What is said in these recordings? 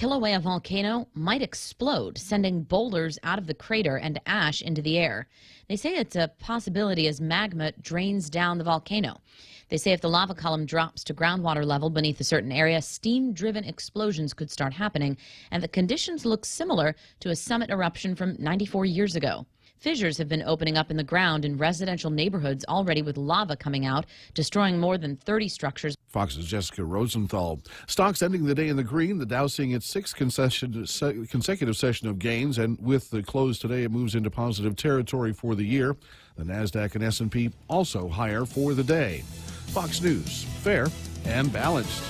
Kilauea volcano might explode, sending boulders out of the crater and ash into the air. They say it's a possibility as magma drains down the volcano. They say if the lava column drops to groundwater level beneath a certain area, steam-driven explosions could start happening, and the conditions look similar to a summit eruption from 94 years ago. Fissures have been opening up in the ground in residential neighborhoods already with lava coming out, destroying more than 30 structures. Fox's Jessica Rosenthal. Stocks ending the day in the green, the Dow seeing its sixth consecutive session of gains, and with the close today, it moves into positive territory for the year. The NASDAQ and S&P also higher for the day. Fox News, fair and balanced.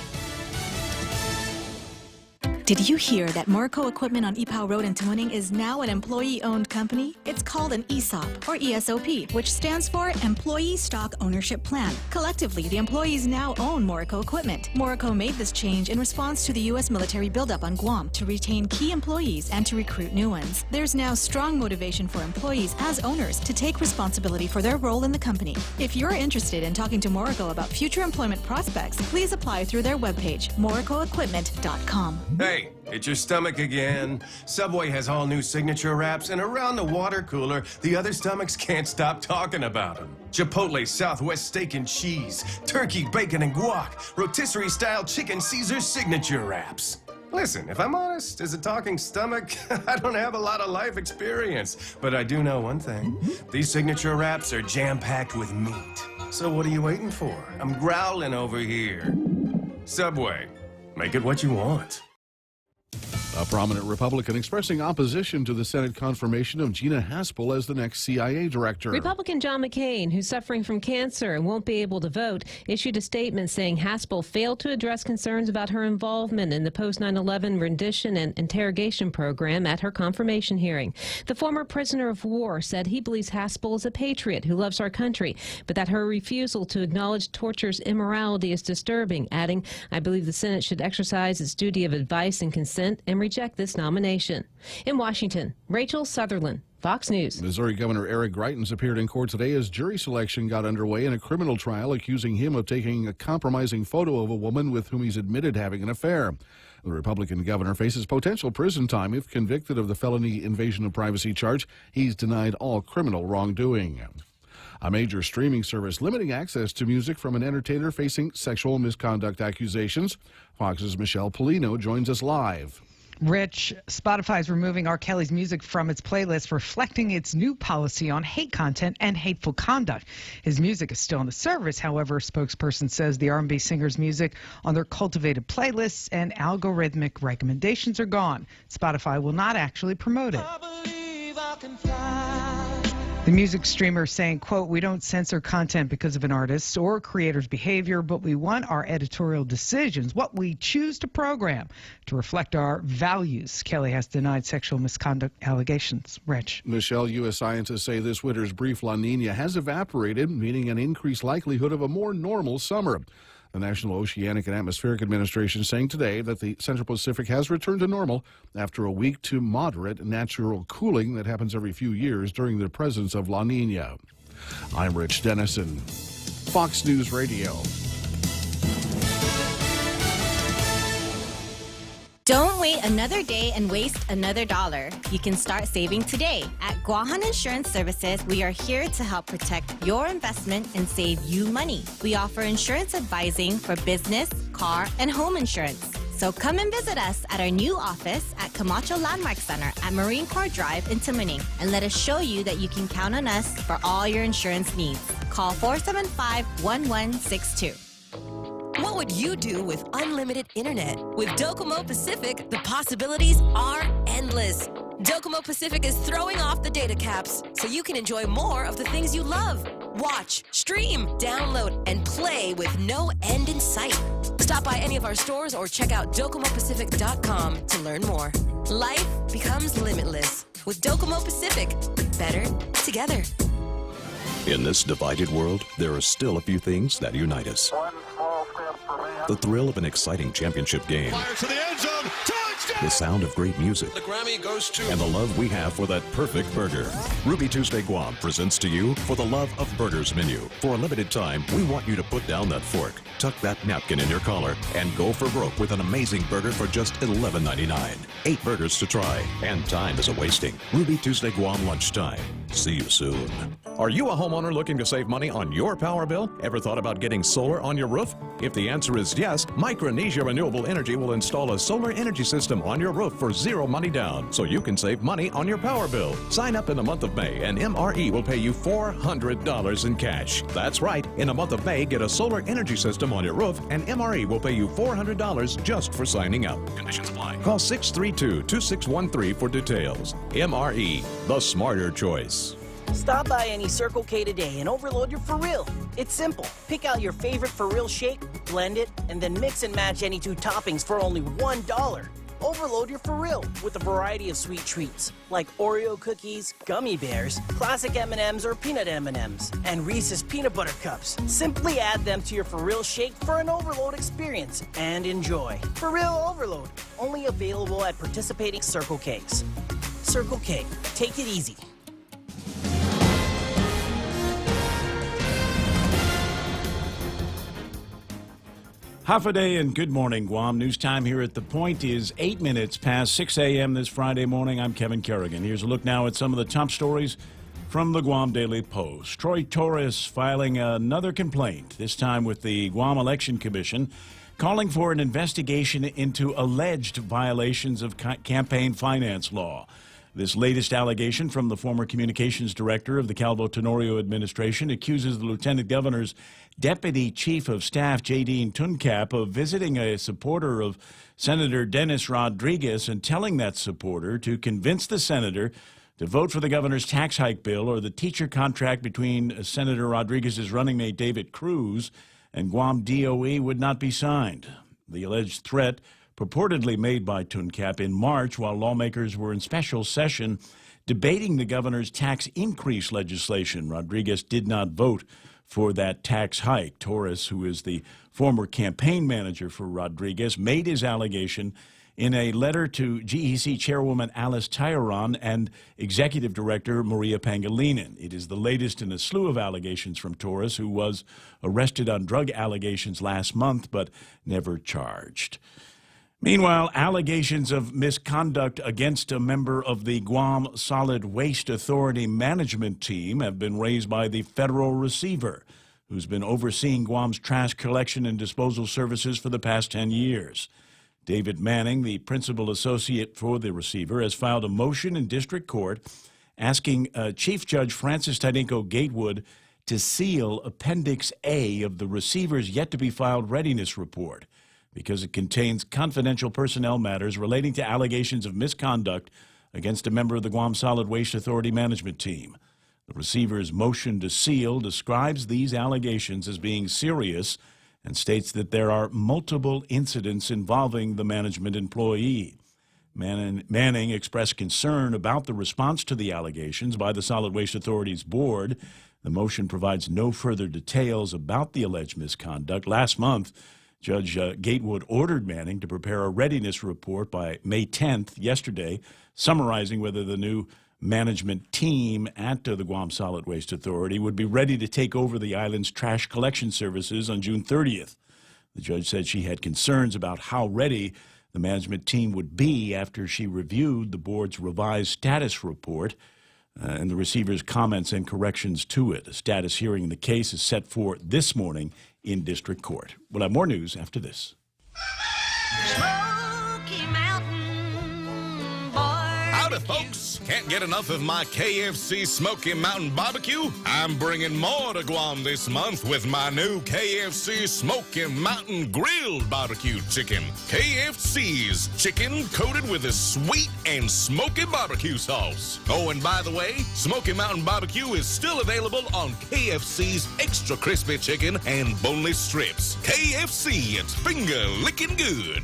Did you hear that Morrico Equipment on Ipoh Road in Tumaning is now an employee-owned company? It's called an ESOP, or ESOP, which stands for Employee Stock Ownership Plan. Collectively, the employees now own Morrico Equipment. Morrico made this change in response to the U.S. military buildup on Guam to retain key employees and to recruit new ones. There's now strong motivation for employees as owners to take responsibility for their role in the company. If you're interested in talking to Morrico about future employment prospects, please apply through their webpage, morricoequipment.com. Hey, it's your stomach again. Subway has all new signature wraps, and around the water cooler, the other stomachs can't stop talking about them. Chipotle Southwest steak and cheese, turkey, bacon, and guac, rotisserie-style chicken Caesar signature wraps. Listen, if I'm honest, as a talking stomach, I don't have a lot of life experience. But I do know one thing. These signature wraps are jam-packed with meat. So what are you waiting for? I'm growling over here. Subway, make it what you want. A prominent Republican expressing opposition to the Senate confirmation of Gina Haspel as the next CIA director. Republican John McCain, who's suffering from cancer and won't be able to vote, issued a statement saying Haspel failed to address concerns about her involvement in the post-9/11 rendition and interrogation program at her confirmation hearing. The former prisoner of war said he believes Haspel is a patriot who loves our country, but that her refusal to acknowledge torture's immorality is disturbing, adding, "I believe the Senate should exercise its duty of advice and consent and reject this nomination." In Washington, Rachel Sutherland, Fox News. Missouri Governor Eric Greitens appeared in court today as jury selection got underway in a criminal trial accusing him of taking a compromising photo of a woman with whom he's admitted having an affair. The Republican governor faces potential prison time if convicted of the felony invasion of privacy charge. He's denied all criminal wrongdoing. A major streaming service limiting access to music from an entertainer facing sexual misconduct accusations. Fox's Michelle Polino joins us live. Rich, Spotify's removing R. Kelly's music from its playlist, reflecting its new policy on hate content and hateful conduct. His music is still in the service. However, a spokesperson says the R&B singer's music on their cultivated playlists and algorithmic recommendations are gone. Spotify will not actually promote it. I believe I can fly. The music streamer saying, quote, "We don't censor content because of an artist's or creator's behavior, but we want our editorial decisions, what we choose to program, to reflect our values." Kelly has denied sexual misconduct allegations. Rich. Michelle, U.S. scientists say this winter's brief La Nina has evaporated, meaning an increased likelihood of a more normal summer. The National Oceanic and Atmospheric Administration saying today that the Central Pacific has returned to normal after a weak to moderate natural cooling that happens every few years during the presence of La Nina. I'm Rich Dennison, Fox News Radio. Don't wait another day and waste another dollar. You can start saving today. At Guahan Insurance Services, we are here to help protect your investment and save you money. We offer insurance advising for business, car, and home insurance. So come and visit us at our new office at Camacho Landmark Center at Marine Corps Drive in Tumaning, and let us show you that you can count on us for all your insurance needs. Call 475-1162. What would you do with unlimited internet? With Docomo Pacific, the possibilities are endless. Docomo Pacific is throwing off the data caps so you can enjoy more of the things you love. Watch, stream, download, and play with no end in sight. Stop by any of our stores or check out DocomoPacific.com to learn more. Life becomes limitless with Docomo Pacific. Better together. In this divided world, there are still a few things that unite us. The thrill of an exciting championship game. Fires to the end zone. Touchdown! the sound of great music, The Grammy goes to... and the love we have for that perfect burger. Ruby Tuesday Guam presents to you For the Love of Burgers menu. For a limited time, we want you to put down that fork, tuck that napkin in your collar, and go for broke with an amazing burger for just $11.99. 8 burgers to try, and time isn't wasting. Ruby Tuesday Guam lunchtime. See you soon. Are you a homeowner looking to save money on your power bill? Ever thought about getting solar on your roof? If the answer is yes, Micronesia Renewable Energy will install a solar energy system on your roof for zero money down, so you can save money on your power bill. Sign up in the month of May, and MRE will pay you $400 in cash. That's right. In the month of May, get a solar energy system on your roof, and MRE will pay you $400 just for signing up. Conditions apply. Call 632-2613 for details. MRE, the smarter choice. Stop by any Circle K today and overload your For Real. It's simple. Pick out your favorite For Real shake, blend it, and then mix and match any 2 toppings for only $1. Overload your For Real with a variety of sweet treats like Oreo cookies, gummy bears, classic M&Ms or peanut M&Ms, and Reese's peanut butter cups. Simply add them to your For Real shake for an overload experience and enjoy. For Real Overload, only available at participating Circle Ks. Circle K, take it easy. Half a day and good morning, Guam. News time here at The Point is 8 minutes past 6 a.m. this Friday morning. I'm Kevin Kerrigan. Here's a look now at some of the top stories from the Guam Daily Post. Troy Torres filing another complaint, this time with the Guam Election Commission, calling for an investigation into alleged violations of campaign finance law. This latest allegation from the former communications director of the Calvo Tenorio administration accuses the lieutenant governor's deputy chief of staff, J.D. Tuncap, of visiting a supporter of Senator Dennis Rodriguez and telling that supporter to convince the senator to vote for the governor's tax hike bill or the teacher contract between Senator Rodriguez's running mate David Cruz and Guam DOE would not be signed. The alleged threat purportedly made by Tuncap in March while lawmakers were in special session debating the governor's tax increase legislation. Rodriguez did not vote for that tax hike. Torres, who is the former campaign manager for Rodriguez, made his allegation in a letter to GEC Chairwoman Alice Tyron and Executive Director Maria Pangilinan. It is the latest in a slew of allegations from Torres, who was arrested on drug allegations last month but never charged. Meanwhile, allegations of misconduct against a member of the Guam Solid Waste Authority management team have been raised by the federal receiver, who's been overseeing Guam's trash collection and disposal services for the past 10 years. David Manning, the principal associate for the receiver, has filed a motion in district court asking Chief Judge Francis Tadinko Gatewood to seal Appendix A of the receiver's yet-to-be-filed readiness report, because it contains confidential personnel matters relating to allegations of misconduct against a member of the Guam Solid Waste Authority management team. The receiver's motion to seal describes these allegations as being serious and states that there are multiple incidents involving the management employee. Manning expressed concern about the response to the allegations by the Solid Waste Authority's board. The motion provides no further details about the alleged misconduct. Last month, Judge Gatewood ordered Manning to prepare a readiness report by May 10th, yesterday, summarizing whether the new management team at the Guam Solid Waste Authority would be ready to take over the island's trash collection services on June 30th. The judge said she had concerns about how ready the management team would be after she reviewed the board's revised status report and the receiver's comments and corrections to it. A status hearing in the case is set for this morning in district court. We'll have more news after this. Smoky Mountain Barbecue. Howdy, folks. Can't get enough of my KFC Smoky Mountain Barbecue? I'm bringing more to Guam this month with my new KFC Smoky Mountain Grilled Barbecue Chicken. KFC's chicken coated with a sweet and smoky barbecue sauce. Oh, and by the way, Smoky Mountain Barbecue is still available on KFC's Extra Crispy Chicken and Boneless Strips. KFC, it's finger licking good.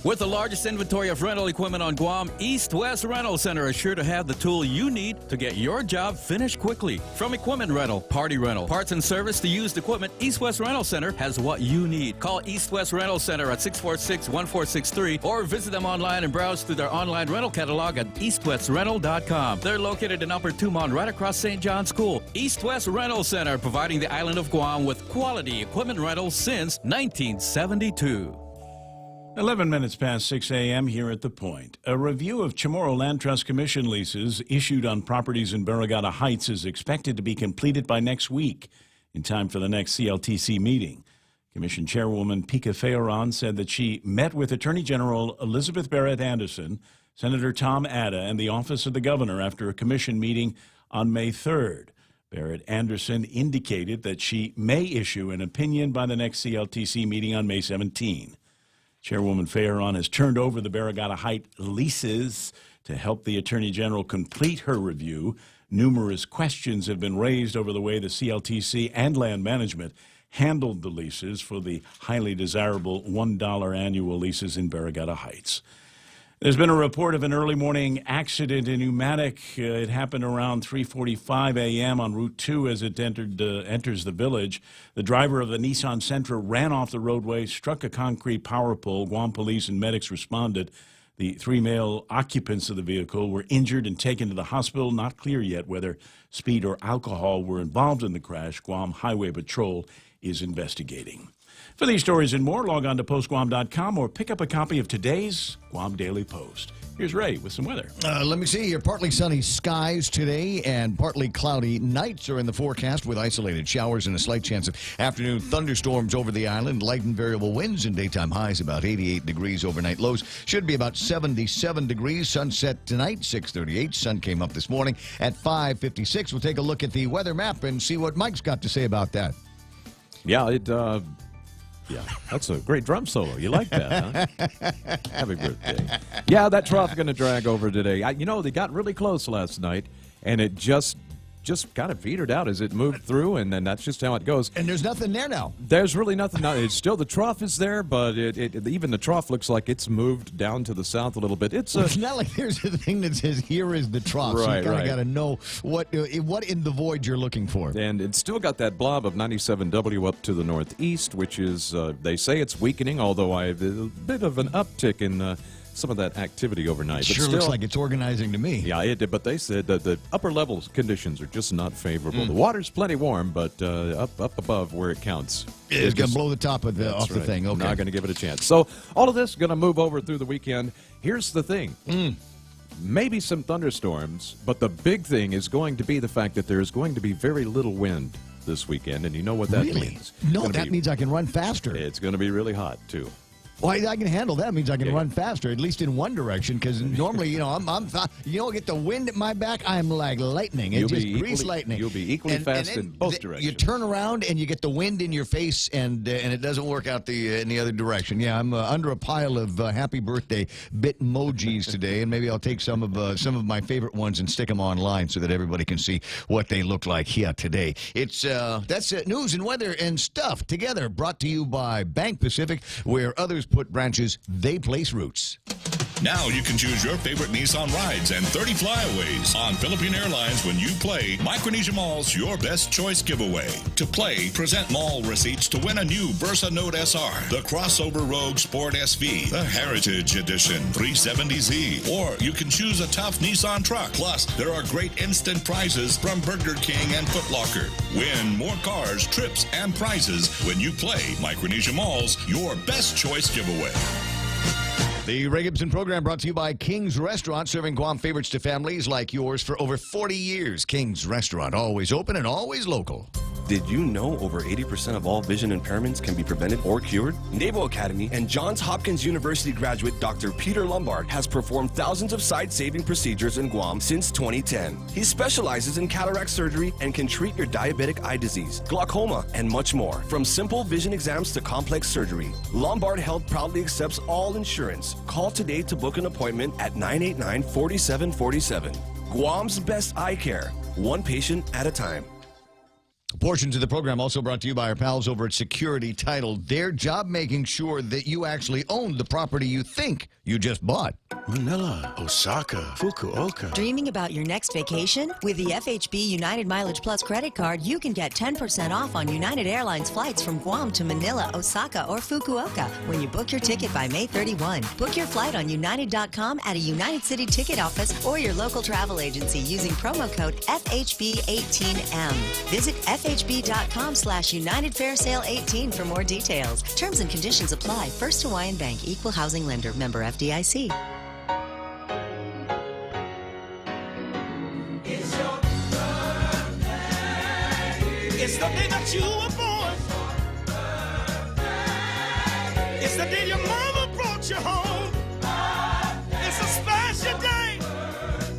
With the largest inventory of rental equipment on Guam, East West Rental Center is sure to have the tool you need to get your job finished quickly. From equipment rental, party rental, parts and service to used equipment, East West Rental Center has what you need. Call East West Rental Center at 646-1463 or visit them online and browse through their online rental catalog at eastwestrental.com. They're located in Upper Tumon, right across St. John's School. East West Rental Center, providing the island of Guam with quality equipment rentals since 1972. 11 minutes past 6 a.m. here at The Point. A review of Chamorro Land Trust Commission leases issued on properties in Barragata Heights is expected to be completed by next week in time for the next CLTC meeting. Commission Chairwoman Pika Feoran said that she met with Attorney General Elizabeth Barrett Anderson, Senator Tom Adda, and the Office of the Governor after a commission meeting on May 3rd. Barrett Anderson indicated that she may issue an opinion by the next CLTC meeting on May 17. Chairwoman Feoran has turned over the Barragata Heights leases to help the Attorney General complete her review. Numerous questions have been raised over the way the CLTC and land management handled the leases for the highly desirable $1 annual leases in Barragata Heights. There's been a report of an early morning accident in Umatic. It happened around 3:45 a.m. on Route 2 as it enters the village. The driver of the Nissan Sentra ran off the roadway, struck a concrete power pole. Guam police and medics responded. The 3 male occupants of the vehicle were injured and taken to the hospital. Not clear yet whether speed or alcohol were involved in the crash. Guam Highway Patrol is investigating. For these stories and more, log on to postguam.com or pick up a copy of today's Guam Daily Post. Here's Ray with some weather. Let me see here. Partly sunny skies today and partly cloudy nights are in the forecast with isolated showers and a slight chance of afternoon thunderstorms over the island. Light and variable winds and daytime highs about 88 degrees. Overnight lows should be about 77 degrees. Sunset tonight, 6:38. Sun came up this morning at 5:56. We'll take a look at the weather map and see what Mike's got to say about that. Yeah, that's a great drum solo. You like that, huh? Happy birthday. Yeah, that trough going to drag over today. They got really close last night, and it just kind of petered out as it moved through, and then that's just how it goes. And there's nothing there now. There's really nothing now. It's still, the trough is there, but even the trough looks like it's moved down to the south a little bit. It's not like there's a thing that says here is the trough. Right, so you right. got to know what in the void you're looking for. And it's still got that blob of 97W up to the northeast, which is, they say it's weakening, although I have a bit of an uptick in some of that activity overnight. Sure looks like it's organizing to me. Yeah, it did, but they said that the upper level conditions are just not favorable. The water's plenty warm, but up above where it counts. It's going to blow the top of off the thing. Okay. Not going to give it a chance. So all of this is going to move over through the weekend. Here's the thing. Maybe some thunderstorms, but the big thing is going to be the fact that there is going to be very little wind this weekend, and you know what that means. No, that means I can run faster. It's going to be really hot, too. Well, I can handle that. It means I can run faster, at least in one direction, because normally, I'm get the wind at my back, I'm like lightning. It's just grease lightning. You'll be equally fast in both directions. You turn around and you get the wind in your face, and it doesn't work out in the other direction. Yeah, I'm under a pile of happy birthday Bitmojis today, and maybe I'll take some of my favorite ones and stick them online so that everybody can see what they look like here today. It's that's news and weather and stuff together, brought to you by Bank Pacific, where others put branches, they place roots. Now you can choose your favorite Nissan rides and 30 flyaways on Philippine Airlines when you play Micronesia Mall's Your Best Choice giveaway. To play, present mall receipts to win a new Versa Note SR, the Crossover Rogue Sport SV, the Heritage Edition 370Z, or you can choose a tough Nissan truck. Plus, there are great instant prizes from Burger King and Foot Locker. Win more cars, trips, and prizes when you play Micronesia Mall's Your Best Choice giveaway. The Ray Gibson program brought to you by King's Restaurant, serving Guam favorites to families like yours for over 40 years. King's Restaurant, always open and always local. Did you know over 80% of all vision impairments can be prevented or cured? Naval Academy and Johns Hopkins University graduate Dr. Peter Lombard has performed thousands of sight-saving procedures in Guam since 2010. He specializes in cataract surgery and can treat your diabetic eye disease, glaucoma, and much more. From simple vision exams to complex surgery, Lombard Health proudly accepts all insurance. Call today to book an appointment at 989-4747. Guam's best eye care, one patient at a time. Portions of the program also brought to you by our pals over at Security Title. Their job making sure that you actually own the property you think you just bought. Manila, Osaka, Fukuoka. Dreaming about your next vacation? With the FHB United Mileage Plus credit card, you can get 10% off on United Airlines flights from Guam to Manila, Osaka, or Fukuoka when you book your ticket by May 31. Book your flight on United.com at a United City ticket office or your local travel agency using promo code FHB18M. Visit FHB.com/United Fair Sale 18 for more details. Terms and conditions apply. First Hawaiian Bank, Equal Housing Lender, member FDIC. It's your birthday. It's the day that you were born. It's the day your mama brought you home. It's a special day.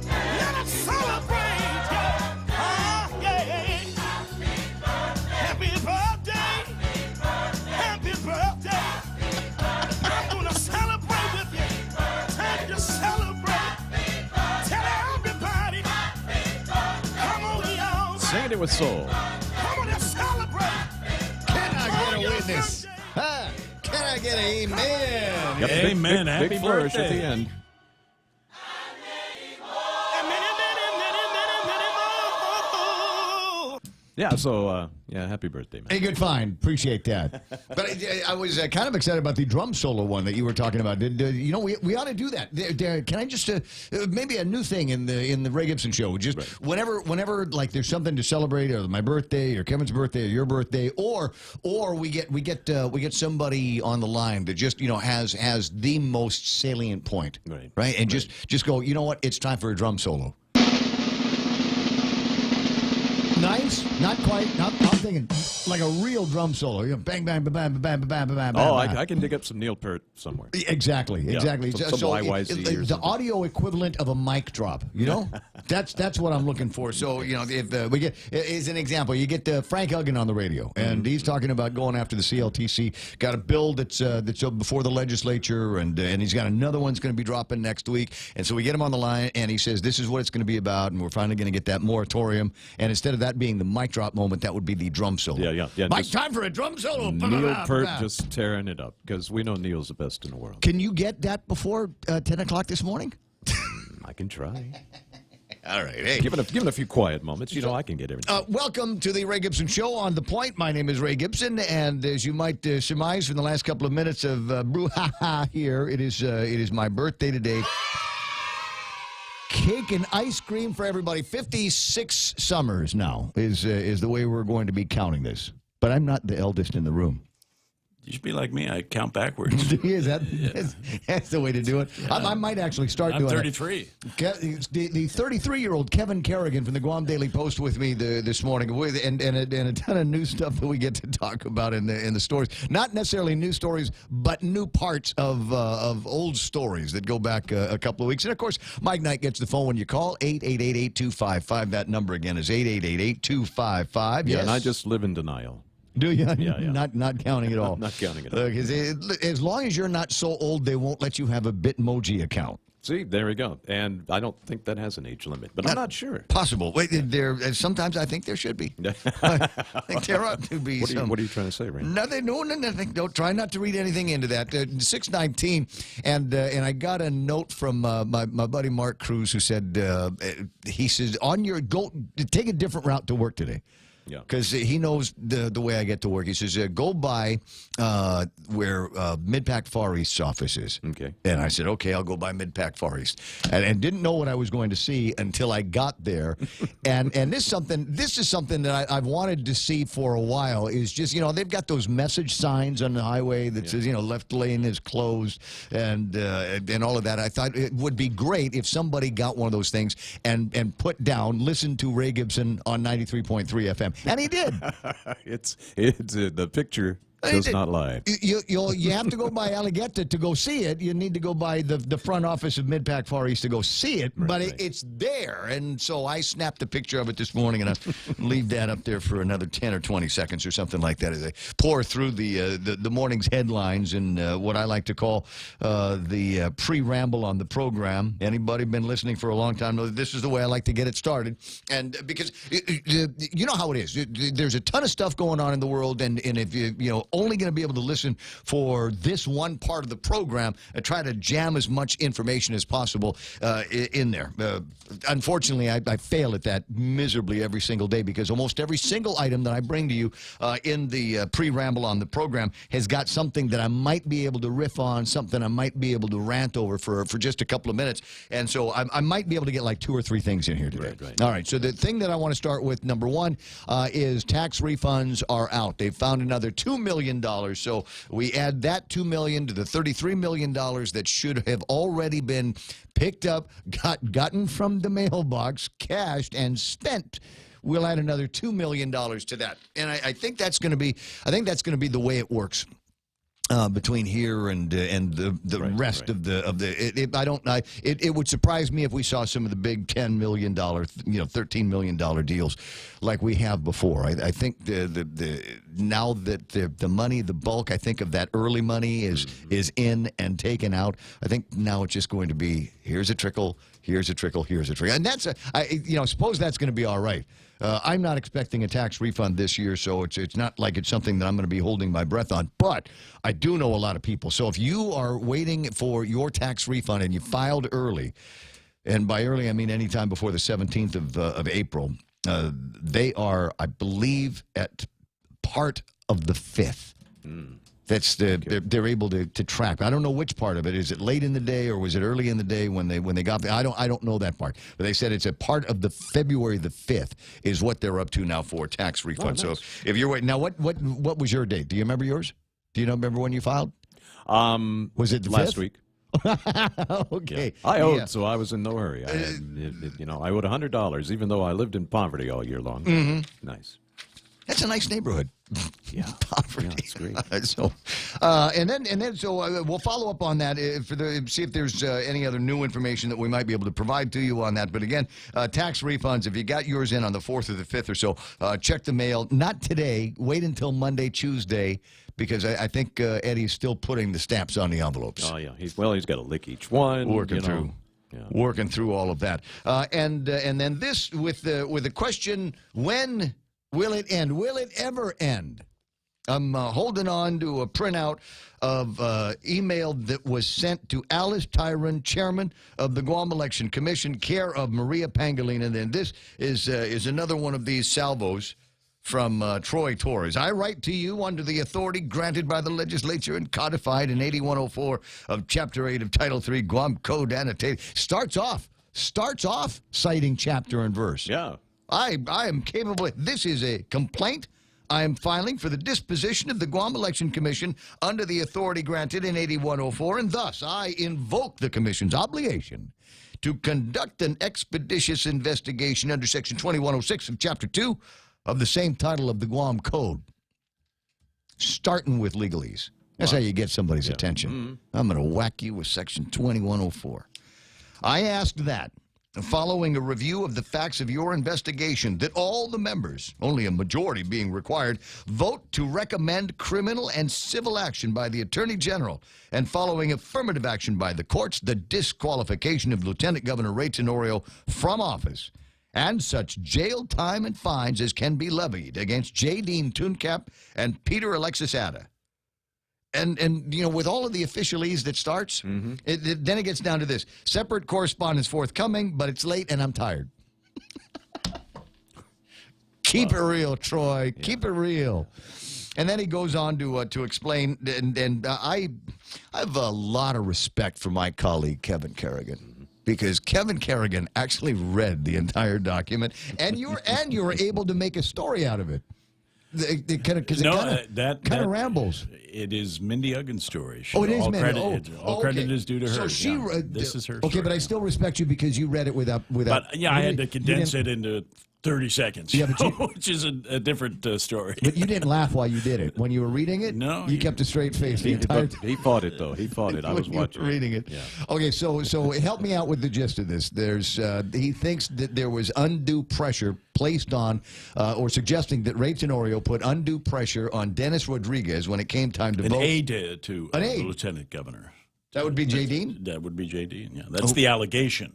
Let us celebrate. Happy birthday. Happy birthday. I'm gonna celebrate with you. Time to celebrate. Tell everybody. Come on, y'all. Singing it with soul. Come on and celebrate. Can I get a witness? Can I get an amen? Yep, Amen. Big Happy flourish birthday. at the end. Yeah, so, happy birthday, man. Hey, good find. Appreciate that. But I was kind of excited about the drum solo one that you were talking about. We ought to do that. Can I just maybe a new thing in the Ray Gibson show? Just whenever like there's something to celebrate, or my birthday, or Kevin's birthday, or your birthday, or we get somebody on the line that just has the most salient point, right? And just go. You know what? It's time for a drum solo. Nice, not quite. I'm thinking like a real drum solo. Bang, bang, bang, bang, bang, bang, bang, bang. Oh, I can dig up some Neil Peart somewhere. Exactly. Some YYZ the audio equivalent of a mic drop. That's what I'm looking for. So if we get, as an example, you get Frank Huggan on the radio, and he's talking about going after the CLTC. Got a bill that's before the legislature, and he's got another one's going to be dropping next week. And so we get him on the line, and he says this is what it's going to be about, and we're finally going to get that moratorium. And instead of that being the mic drop moment, that would be the drum solo. Yeah. Mike, time for a drum solo. Neil Peart just tearing it up, because we know Neil's the best in the world. Can you get that before 10 o'clock this morning? I can try. All right. Hey. Given a few quiet moments, I can get everything. Welcome to the Ray Gibson Show on The Point. My name is Ray Gibson, and as you might surmise from the last couple of minutes of brouhaha here, it is my birthday today. Cake and ice cream for everybody. 56 summers now is the way we're going to be counting this. But I'm not the eldest in the room. You should be like me. I count backwards. That's the way to do it. Yeah. I might actually start doing it. I'm 33. The 33-year-old Kevin Kerrigan from the Guam Daily Post with me this morning, and a ton of new stuff that we get to talk about in the stories. Not necessarily new stories, but new parts of old stories that go back a couple of weeks. And, of course, Mike Knight gets the phone when you call, 888-8255. That number again is 888-8255. Yeah, and I just live in denial. Do you? Yeah. Not counting at all. Not counting at all. As long as you're not so old, they won't let you have a Bitmoji account. See, there we go. And I don't think that has an age limit, but I'm not sure. Possible. Wait, sometimes I think there should be. I think there ought to be. What are you trying to say, Ray? Nothing. No, nothing. Don't try not to read anything into that. 6:19, and I got a note from my buddy Mark Cruz, who said he says take a different route to work today. Yeah, because he knows the way I get to work. He says, go by where Mid-Pac Far East's office is. Okay. And I said, okay, I'll go by Mid-Pac Far East. And didn't know what I was going to see until I got there. and this is something that I've wanted to see for a while, is just, they've got those message signs on the highway that says, left lane is closed and all of that. I thought it would be great if somebody got one of those things and put down, listen to Ray Gibson on 93.3 FM. And he did. It's the picture Does not lie. You have to go by Alligator to go see it. You need to go by the front office of Midpac Far East to go see it, but it's there. And so I snapped a picture of it this morning, and I'll leave that up there for another 10 or 20 seconds or something like that as I pour through the morning's headlines and what I like to call the pre-ramble on the program. Anybody been listening for a long time knows this is the way I like to get it started. And because you know how it is. There's a ton of stuff going on in the world, and if you only going to be able to listen for this one part of the program and try to jam as much information as possible in there. Unfortunately, I fail at that miserably every single day because almost every single item that I bring to you in the pre-ramble on the program has got something that I might be able to riff on, something I might be able to rant over for just a couple of minutes. And so I might be able to get like 2 or 3 things in here today. All right, so the thing that I want to start with, number one, is tax refunds are out. They've found another $2 million. So we add that $2 million to the $33 million that should have already been picked up, gotten from the mailbox, cashed, and spent. We'll add another $2 million to that, and I think that's going to be. I think that's going to be the way it works. Between here and the rest of the it would surprise me if we saw some of the big $10 million, $13 million deals like we have before. I think now that the money, the bulk, I think of that early money is in and taken out. I think now it's just going to be here's a trickle, here's a trickle, here's a trickle, and that's suppose that's going to be all right. I'm not expecting a tax refund this year, so it's not like it's something that I'm going to be holding my breath on. But I do know a lot of people. So if you are waiting for your tax refund and you filed early, and by early I mean any time before the 17th of April, they are, I believe, at part of the 5th. That's they're able to track. I don't know which part of it. Is it late in the day or was it early in the day when they got there? I don't know that part. But they said it's a part of the February the 5th is what they're up to now for tax refund. Oh, nice. So if you're waiting now, what was your date? Do you remember yours? Do you remember when you filed? Was it the last 5th? Week? Okay. Yeah. I owed, so I was in no hurry. I owed $100, even though I lived in poverty all year long. Nice. That's a nice neighborhood. Yeah, poverty. Yeah, that's great. So we'll follow up on that see if there's any other new information that we might be able to provide to you on that. But again, tax refunds. If you got yours in on the 4th or the 5th or so, check the mail. Not today. Wait until Monday, Tuesday, because I think Eddie's still putting the stamps on the envelopes. Oh yeah, he's got to lick each one. Working through all of that. And then this with the question, when will it end? Will it ever end? I'm holding on to a printout of email that was sent to Alice Tyron, chairman of the Guam Election Commission, care of Maria Pangolin. And then this is another one of these salvos from Troy Torres. I write to you under the authority granted by the legislature and codified in 8104 of Chapter 8 of Title 3 Guam Code Annotated. Starts off citing chapter and verse. Yeah. I am capable. This is a complaint I am filing for the disposition of the Guam Election Commission under the authority granted in 8104, and thus I invoke the Commission's obligation to conduct an expeditious investigation under Section 2106 of Chapter 2 of the same title of the Guam Code. Starting with legalese. That's how you get somebody's attention. I'm going to whack you with Section 2104. I asked that, following a review of the facts of your investigation, that all the members, only a majority being required, vote to recommend criminal and civil action by the Attorney General, and following affirmative action by the courts, the disqualification of Lieutenant Governor Ray Tenorio from office, and such jail time and fines as can be levied against J. Dean Tooncap and Peter Alexis Atta. And with all of the officialese that starts, then it gets down to this. Separate correspondence forthcoming, but it's late and I'm tired. Keep it real, Troy. Yeah. Keep it real. And then he goes on to explain, and I have a lot of respect for my colleague, Kevin Kerrigan, because Kevin Kerrigan actually read the entire document, and you were able to make a story out of it. It kind of rambles. It is Mindy Uggin's story. It is Mindy. All credit is due to her. So she, this is her. Okay, story. but I still respect you because you read it without. But yeah, I had to condense it into 30 seconds. Yeah, but which is a different story. But you didn't laugh while you did it. When you were reading it, no, you kept a straight face the entire time. He fought it, though. He fought it. I was watching. Reading it. Yeah. Okay, so help me out with the gist of this. There's he thinks that there was undue pressure placed on, or suggesting that Ray Tenorio put undue pressure on Dennis Rodriguez when it came time to An vote. aide to the lieutenant governor. That would be Jay Dean? That would be Jay Dean, yeah. That's the allegation.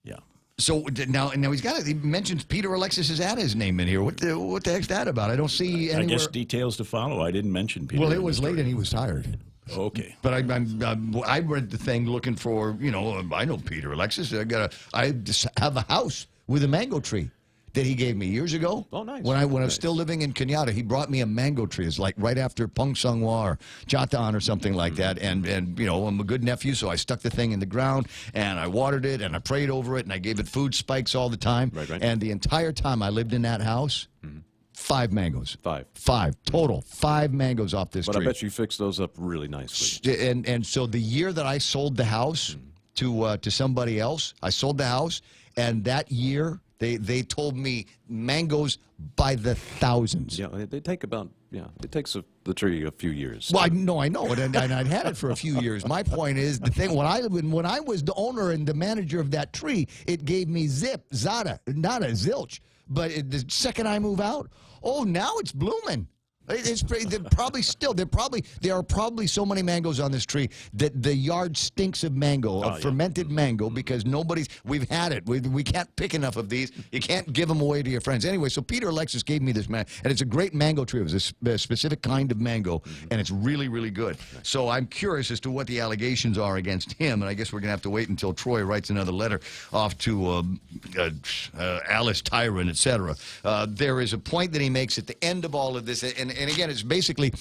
Yeah. So now he mentions Peter Alexis's ad his name in here. What the heck's that about? I don't see anywhere. I guess details to follow. I didn't mention Peter. Well, it was late and he was tired. Okay. But I read the thing looking for, I know Peter Alexis. I just have a house with a mango tree that he gave me years ago. Oh, nice. When I was still living in Kenyatta, he brought me a mango tree. It's like right after Pung Sungwa or Chatan or something like that. And I'm a good nephew, so I stuck the thing in the ground and I watered it and I prayed over it and I gave it food spikes all the time. Right. And the entire time I lived in that house, 5 mangoes. Five total. 5 mangoes off this But tree. I bet you fixed those up really nicely. And so the year that I sold the house to somebody else, I sold the house, and that year they told me mangoes by the thousands. Yeah, they take about it takes the tree a few years. Well, I know it, and I'd had it for a few years. My point is the thing when I was the owner and the manager of that tree, it gave me zada, not a zilch. But the second I move out, now it's blooming. There are probably so many mangoes on this tree that the yard stinks of mango, of fermented mango, because we've had it. We can't pick enough of these. You can't give them away to your friends. Anyway, so Peter Alexis gave me this and it's a great mango tree. It was a specific kind of mango, and it's really, really good. So I'm curious as to what the allegations are against him, and I guess we're going to have to wait until Troy writes another letter off to Alice Tyron, etc. There is a point that he makes at the end of all of this, and again, it's basically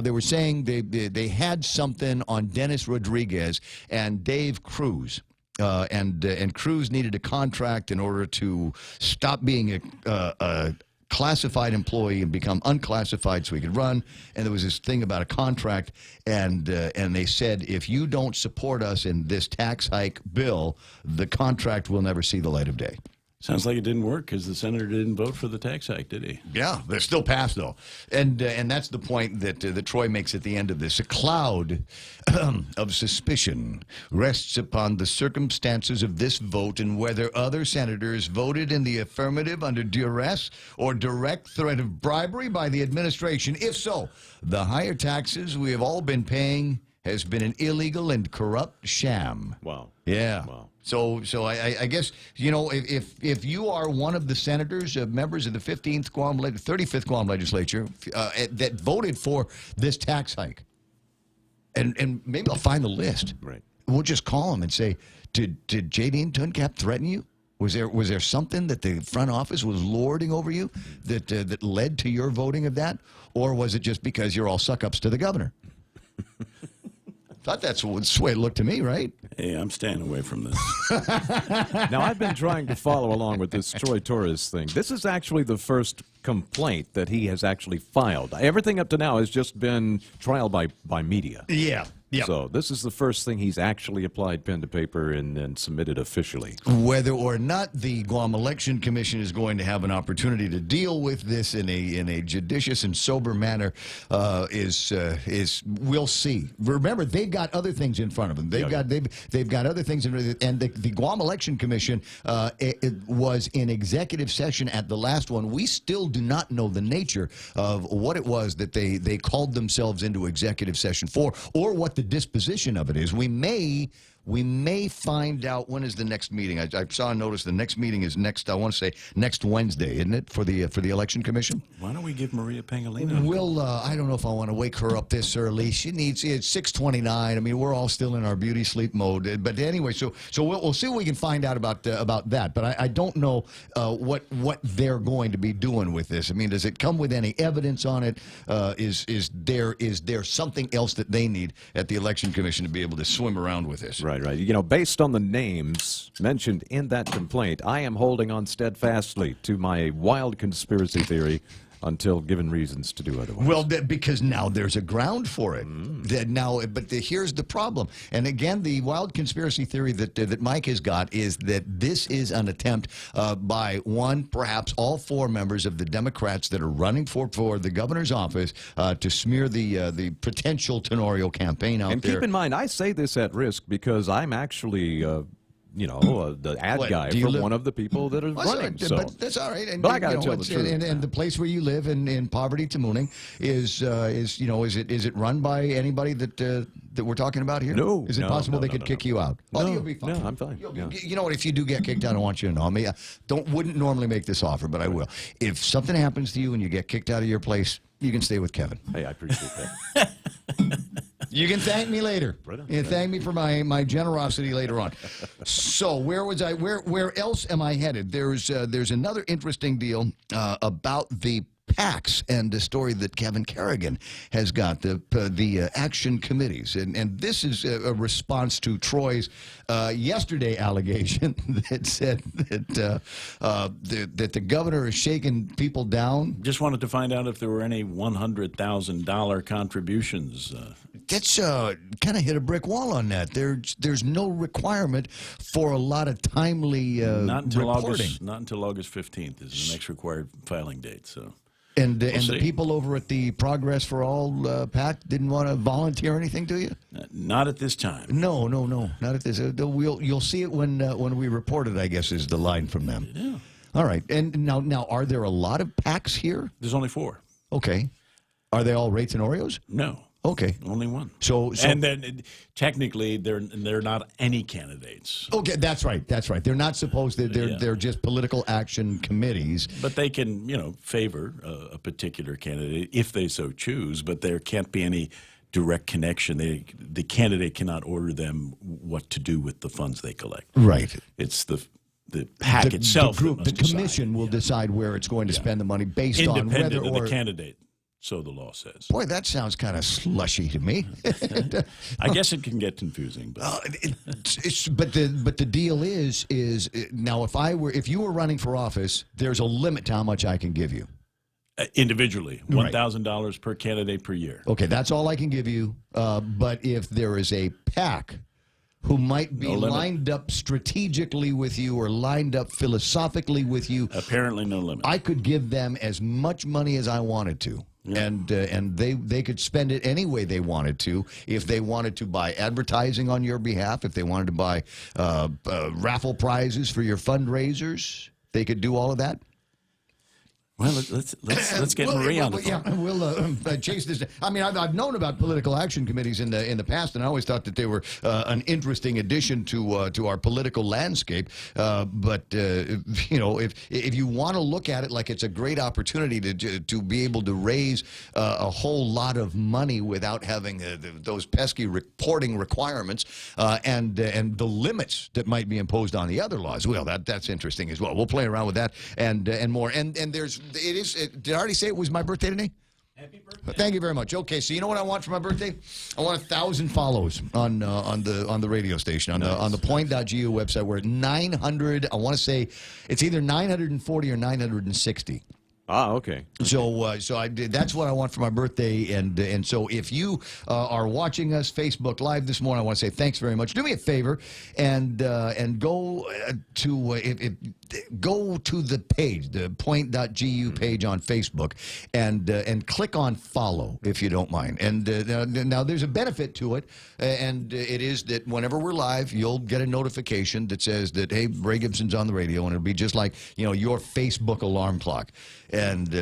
they were saying they had something on Dennis Rodriguez and Dave Cruz. And Cruz needed a contract in order to stop being a classified employee and become unclassified so he could run. And there was this thing about a contract, and they said, if you don't support us in this tax hike bill, the contract will never see the light of day. Sounds like it didn't work because the senator didn't vote for the tax hike, did he? Yeah, they're still passed, though. And that's the point that Troy makes at the end of this. A cloud of suspicion rests upon the circumstances of this vote and whether other senators voted in the affirmative under duress or direct threat of bribery by the administration. If so, the higher taxes we have all been paying has been an illegal and corrupt sham. Wow. Yeah. Wow. So I guess, if you are one of the senators, members of the 35th Guam legislature that voted for this tax hike, and maybe I'll find the list. Right. We'll just call them and say, did J. Dean Tuncap threaten you? Was there something that the front office was lording over you that led to your voting of that? Or was it just because you're all suck-ups to the governor? Thought that's the way it looked to me, right? Hey, I'm staying away from this. Now, I've been trying to follow along with this Troy Torres thing. This is actually the first complaint that he has actually filed. Everything up to now has just been trial by media. Yeah. Yep. So this is the first thing he's actually applied pen to paper and submitted officially. Whether or not the Guam Election Commission is going to have an opportunity to deal with this in a judicious and sober manner is we'll see. Remember, they've got other things in front of them. They've got other things, and the Guam Election Commission it was in executive session at the last one. We still do not know the nature of what it was that they called themselves into executive session for, or what the disposition of it is. We may find out. When is the next meeting? I saw a notice the next meeting is next, I want to say next Wednesday, isn't it, for the Election Commission? Why don't we give Maria Pangolino? We'll, I don't know if I want to wake her up this early. It's 6:29. I mean, we're all still in our beauty sleep mode. But anyway, so we'll see what we can find out about that. But I don't know what they're going to be doing with this. I mean, does it come with any evidence on it? Is there something else that they need at the Election Commission to be able to swim around with this? Right. Based on the names mentioned in that complaint, I am holding on steadfastly to my wild conspiracy theory until given reasons to do otherwise. Well, because now there's a ground for it. Here's the problem. And again, the wild conspiracy theory that Mike has got is that this is an attempt by perhaps all 4 members of the Democrats that are running for the governor's office to smear the potential Tenorio campaign out there. And keep in mind, I say this at risk because I'm actually the ad guy for one of the people that are running. But that's all right. And, but I got to tell the truth. And the place where you live in poverty Tamuning is it run by anybody that we're talking about here? No. Is it possible they could kick you out? No, you'll be fine. No, I'm fine. You know what? If you do get kicked out, I want you to know. I mean, wouldn't normally make this offer, but I will. If something happens to you and you get kicked out of your place, you can stay with Kevin. Hey, I appreciate that. You can thank me later. You can thank me for my generosity later on. So where was I? Where else am I headed? There's another interesting deal about the PACs and the story that Kevin Kerrigan has got, the action committees. And this is a response to Troy's yesterday allegation that said that the governor is shaking people down. Just wanted to find out if there were any $100,000 contributions. That's kind of hit a brick wall on that. There's no requirement for a lot of timely reporting. Not until August 15th is the next required filing date. So. And the people over at the Progress for All PAC didn't want to volunteer anything to you? Not at this time. No, not at this. You'll see it when we report it, I guess, is the line from them. Yeah. All right. And now, are there a lot of PACs here? There's only 4. Okay. Are they all Rates and Oreos? No. Okay. Only one. So and then technically they're not any candidates. Okay, that's right. They're not supposed to. They're just political action committees. But they can, favor a particular candidate if they so choose. But there can't be any direct connection. The candidate cannot order them what to do with the funds they collect. Right. It's the PAC itself. The commission will decide where it's going to spend the money based on whether independent of the candidate. So the law says. Boy, that sounds kind of slushy to me. I guess it can get confusing. But, but the deal is now if you were running for office, there's a limit to how much I can give you. Individually, $1,000 per candidate per year. Okay, that's all I can give you. But if there is a PAC who might be lined up strategically with you or lined up philosophically with you, apparently no limit. I could give them as much money as I wanted to. Yeah. And they could spend it any way they wanted to. If they wanted to buy advertising on your behalf, if they wanted to buy raffle prizes for your fundraisers, they could do all of that. Well, let's get Marie on the phone. Yeah, we'll chase this. I mean, I've known about political action committees in the past, and I always thought that they were an interesting addition to our political landscape. But if you want to look at it like it's a great opportunity to be able to raise a whole lot of money without having those pesky reporting requirements and the limits that might be imposed on the other laws, well, that's interesting as well. We'll play around with that and more. And there's. Did I already say it was my birthday today? Happy birthday! Thank you very much. Okay, so you know what I want for my birthday? I want 1,000 follows on the radio station on the point.gu website. We're at 900. I want to say it's either 940 or 960. Ah, okay. So I did. That's what I want for my birthday, and so if you are watching us Facebook Live this morning, I want to say thanks very much. Do me a favor and go go to the page, the point.gu page on Facebook, and click on follow if you don't mind. And now there's a benefit to it, and it is that whenever we're live, you'll get a notification that says that hey, Ray Gibson's on the radio, and it'll be just like your Facebook alarm clock. And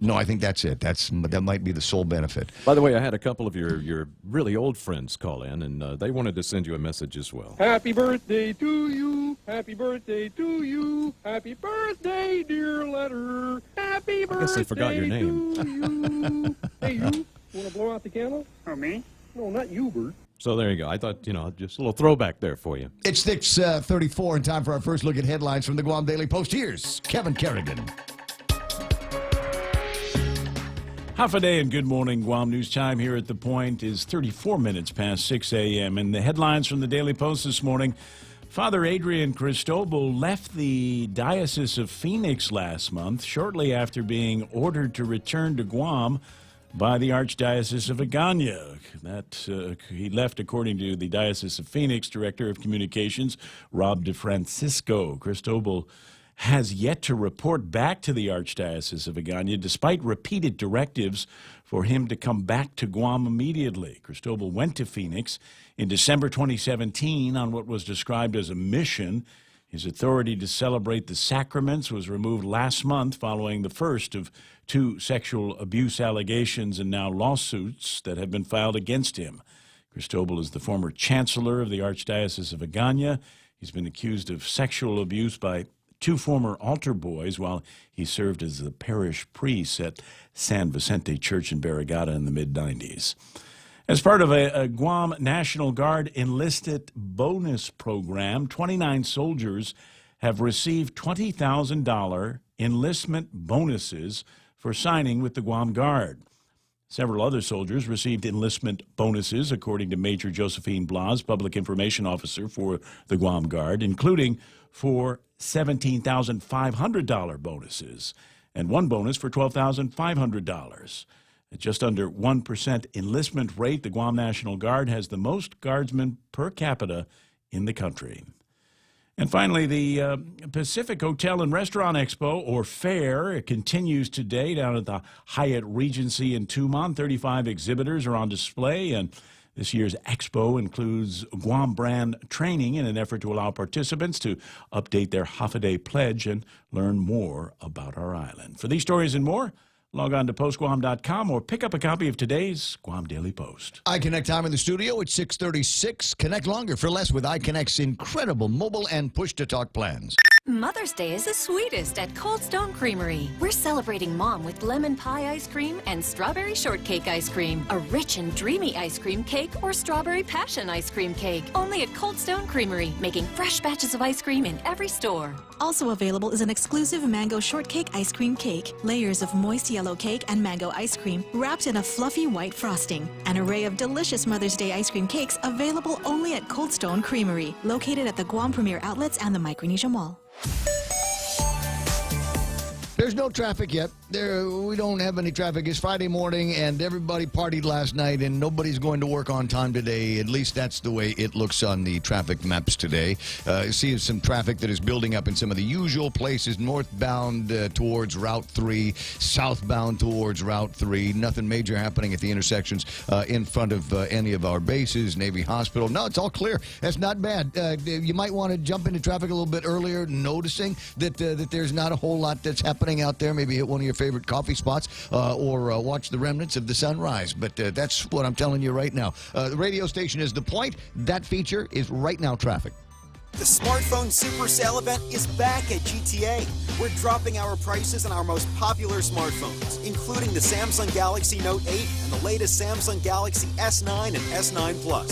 no, I think that's it. That might be the sole benefit. By the way, I had a couple of your really old friends call in, and they wanted to send you a message as well. Happy birthday to you. Happy birthday to you. Happy birthday, dear letter. Happy birthday. I guess they forgot your name. To you. Hey, you want to blow out the candle? Oh, me? No, not you, Bert. So there you go. I thought, just a little throwback there for you. It's 6:34 and time for our first look at headlines from the Guam Daily Post. Here's Kevin Kerrigan. Half a day and good morning, Guam. News time here at The Point is 34 minutes past 6 a.m. And the headlines from the Daily Post this morning. Father Adrian Cristobal left the Diocese of Phoenix last month, shortly after being ordered to return to Guam by the Archdiocese of Agana. He left, according to the Diocese of Phoenix Director of Communications, Rob DeFrancisco. Cristobal has yet to report back to the Archdiocese of Agana, despite repeated directives for him to come back to Guam immediately. Cristobal went to Phoenix in December 2017 on what was described as a mission. His authority to celebrate the sacraments was removed last month following the first of 2 sexual abuse allegations and now lawsuits that have been filed against him. Cristobal is the former chancellor of the Archdiocese of Agana. He's been accused of sexual abuse by 2 former altar boys while he served as the parish priest at San Vicente Church in Barrigada in the mid-90s. As part of a Guam National Guard enlisted bonus program, 29 soldiers have received $20,000 enlistment bonuses for signing with the Guam Guard. Several other soldiers received enlistment bonuses, according to Major Josephine Blas, Public Information Officer for the Guam Guard, including 4 $17,500 bonuses and 1 bonus for $12,500. At just under 1% enlistment rate, the Guam National Guard has the most guardsmen per capita in the country. And finally, the Pacific Hotel and Restaurant Expo, or Fair, it continues today down at the Hyatt Regency in Tumon. 35 exhibitors are on display, and this year's expo includes Guam brand training in an effort to allow participants to update their Hafaday pledge and learn more about our island. For these stories and more, log on to postguam.com or pick up a copy of today's Guam Daily Post. iConnect time in the studio at 6:36. Connect longer for less with iConnect's incredible mobile and push-to-talk plans. Mother's Day is the sweetest at Cold Stone Creamery. We're celebrating Mom with lemon pie ice cream and strawberry shortcake ice cream, a rich and dreamy ice cream cake, or strawberry passion ice cream cake. Only at Cold Stone Creamery, making fresh batches of ice cream in every store. Also available is an exclusive mango shortcake ice cream cake, layers of moist yellow cake and mango ice cream wrapped in a fluffy white frosting. An array of delicious Mother's Day ice cream cakes available only at Cold Stone Creamery, located at the Guam Premier Outlets and the Micronesia Mall. There's no traffic yet. We don't have any traffic. It's Friday morning, and everybody partied last night, and nobody's going to work on time today. At least that's the way it looks on the traffic maps today. See some traffic that is building up in some of the usual places, northbound towards Route 3, southbound towards Route 3. Nothing major happening at the intersections in front of any of our bases, Navy Hospital. No, it's all clear. That's not bad. You might want to jump into traffic a little bit earlier, noticing that there's not a whole lot that's happening out there. Maybe hit one of your favorite coffee spots or watch the remnants of the sunrise. But that's what I'm telling you right now. The radio station is the point. That feature is right now traffic. The smartphone super sale event is back at GTA. We're dropping our prices on our most popular smartphones, including the Samsung Galaxy Note 8 and the latest Samsung Galaxy S9 and S9 Plus.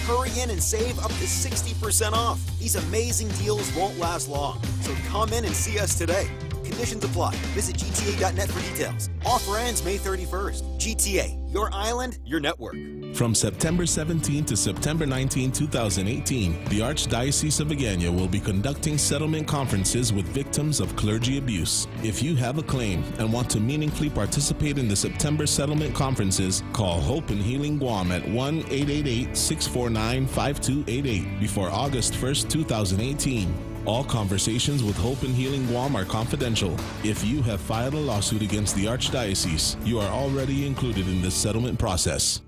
Hurry in and save up to 60% off. These amazing deals won't last long, so come in and see us today. Conditions apply. Visit GTA.net for details. Offer ends May 31st. GTA, your island, your network. From September 17 to September 19, 2018, the Archdiocese of Agana will be conducting settlement conferences with victims of clergy abuse. If you have a claim and want to meaningfully participate in the September settlement conferences, call Hope and Healing Guam at 1-888-649-5288 before August 1st, 2018. All conversations with Hope and Healing Guam are confidential. If you have filed a lawsuit against the Archdiocese, you are already included in this settlement process.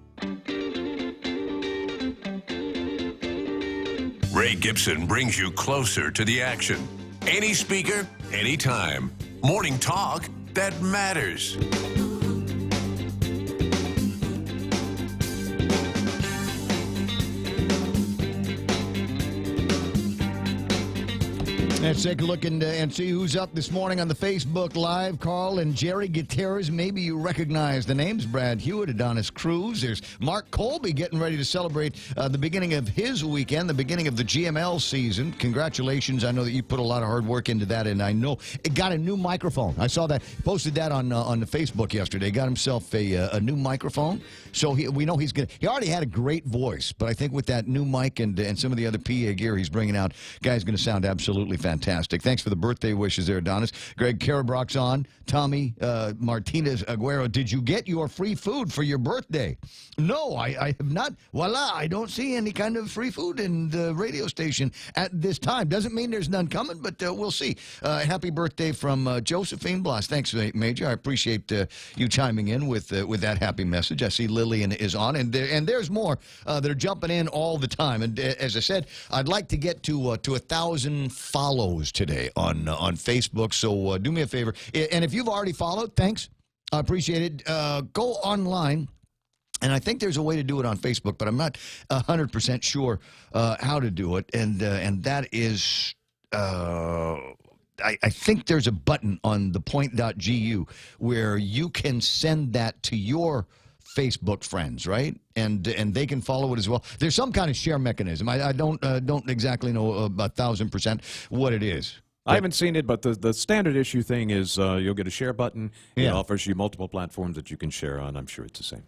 Ray Gibson brings you closer to the action. Any speaker, anytime. Morning talk that matters. Let's take a look and see who's up this morning on the Facebook Live. Carl and Jerry Gutierrez. Maybe you recognize the names. Brad Hewitt, Adonis Cruz. There's Mark Colby getting ready to celebrate the beginning of his weekend, the beginning of the GML season. Congratulations. I know that you put a lot of hard work into that, and I know it got a new microphone. I saw that. Posted that on the Facebook yesterday. Got himself a new microphone. So we know he's going to. He already had a great voice, but I think with that new mic and some of the other PA gear he's bringing out, guy's going to sound absolutely fantastic. Thanks for the birthday wishes there, Adonis. Greg Carabrock's on. Tommy Martinez Aguero, did you get your free food for your birthday? No, I have not. Voila, I don't see any kind of free food in the radio station at this time. Doesn't mean there's none coming, but we'll see. Happy birthday from Josephine Bloss. Thanks, Major. I appreciate you chiming in with that happy message. I see Lillian is on, and there's more that are jumping in all the time. And as I said, I'd like to get to 1,000 follows today on Facebook. So do me a favor, and if you've already followed, thanks. I appreciate it. Go online. And I think there's a way to do it on Facebook, but I'm not 100% sure how to do it. And that is, I think there's a button on the point.gu where you can send that to your Facebook friends, right? And they can follow it as well. There's some kind of share mechanism. I don't exactly know 1,000% what it is. I haven't seen it, but the standard issue thing is you'll get a share button. It offers you multiple platforms that you can share on. I'm sure it's the same.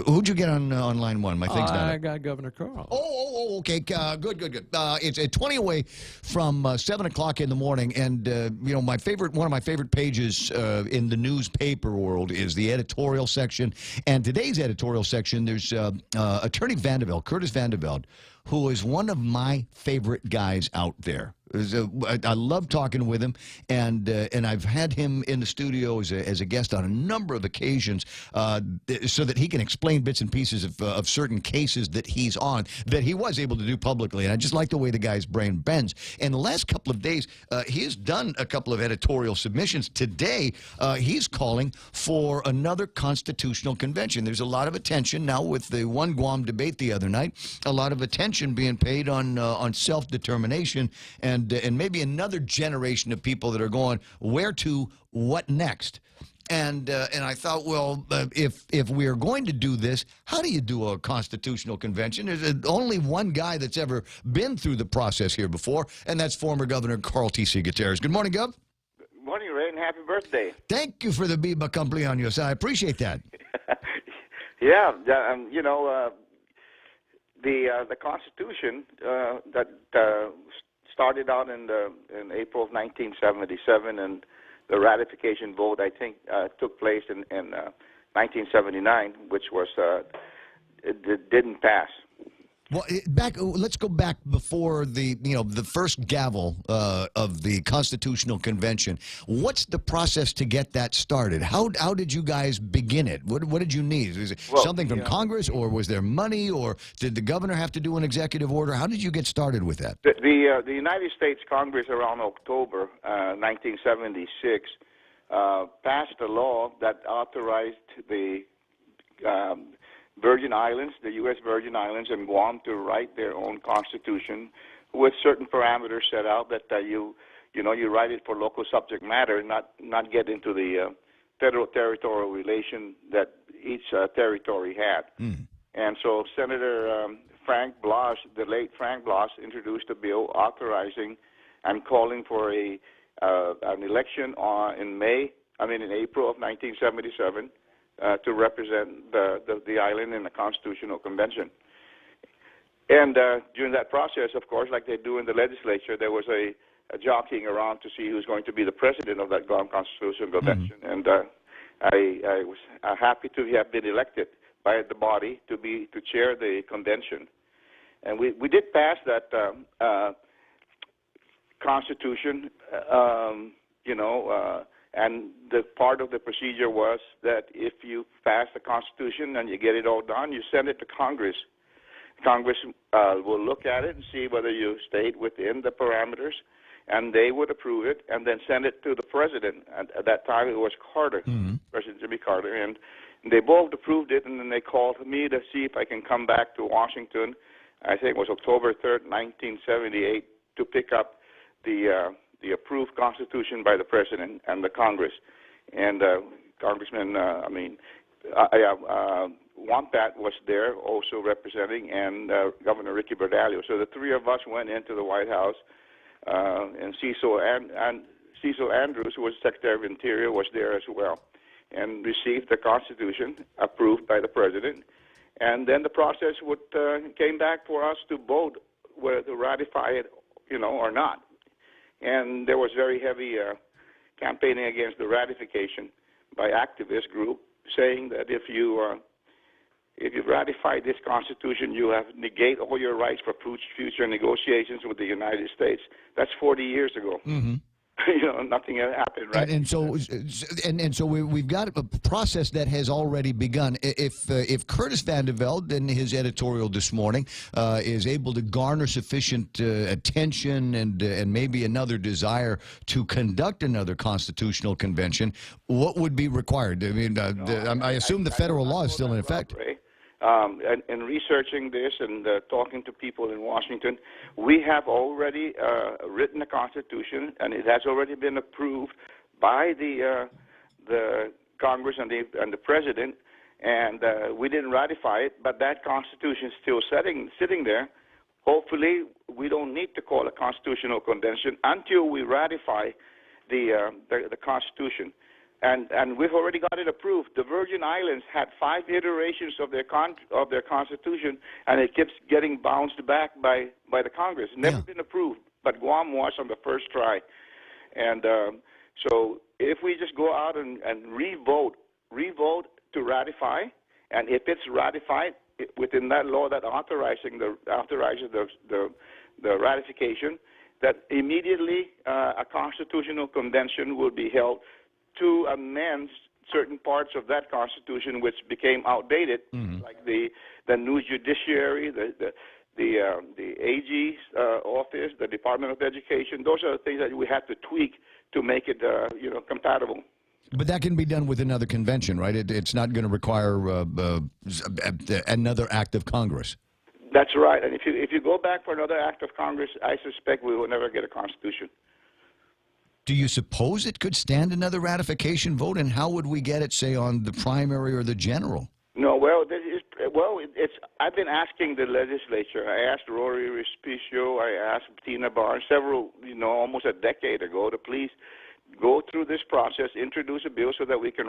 Who'd you get on line one? My thing's not. I got Governor Carl. Oh, okay. Good. It's at 20 away from 7 o'clock in the morning, and one of my favorite pages in the newspaper world is the editorial section. And today's editorial section, there's Attorney Vandeveld, Curtis Vandeveld, who is one of my favorite guys out there. I love talking with him, and I've had him in the studio as a guest on a number of occasions so that he can explain bits and pieces of certain cases that he's on that he was able to do publicly. And I just like the way the guy's brain bends. And the last couple of days, he has done a couple of editorial submissions. Today, he's calling for another constitutional convention. There's a lot of attention now with the One Guam debate the other night, a lot of attention being paid on self-determination and maybe another generation of people that are going, where to, what next? And I thought, well, if we are going to do this, how do you do a constitutional convention? There's only one guy that's ever been through the process here before, and that's former Governor Carl T.C. Gutierrez. Good morning, Gov. Good morning, Ray, and happy birthday. Thank you for the Biba Cumpleaños. I appreciate that. Yeah, the Constitution that started out in April of 1977, and the ratification vote, I think, took place in 1979, which was it didn't pass. Well, let's go back before the first gavel of the Constitutional Convention. What's the process to get that started? How did you guys begin it? What did you need? Was it something from Congress, or was there money, or did the governor have to do an executive order? How did you get started with that? The United States Congress around October 1976 passed a law that authorized the Virgin Islands, the U.S. Virgin Islands, and Guam to write their own constitution with certain parameters set out that you write it for local subject matter, not get into the federal-territorial relation that each territory had. And so Senator Frank Bloss, the late Frank Bloss, introduced a bill authorizing and calling for an election in April of 1977. To represent the island in the Constitutional Convention. And during that process, of course, like they do in the legislature, there was a jockeying around to see who's going to be the president of that Guam Constitutional Convention. And I was happy to have been elected by the body to chair the convention. And we did pass that Constitution, and the part of the procedure was that if you pass the Constitution and you get it all done, you send it to Congress. Congress will look at it and see whether you stayed within the parameters, and they would approve it and then send it to the president. At that time, it was Carter, President Jimmy Carter, and they both approved it, and then they called me to see if I can come back to Washington. I think it was October 3rd, 1978, to pick up the approved Constitution by the President and the Congress. And Congressman, Wampat was there also representing, and Governor Ricky Berdalio. So the three of us went into the White House, and Cecil Andrews, who was Secretary of Interior, was there as well, and received the Constitution approved by the President. And then the process came back for us to vote whether to ratify it, or not. And there was very heavy campaigning against the ratification by activist group, saying that if you ratify this Constitution, you have negate all your rights for future negotiations with the United States. That's 40 years ago. Mm-hmm. Nothing had happened, right? And so we've got a process that has already begun. If Curtis Van de Velde in his editorial this morning is able to garner sufficient attention and maybe another desire to conduct another constitutional convention, what would be required? I mean, I assume the federal law is still in effect. And researching this and talking to people in Washington, we have already written a Constitution, and it has already been approved by the Congress and the President. And we didn't ratify it, but that Constitution is still sitting there. Hopefully, we don't need to call a constitutional convention until we ratify the Constitution. And we've already got it approved. The Virgin Islands had 5 iterations of their Constitution, and it keeps getting bounced back by the Congress. Never been approved, but Guam was on the first try. And so if we just go out and re-vote to ratify, and if it's ratified within that law that authorizes the ratification, that immediately a constitutional convention will be held to amend certain parts of that Constitution which became outdated, like the new judiciary, the AG's office, the Department of Education. Those are the things that we have to tweak to make it, compatible. But that can be done with another convention, right? It's not going to require another act of Congress. That's right. And if you go back for another act of Congress, I suspect we will never get a Constitution. Do you suppose it could stand another ratification vote, and how would we get it, say, on the primary or the general? No, I've been asking the legislature. I asked Rory Respicio, I asked Tina Barnes, several, almost a decade ago, to please go through this process, introduce a bill so that we can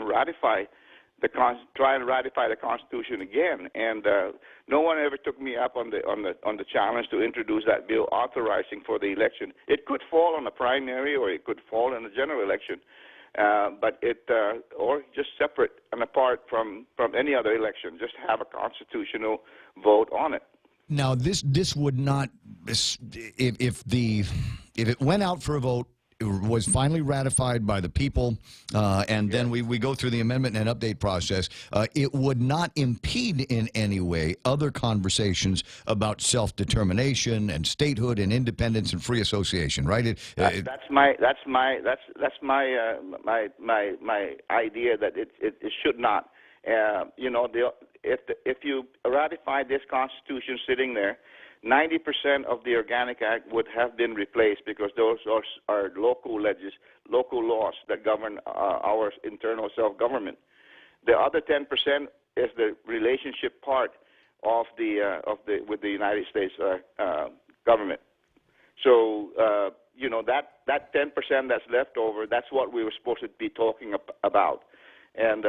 try and ratify the Constitution again. And no one ever took me up on the challenge to introduce that bill authorizing for the election. It could fall on the primary, or it could fall in the general election, but or just separate and apart from any other election. Just have a constitutional vote on it. Now, this would not, if it went out for a vote, was finally ratified by the people, and then we go through the amendment and update process, it would not impede in any way other conversations about self-determination and statehood and independence and free association, right? That's my idea that it should not. If you ratify this Constitution sitting there, 90% of the Organic Act would have been replaced, because those are local laws that govern our internal self-government. The other 10% is the relationship part with the United States government. So that 10% that's left over, that's what we were supposed to be talking about. And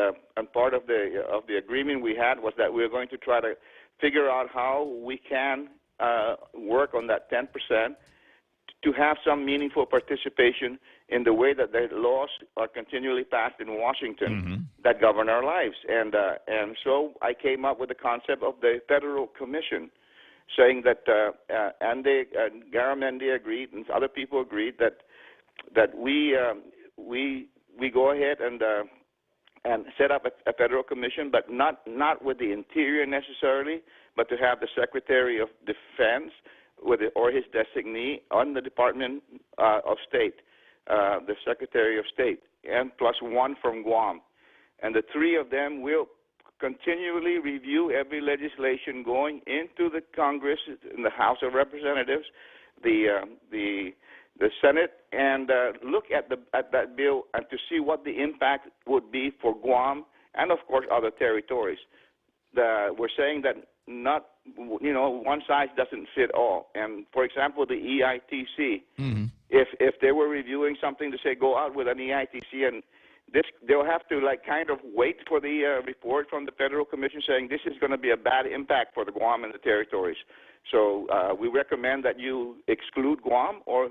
part of the agreement we had was that we were going to try to figure out how we can work on that 10% to have some meaningful participation in the way that the laws are continually passed in Washington that govern our lives. And so I came up with the concept of the Federal Commission, saying that Garamendi agreed and other people agreed that we go ahead and set up a federal commission, but not with the Interior necessarily, but to have the Secretary of Defense or his designee on the Department of State, the Secretary of State, and plus one from Guam. And the three of them will continually review every legislation going into the Congress, in the House of Representatives, the the Senate and look at that bill and to see what the impact would be for Guam and, of course, other territories. We're saying that not, one size doesn't fit all. And, for example, the EITC, if they were reviewing something to say go out with an EITC and they'll have to kind of wait for the report from the Federal Commission saying this is going to be a bad impact for the Guam and the territories. So we recommend that you exclude Guam or,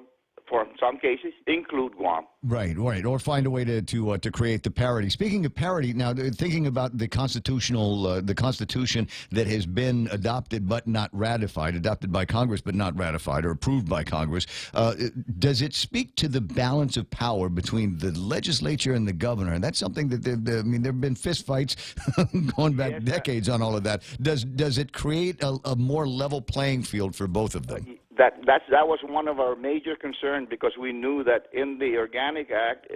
for some cases, include Guam. Right, or find a way to create the parity. Speaking of parity, now thinking about the Constitution that has been adopted but not ratified, adopted by Congress but not ratified or approved by Congress, does it speak to the balance of power between the legislature and the governor? And that's something that there have been fistfights going back decades on all of that. Does it create a more level playing field for both of them? That was one of our major concerns because we knew that in the Organic Act,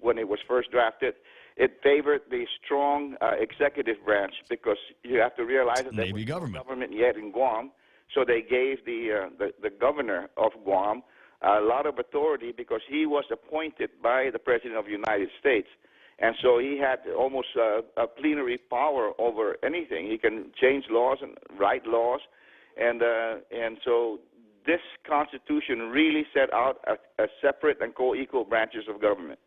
when it was first drafted, it favored the strong executive branch because you have to realize that there was no government yet in Guam, so they gave the governor of Guam a lot of authority because he was appointed by the President of the United States. And so he had almost a plenary power over anything. He can change laws and write laws, and so this Constitution really set out a separate and co-equal branches of government.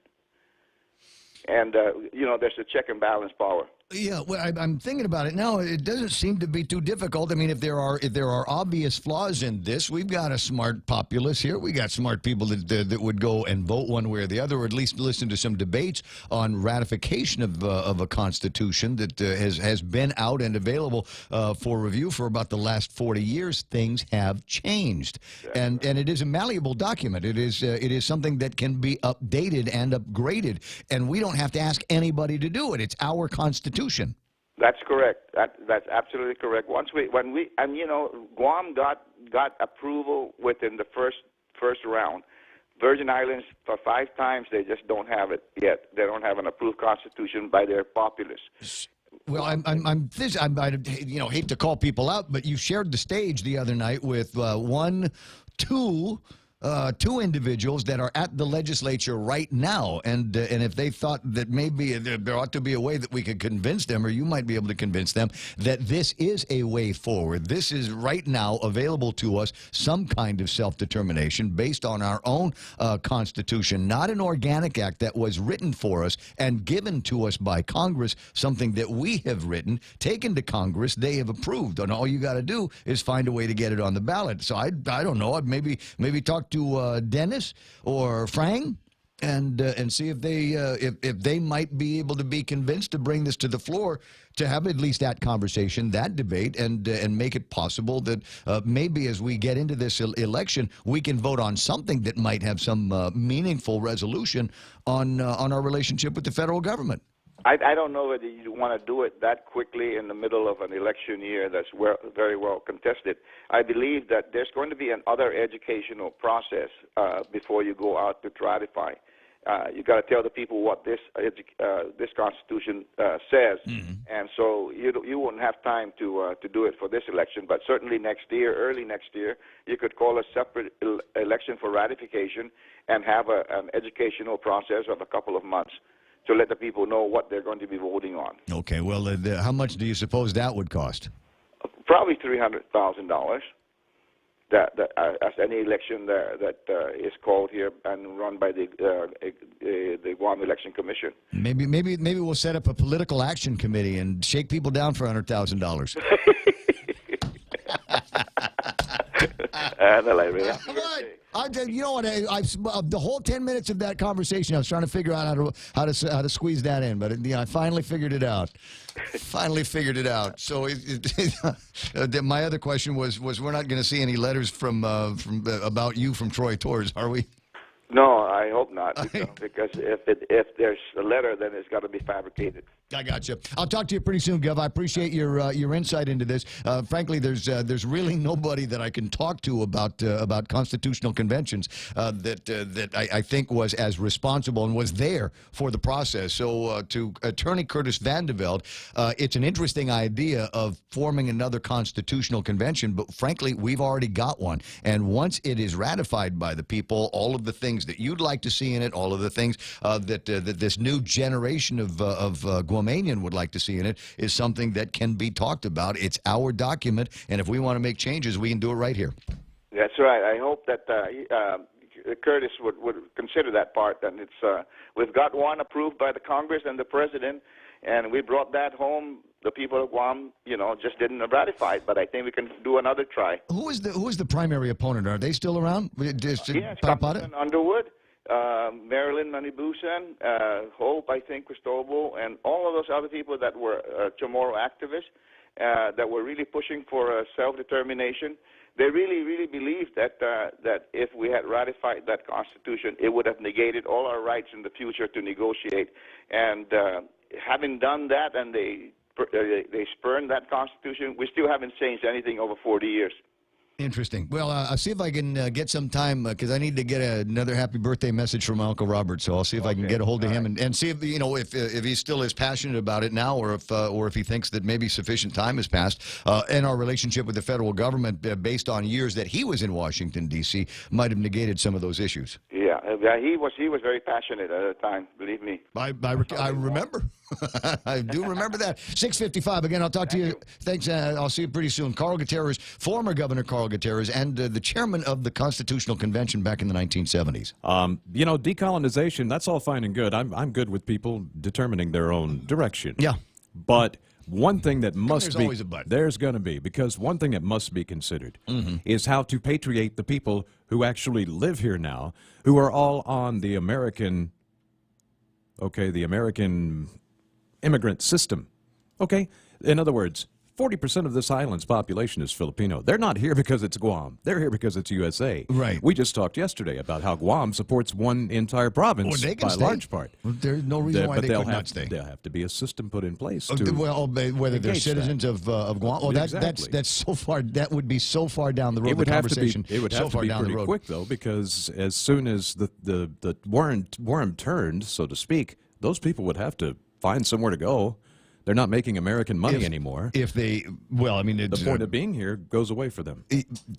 And, there's a check and balance power. Yeah, well, I'm thinking about it now. It doesn't seem to be too difficult. I mean, if there are obvious flaws in this, we've got a smart populace here. We got smart people that would go and vote one way or the other, or at least listen to some debates on ratification of a constitution that has been out and available for review for about the last 40 years. Things have changed, and it is a malleable document. It is something that can be updated and upgraded, and we don't have to ask anybody to do it. It's our Constitution. That's correct. That's absolutely correct. Guam got approval within the first round. Virgin Islands, for 5 times, they just don't have it yet. They don't have an approved constitution by their populace. Well, I hate to call people out, but you shared the stage the other night with two individuals that are at the legislature right now, and if they thought that maybe there ought to be a way that we could convince them, or you might be able to convince them, that this is a way forward. This is right now available to us, some kind of self-determination based on our own Constitution, not an organic act that was written for us and given to us by Congress, something that we have written, taken to Congress, they have approved, and all you got to do is find a way to get it on the ballot. So I don't know, I'd maybe talk to Dennis or Frang and see if they might be able to be convinced to bring this to the floor, to have at least that conversation, that debate, and make it possible that maybe as we get into this election, we can vote on something that might have some meaningful resolution on our relationship with the federal government. I don't know whether you want to do it that quickly in the middle of an election year that's very well contested. I believe that there's going to be another educational process before you go out to ratify. You got to tell the people what this Constitution says, and so you won't have time to do it for this election. But certainly next year, early next year, you could call a separate election for ratification and have an educational process of a couple of months to let the people know what they're going to be voting on. Okay, well, how much do you suppose that would cost? Probably $300,000. As any election that is called here and run by the Guam Election Commission. Maybe we'll set up a political action committee and shake people down for $100,000. You know what? The whole 10 minutes of that conversation, I was trying to figure out how to squeeze that in, but I finally figured it out. So my other question was we're not going to see any letters from about you from Troy Torres, are we? No, I hope not, because if there's a letter, then it's got to be fabricated. I got you. I'll talk to you pretty soon, Gov. I appreciate your insight into this. Frankly, there's really nobody that I can talk to about constitutional conventions that I think was as responsible and was there for the process. So to Attorney Curtis Vandeveld, it's an interesting idea of forming another constitutional convention, but frankly, we've already got one. And once it is ratified by the people, all of the things that you'd like to see in it, all of the things that this new generation of Guamanian would like to see in it is something that can be talked about. It's our document, and if we want to make changes, we can do it right here. That's right. I hope that Curtis would consider that part. And we've got one approved by the Congress and the President, and we brought that home. The people of Guam, just didn't ratify it, but I think we can do another try. Who is the primary opponent? Are they still around? Yes, Congressman Underwood, Marilyn Manibusan, Hope, I think, Cristobal, and all of those other people that were Chamorro activists that were really pushing for self-determination. They really, really believed that if we had ratified that Constitution, it would have negated all our rights in the future to negotiate. And having done that, and they spurned that Constitution, we still haven't changed anything over 40 years. Interesting. Well, I'll see if I can get some time because I need to get another happy birthday message from my Uncle Robert. So I'll see if I can get a hold of him and see if if he's still as passionate about it now, or if he thinks that maybe sufficient time has passed, and our relationship with the federal government, based on years that he was in Washington D.C., might have negated some of those issues. Yeah, he was very passionate at the time. Believe me. I remember. I do remember that. 6:55. Again, I'll talk to you. Thanks. I'll see you pretty soon. Carl Gutierrez, former Governor Carl Gutierrez, and the chairman of the Constitutional Convention back in the 1970s. Decolonization, that's all fine and good. I'm good with people determining their own direction. Yeah. But one thing that must there's be... always a but. There's going to be, because one thing that must be considered is how to patriate the people who actually live here now, who are all on the American immigrant system. Okay? In other words, 40% of this island's population is Filipino. They're not here because it's Guam. They're here because it's USA. Right. We just talked yesterday about how Guam supports one entire province by large part. There's no reason why they could not stay. There'll have to be a system put in place to whether they're citizens of Guam. Oh, exactly. that's so far. That would be so far down the road. It would have to be. It would have so far to be down pretty the road. quick though, because as soon as the worm turned, so to speak, those people would have to find somewhere to go. They're not making American money anymore. The point of being here goes away for them.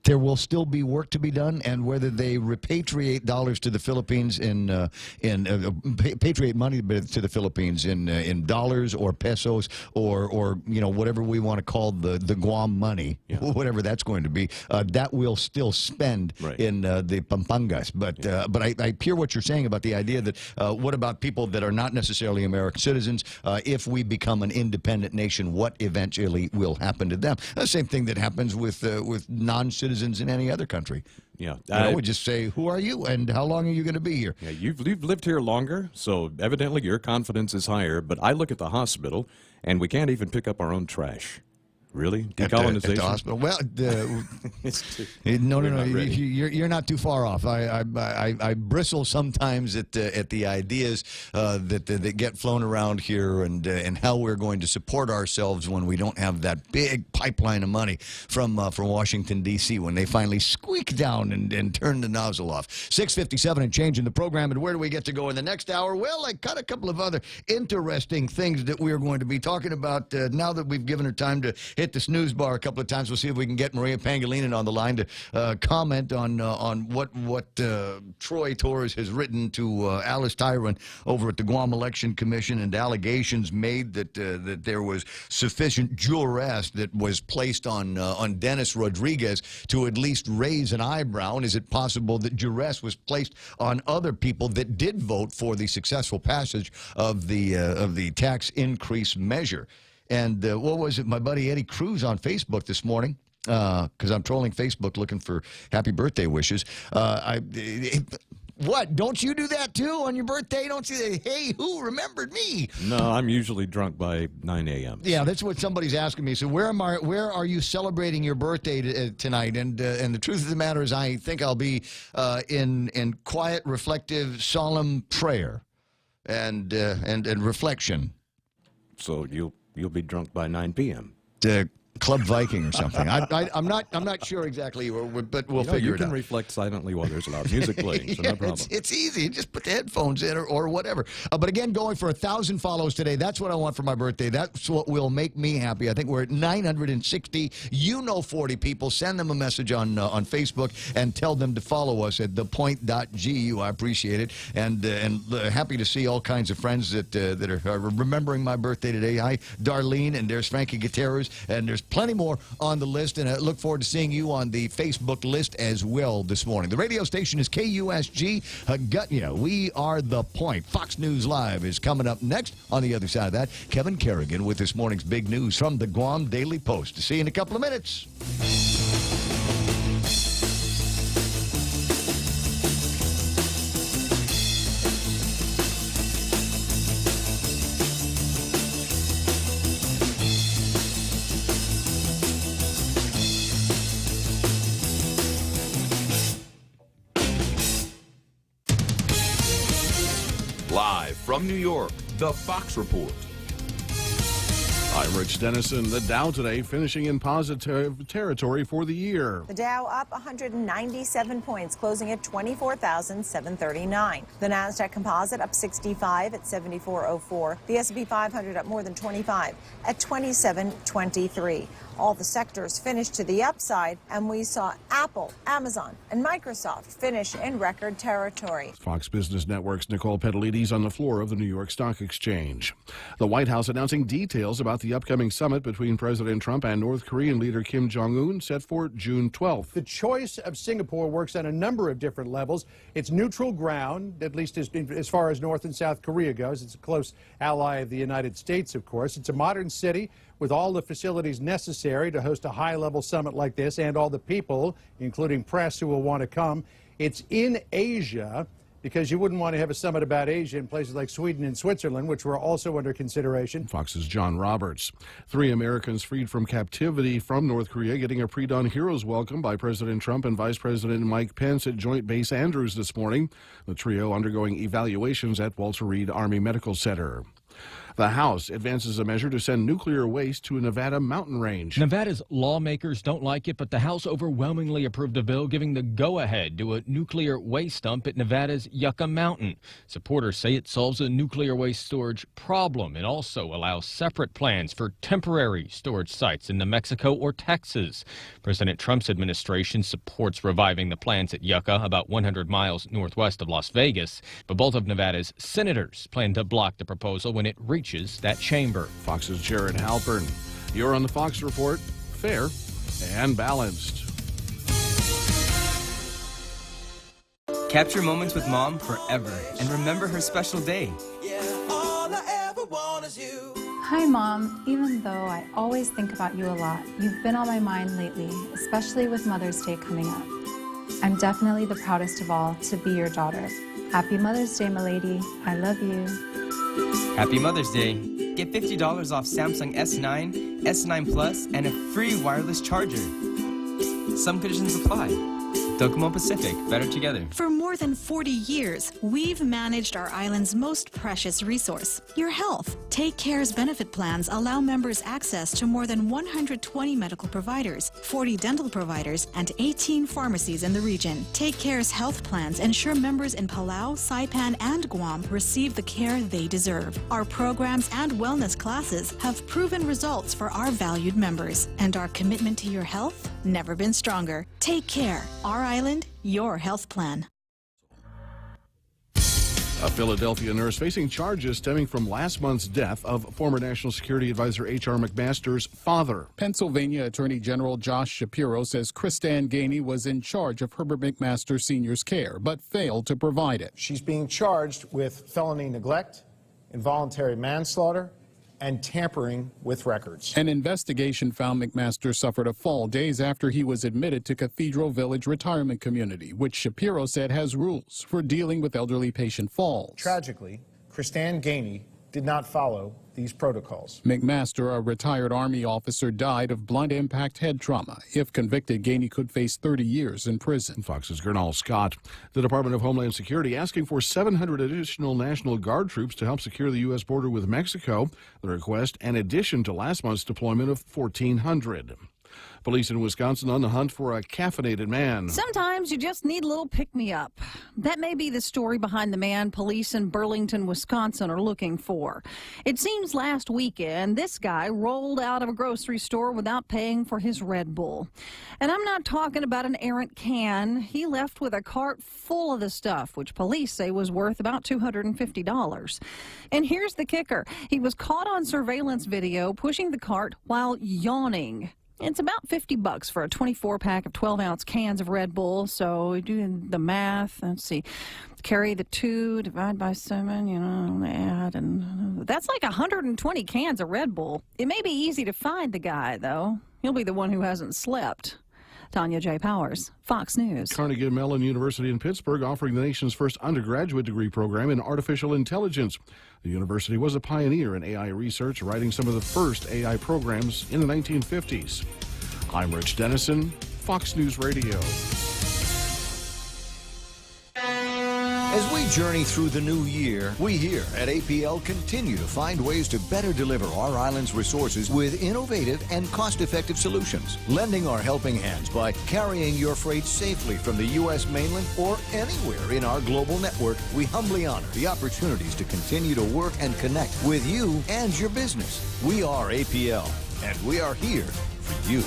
There will still be work to be done, and whether they repatriate dollars to the Philippines patriate money to the Philippines in dollars or pesos or whatever we want to call the Guam money, whatever that's going to be, that we'll still spend in the Pampangas. But I hear what you're saying about the idea that what about people that are not necessarily American citizens? If we become an independent nation, what eventually will happen to them? The same thing that happens with non-citizens in any other country. Yeah, we just say, who are you and how long are you going to be here? Yeah, you've lived here longer, so evidently your confidence is higher. But I look at the hospital, and we can't even pick up our own trash. Really? Decolonization? At the hospital? Well, no. You're not too far off. I bristle sometimes at the ideas that get flown around here and how we're going to support ourselves when we don't have that big pipeline of money from Washington, D.C. when they finally squeak down and turn the nozzle off. 6:57 and change in the program. And where do we get to go in the next hour? Well, I got a couple of other interesting things that we're going to be talking about now that we've given her time to hit the snooze bar a couple of times. We'll see if we can get Maria Pangilinan on the line to comment on what Troy Torres has written to Alice Tyron over at the Guam Election Commission, and allegations made that there was sufficient duress that was placed on Dennis Rodriguez to at least raise an eyebrow. And is it possible that duress was placed on other people that did vote for the successful passage of the tax increase measure? And what was it? My buddy Eddie Cruz on Facebook this morning, because I'm trolling Facebook looking for happy birthday wishes. What? Don't you do that too on your birthday? Don't you say, hey, who remembered me? No, I'm usually drunk by 9 a.m. Yeah, that's what somebody's asking me. So where are you celebrating your birthday tonight? And the truth of the matter is, I think I'll be in quiet, reflective, solemn prayer and reflection. So you'll be drunk by 9 p.m. Club Viking or something. I'm not sure exactly, but we'll figure it out. You can reflect silently while there's loud music playing, so no problem. It's easy. Just put the headphones in or whatever. But again, going for 1,000 follows today. That's what I want for my birthday. That's what will make me happy. I think we're at 960. 40 people. Send them a message on Facebook and tell them to follow us at thepoint.gu. I appreciate it. And happy to see all kinds of friends that are remembering my birthday today. Hi, Darlene, and there's Frankie Gutierrez, and there's plenty more on the list, and I look forward to seeing you on the Facebook list as well this morning. The radio station is KUSG. Gutnia. We are The Point. Fox News Live is coming up next. On the other side of that, Kevin Kerrigan with this morning's big news from the Guam Daily Post. See you in a couple of minutes. Live from New York, the Fox Report. I'm Rich Dennison. The Dow today finishing in positive territory for the year. The Dow up 197 points, closing at 24,739. The Nasdaq Composite up 65 at 7404. The S&P 500 up more than 25 at 2723. All the sectors finished to the upside, and we saw Apple, Amazon, and Microsoft finish in record territory. Fox Business Network's Nicole Petalides on the floor of the New York Stock Exchange. The White House announcing details about the upcoming summit between President Trump and North Korean leader Kim Jong-un set for June 12th. The choice of Singapore works on a number of different levels. It's neutral ground, at least as far as North and South Korea goes. It's a close ally of the United States, of course. It's a modern city with all the facilities necessary to host a high-level summit like this, and all the people, including press, who will want to come. It's in Asia, because you wouldn't want to have a summit about Asia in places like Sweden and Switzerland, which were also under consideration. Fox's John Roberts. 3 Americans freed from captivity from North Korea getting a pre-dawn hero's welcome by President Trump and Vice President Mike Pence at Joint Base Andrews this morning. The trio undergoing evaluations at Walter Reed Army Medical Center. The House advances a measure to send nuclear waste to a Nevada mountain range. Nevada's lawmakers don't like it, but the House overwhelmingly approved a bill giving the go-ahead to a nuclear waste dump at Nevada's Yucca Mountain. Supporters say it solves a nuclear waste storage problem and also allows separate plans for temporary storage sites in New Mexico or Texas. President Trump's administration supports reviving the plants at Yucca, about 100 miles northwest of Las Vegas, but both of Nevada's senators plan to block the proposal when it reaches that chamber. Fox's Jared Halpern. You're on the Fox Report, fair and balanced. Capture moments with Mom forever and remember her special day. Hi, Mom. Even though I always think about you a lot, you've been on my mind lately, especially with Mother's Day coming up. I'm definitely the proudest of all to be your daughter. Happy Mother's Day, my lady. I love you. Happy Mother's Day. Get $50 off Samsung S9, S9 Plus, and a free wireless charger. Some conditions apply. Docomo Pacific, better together. For more than 40 years, we've managed our island's most precious resource, your health. Take Care's benefit plans allow members access to more than 120 medical providers, 40 dental providers, and 18 pharmacies in the region. Take Care's health plans ensure members in Palau, Saipan, and Guam receive the care they deserve. Our programs and wellness classes have proven results for our valued members, and our commitment to your health never been stronger. Take Care. Our island, your health plan. A Philadelphia nurse facing charges stemming from last month's death of former National Security Advisor H.R. McMaster's father. Pennsylvania Attorney General Josh Shapiro says Kristan Gainey was in charge of Herbert McMaster Sr.'s care, but failed to provide it. She's being charged with felony neglect, involuntary manslaughter, and tampering with records. An investigation found McMaster suffered a fall days after he was admitted to Cathedral Village Retirement Community, which Shapiro said has rules for dealing with elderly patient falls. Tragically, Kristan Gainey did not follow these protocols. McMaster, a retired Army officer, died of blunt impact head trauma. If convicted, Gainey could face 30 years in prison. Fox's Gernal Scott. The Department of Homeland Security asking for 700 additional National Guard troops to help secure the U.S. border with Mexico. The request, an addition to last month's deployment of 1,400. Police in Wisconsin on the hunt for a caffeinated man. Sometimes you just need a little pick-me-up. That may be the story behind the man police in Burlington, Wisconsin are looking for. It seems last weekend this guy rolled out of a grocery store without paying for his Red Bull. And I'm not talking about an errant can. He left with a cart full of the stuff, which police say was worth about $250. And here's the kicker. He was caught on surveillance video pushing the cart while yawning. It's about $50 for a 24-pack of 12-ounce cans of Red Bull. So do the math. Let's see. Carry the 2, divide by 7, add. And that's like 120 cans of Red Bull. It may be easy to find the guy, though. He'll be the one who hasn't slept. Tanya J. Powers, Fox News. Carnegie Mellon University in Pittsburgh offering the nation's first undergraduate degree program in artificial intelligence. The university was a pioneer in AI research, writing some of the first AI programs in the 1950s. I'm Rich Dennison, Fox News Radio. As we journey through the new year, we here at APL continue to find ways to better deliver our island's resources with innovative and cost-effective solutions, lending our helping hands by carrying your freight safely from the U.S. mainland or anywhere in our global network. We humbly honor the opportunities to continue to work and connect with you and your business. We are APL, and we are here for you.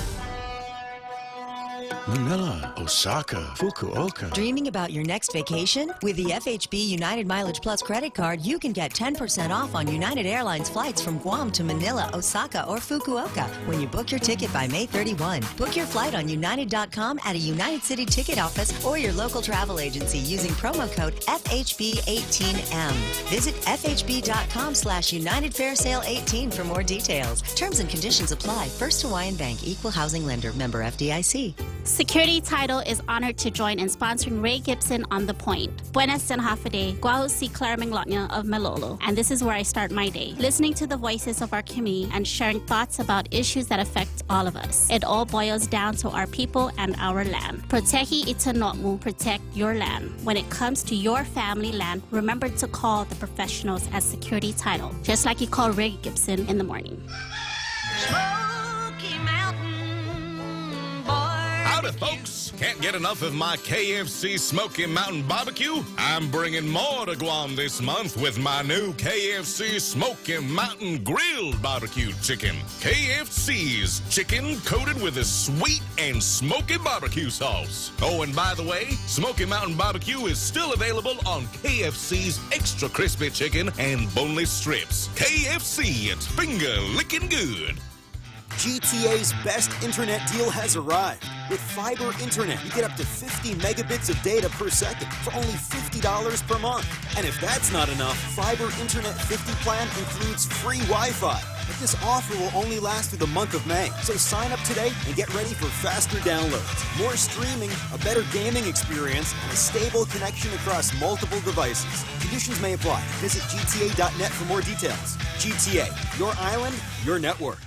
Manila, Osaka, Fukuoka. Dreaming about your next vacation? With the FHB United Mileage Plus credit card, you can get 10% off on United Airlines flights from Guam to Manila, Osaka, or Fukuoka when you book your ticket by May 31. Book your flight on United.com at a United City ticket office or your local travel agency using promo code FHB18M. Visit FHB.com/United Fair Sale 18 for more details. Terms and conditions apply. First Hawaiian Bank, Equal Housing Lender, member FDIC. Security Title is honored to join in sponsoring Ray Gibson on The Point. Buenas and half a day. Guahu si Clara Menglotnya of Malolo. And this is where I start my day, listening to the voices of our community and sharing thoughts about issues that affect all of us. It all boils down to our people and our land. Protehi itanotmu, protect your land. When it comes to your family land, remember to call the professionals at Security Title, just like you call Ray Gibson in the morning. Howdy, folks. Can't get enough of my KFC Smoky Mountain Barbecue? I'm bringing more to Guam this month with my new KFC Smoky Mountain Grilled Barbecue Chicken. KFC's chicken coated with a sweet and smoky barbecue sauce. Oh, and by the way, Smoky Mountain Barbecue is still available on KFC's Extra Crispy Chicken and Boneless Strips. KFC, it's finger licking good. GTA's best internet deal has arrived. With fiber internet, you get up to 50 megabits of data per second for only $50 per month. And if that's not enough, Fiber Internet 50 plan includes free Wi-Fi. But this offer will only last through the month of May. So sign up today and get ready for faster downloads, more streaming, a better gaming experience, and a stable connection across multiple devices. Conditions may apply. Visit gta.net for more details. GTA, your island, your network.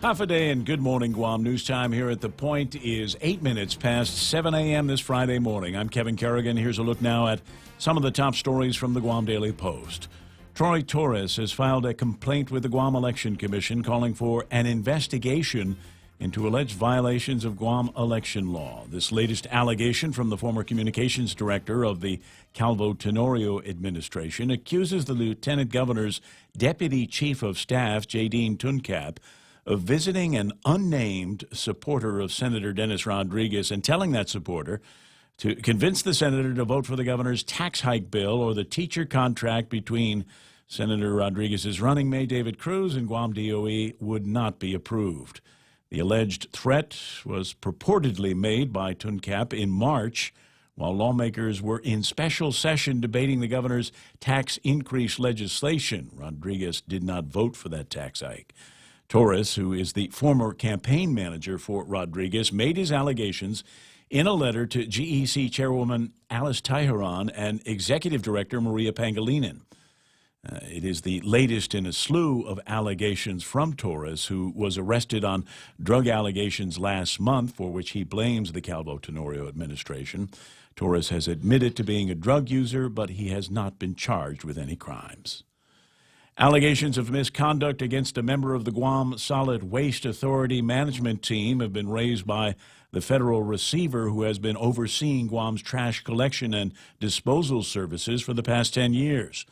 Half a day and good morning, Guam. News time here at The Point is 8 minutes past 7 a.m. this Friday morning. I'm Kevin Kerrigan. Here's a look now at some of the top stories from the Guam Daily Post. Troy Torres has filed a complaint with the Guam Election Commission calling for an investigation into alleged violations of Guam election law. This latest allegation from the former communications director of the Calvo Tenorio administration accuses the lieutenant governor's deputy chief of staff, Jadine Tuncap, of visiting an unnamed supporter of Senator Dennis Rodriguez and telling that supporter to convince the senator to vote for the governor's tax hike bill or the teacher contract between Senator Rodriguez's running mate David Cruz and Guam DOE would not be approved. The alleged threat was purportedly made by Tuncap in March while lawmakers were in special session debating the governor's tax increase legislation. Rodriguez did not vote for that tax hike. Torres, who is the former campaign manager for Rodriguez, made his allegations in a letter to GEC Chairwoman Alice Tyheron and Executive Director Maria Pangilinan. It is the latest in a slew of allegations from Torres, who was arrested on drug allegations last month, for which he blames the Calvo Tenorio administration. Torres has admitted to being a drug user, but he has not been charged with any crimes. Allegations of misconduct against a member of the Guam Solid Waste Authority management team have been raised by the federal receiver who has been overseeing Guam's trash collection and disposal services for the past 10 years.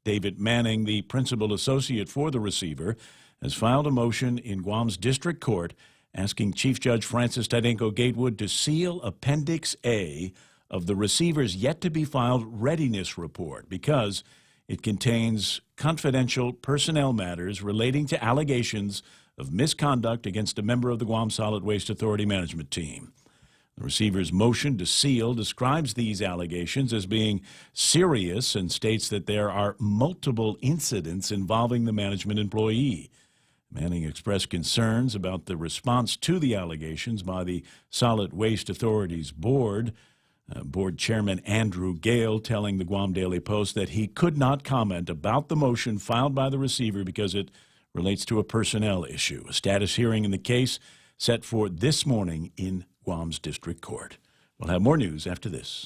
David Manning, the principal associate for the receiver, has filed a motion in Guam's district court asking Chief Judge Francis Tadenko Gatewood to seal Appendix A of the receiver's yet-to-be-filed readiness report because it contains confidential personnel matters relating to allegations of misconduct against a member of the Guam Solid Waste Authority management team. The receiver's motion to seal describes these allegations as being serious and states that there are multiple incidents involving the management employee. Manning expressed concerns about the response to the allegations by the Solid Waste Authority's board. Board Chairman Andrew Gale telling the Guam Daily Post that he could not comment about the motion filed by the receiver because it relates to a personnel issue. A status hearing in the case set for this morning in Guam's district court. We'll have more news after this.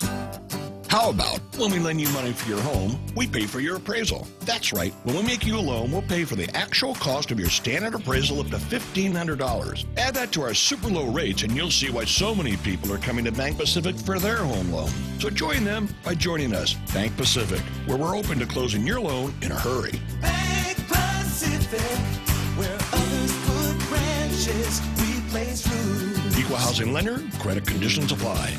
How about when we lend you money for your home, we pay for your appraisal? That's right. When we make you a loan, we'll pay for the actual cost of your standard appraisal up to $1,500. Add that to our super low rates and you'll see why so many people are coming to Bank Pacific for their home loan. So join them by joining us, Bank Pacific, where we're open to closing your loan in a hurry. Bank Pacific, where others put branches, we place roots. Equal housing lender, credit conditions apply.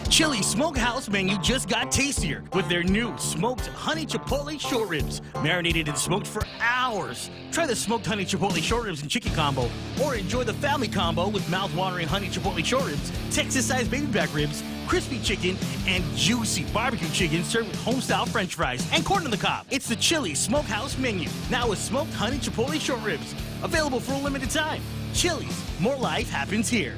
Chili's Smokehouse menu just got tastier with their new smoked honey chipotle short ribs, marinated and smoked for hours. Try the smoked honey chipotle short ribs and chicken combo, or enjoy the family combo with mouth-watering honey chipotle short ribs, Texas-sized baby back ribs, crispy chicken, and juicy barbecue chicken served with home-style French fries and corn on the cob. It's the Chili's Smokehouse menu, now with smoked honey chipotle short ribs, available for a limited time. Chili's, more life happens here.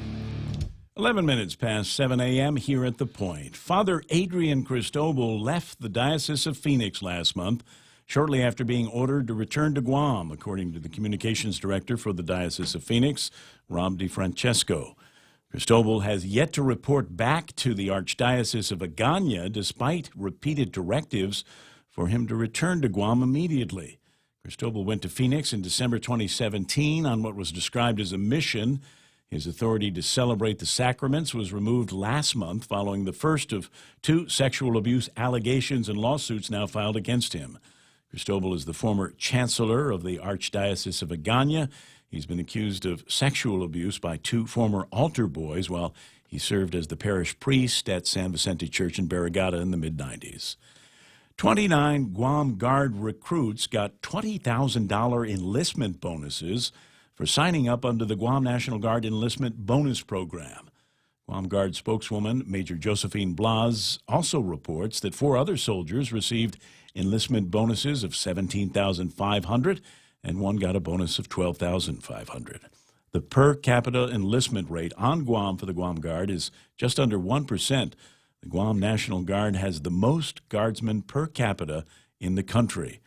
11 minutes past 7 a.m. here at The Point. Father Adrian Cristobal left the Diocese of Phoenix last month, shortly after being ordered to return to Guam, according to the communications director for the Diocese of Phoenix, Rob DeFrancesco. Cristobal has yet to report back to the Archdiocese of Agana, despite repeated directives for him to return to Guam immediately. Cristobal went to Phoenix in December 2017 on what was described as a mission. His authority to celebrate the sacraments was removed last month following the first of two sexual abuse allegations and lawsuits now filed against him. Cristobal is the former chancellor of the Archdiocese of Agana. He's been accused of sexual abuse by two former altar boys while he served as the parish priest at San Vicente Church in Barrigada in the mid-90s. 29 Guam Guard recruits got $20,000 enlistment bonuses for signing up under the Guam National Guard Enlistment Bonus Program. Guam Guard spokeswoman Major Josephine Blas also reports that 4 other soldiers received enlistment bonuses of $17,500 and one got a bonus of $12,500. The per capita enlistment rate on Guam for the Guam Guard is just under 1%. The Guam National Guard has the most guardsmen per capita in the country.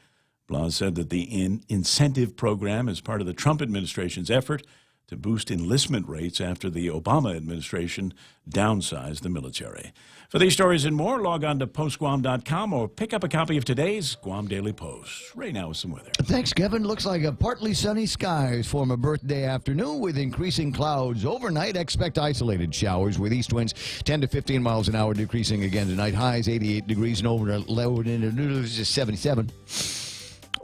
Blas said that the incentive program is part of the Trump administration's effort to boost enlistment rates after the Obama administration downsized the military. For these stories and more, log on to postguam.com or pick up a copy of today's Guam Daily Post. Ray now with some weather. Thanks, Kevin. Looks like a partly sunny skies form a birthday afternoon with increasing clouds. Overnight, expect isolated showers with east winds 10 to 15 miles an hour, decreasing again tonight. Highs 88 degrees and over low into 77.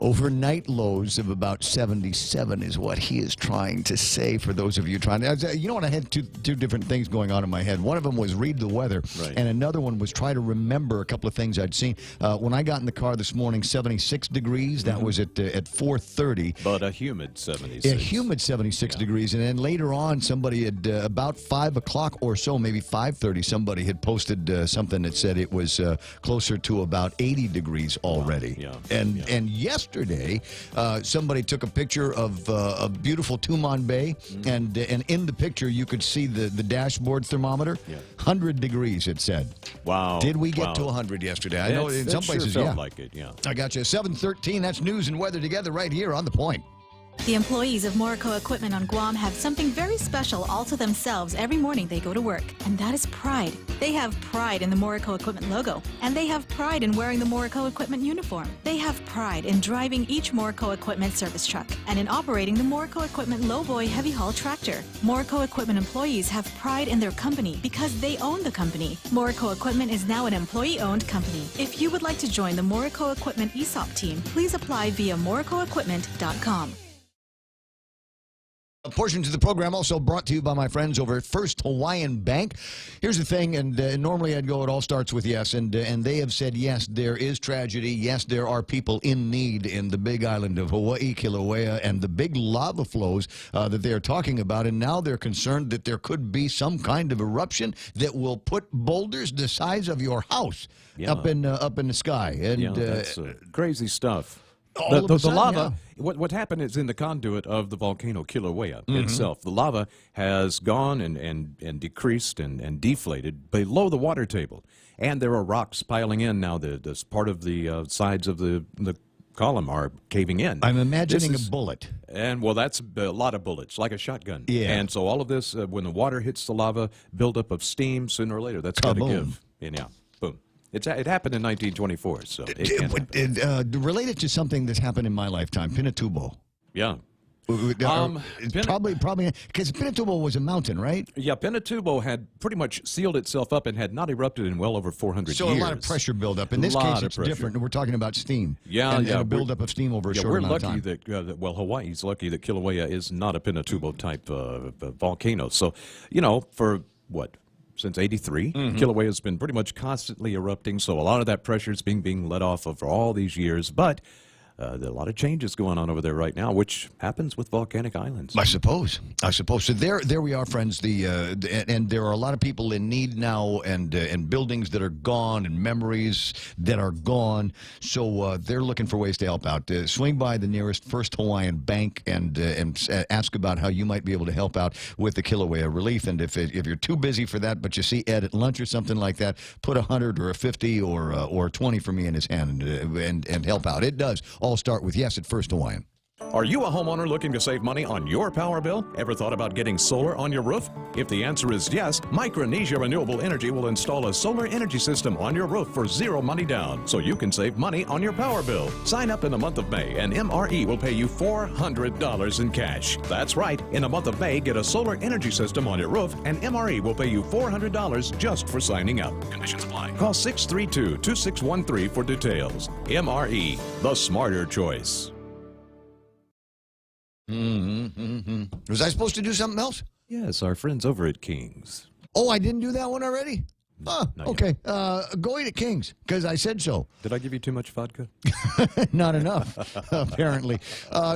Overnight lows of about 77 is what he is trying to say for those of you trying to. You know what? I had two different things going on in my head. One of them was read the weather, and another one was try to remember a couple of things I'd seen. When I got in the car this morning, 76 degrees. That was at 4:30. But a humid 76. A humid 76 degrees. And then later on, somebody had, about 5 o'clock or so, maybe 5:30, somebody had posted something that said it was closer to about 80 degrees already. Wow. And yesterday, somebody took a picture of a beautiful Tumon Bay, and in the picture, you could see the dashboard thermometer. 100 degrees, it said. Wow. Did we get to 100 yesterday? I know in some places, felt like it, yeah. I got you. 7:13, that's news and weather together right here on The Point. The employees of Morrico Equipment on Guam have something very special all to themselves every morning they go to work, and that is pride. They have pride in the Morrico Equipment logo, and they have pride in wearing the Morrico Equipment uniform. They have pride in driving each Morrico Equipment service truck and in operating the Morrico Equipment lowboy heavy haul tractor. Morrico Equipment employees have pride in their company because they own the company. Morrico Equipment is now an employee-owned company. If you would like to join the Morrico Equipment ESOP team, please apply via morricoequipment.com. Portions of the program also brought to you by my friends over at First Hawaiian Bank. Here's the thing, and normally I'd go, it all starts with yes, and they have said yes, there is tragedy. Yes, there are people in need in the big island of Hawaii, Kilauea, and the big lava flows that they are talking about, and now they're concerned that there could be some kind of eruption that will put boulders the size of your house up in the sky. And that's crazy stuff. All of a The sudden, lava, what happened is in the conduit of the volcano Kilauea itself, the lava has gone and decreased and deflated below the water table. And there are rocks piling in now. This part of the sides of the column are caving in. I'm imagining a bullet. And, well, that's a lot of bullets, like a shotgun. Yeah. And so all of this, when the water hits the lava, buildup of steam, sooner or later, that's going to give. And boom. It happened in 1924, so it can related to something that's happened in my lifetime, Pinatubo. Yeah. Probably because Pinatubo was a mountain, right? Yeah, Pinatubo had pretty much sealed itself up and had not erupted in well over 400 years. So a lot of pressure buildup. In this case, it's different. We're talking about steam. And a buildup of steam over a short amount of time. We're lucky that Hawaii's lucky that Kilauea is not a Pinatubo type volcano. So, for what? Since 83, Kilauea has been pretty much constantly erupting, so a lot of that pressure is being let off of for all these years. But there are a lot of changes going on over there right now, which happens with volcanic islands. I suppose. So there we are, friends. And there are a lot of people in need now, and buildings that are gone, and memories that are gone. So they're looking for ways to help out. Swing by the nearest First Hawaiian Bank and ask about how you might be able to help out with the Kilauea relief. And if you're too busy for that, but you see Ed at lunch or something like that, put 100 or a 50 or 20 for me in his hand and help out. It does all start with yes at First Hawaiian. Are you a homeowner looking to save money on your power bill? Ever thought about getting solar on your roof? If the answer is yes, Micronesia Renewable Energy will install a solar energy system on your roof for zero money down, so you can save money on your power bill. Sign up in the month of May, and MRE will pay you $400 in cash. That's right. In the month of May, get a solar energy system on your roof, and MRE will pay you $400 just for signing up. Conditions apply. Call 632-2613 for details. MRE, the smarter choice. Was I supposed to do something else? Yes, our friends over at King's. Oh, I didn't do that one already? Okay. Going to King's, because I said so. Did I give you too much vodka? Not enough, apparently.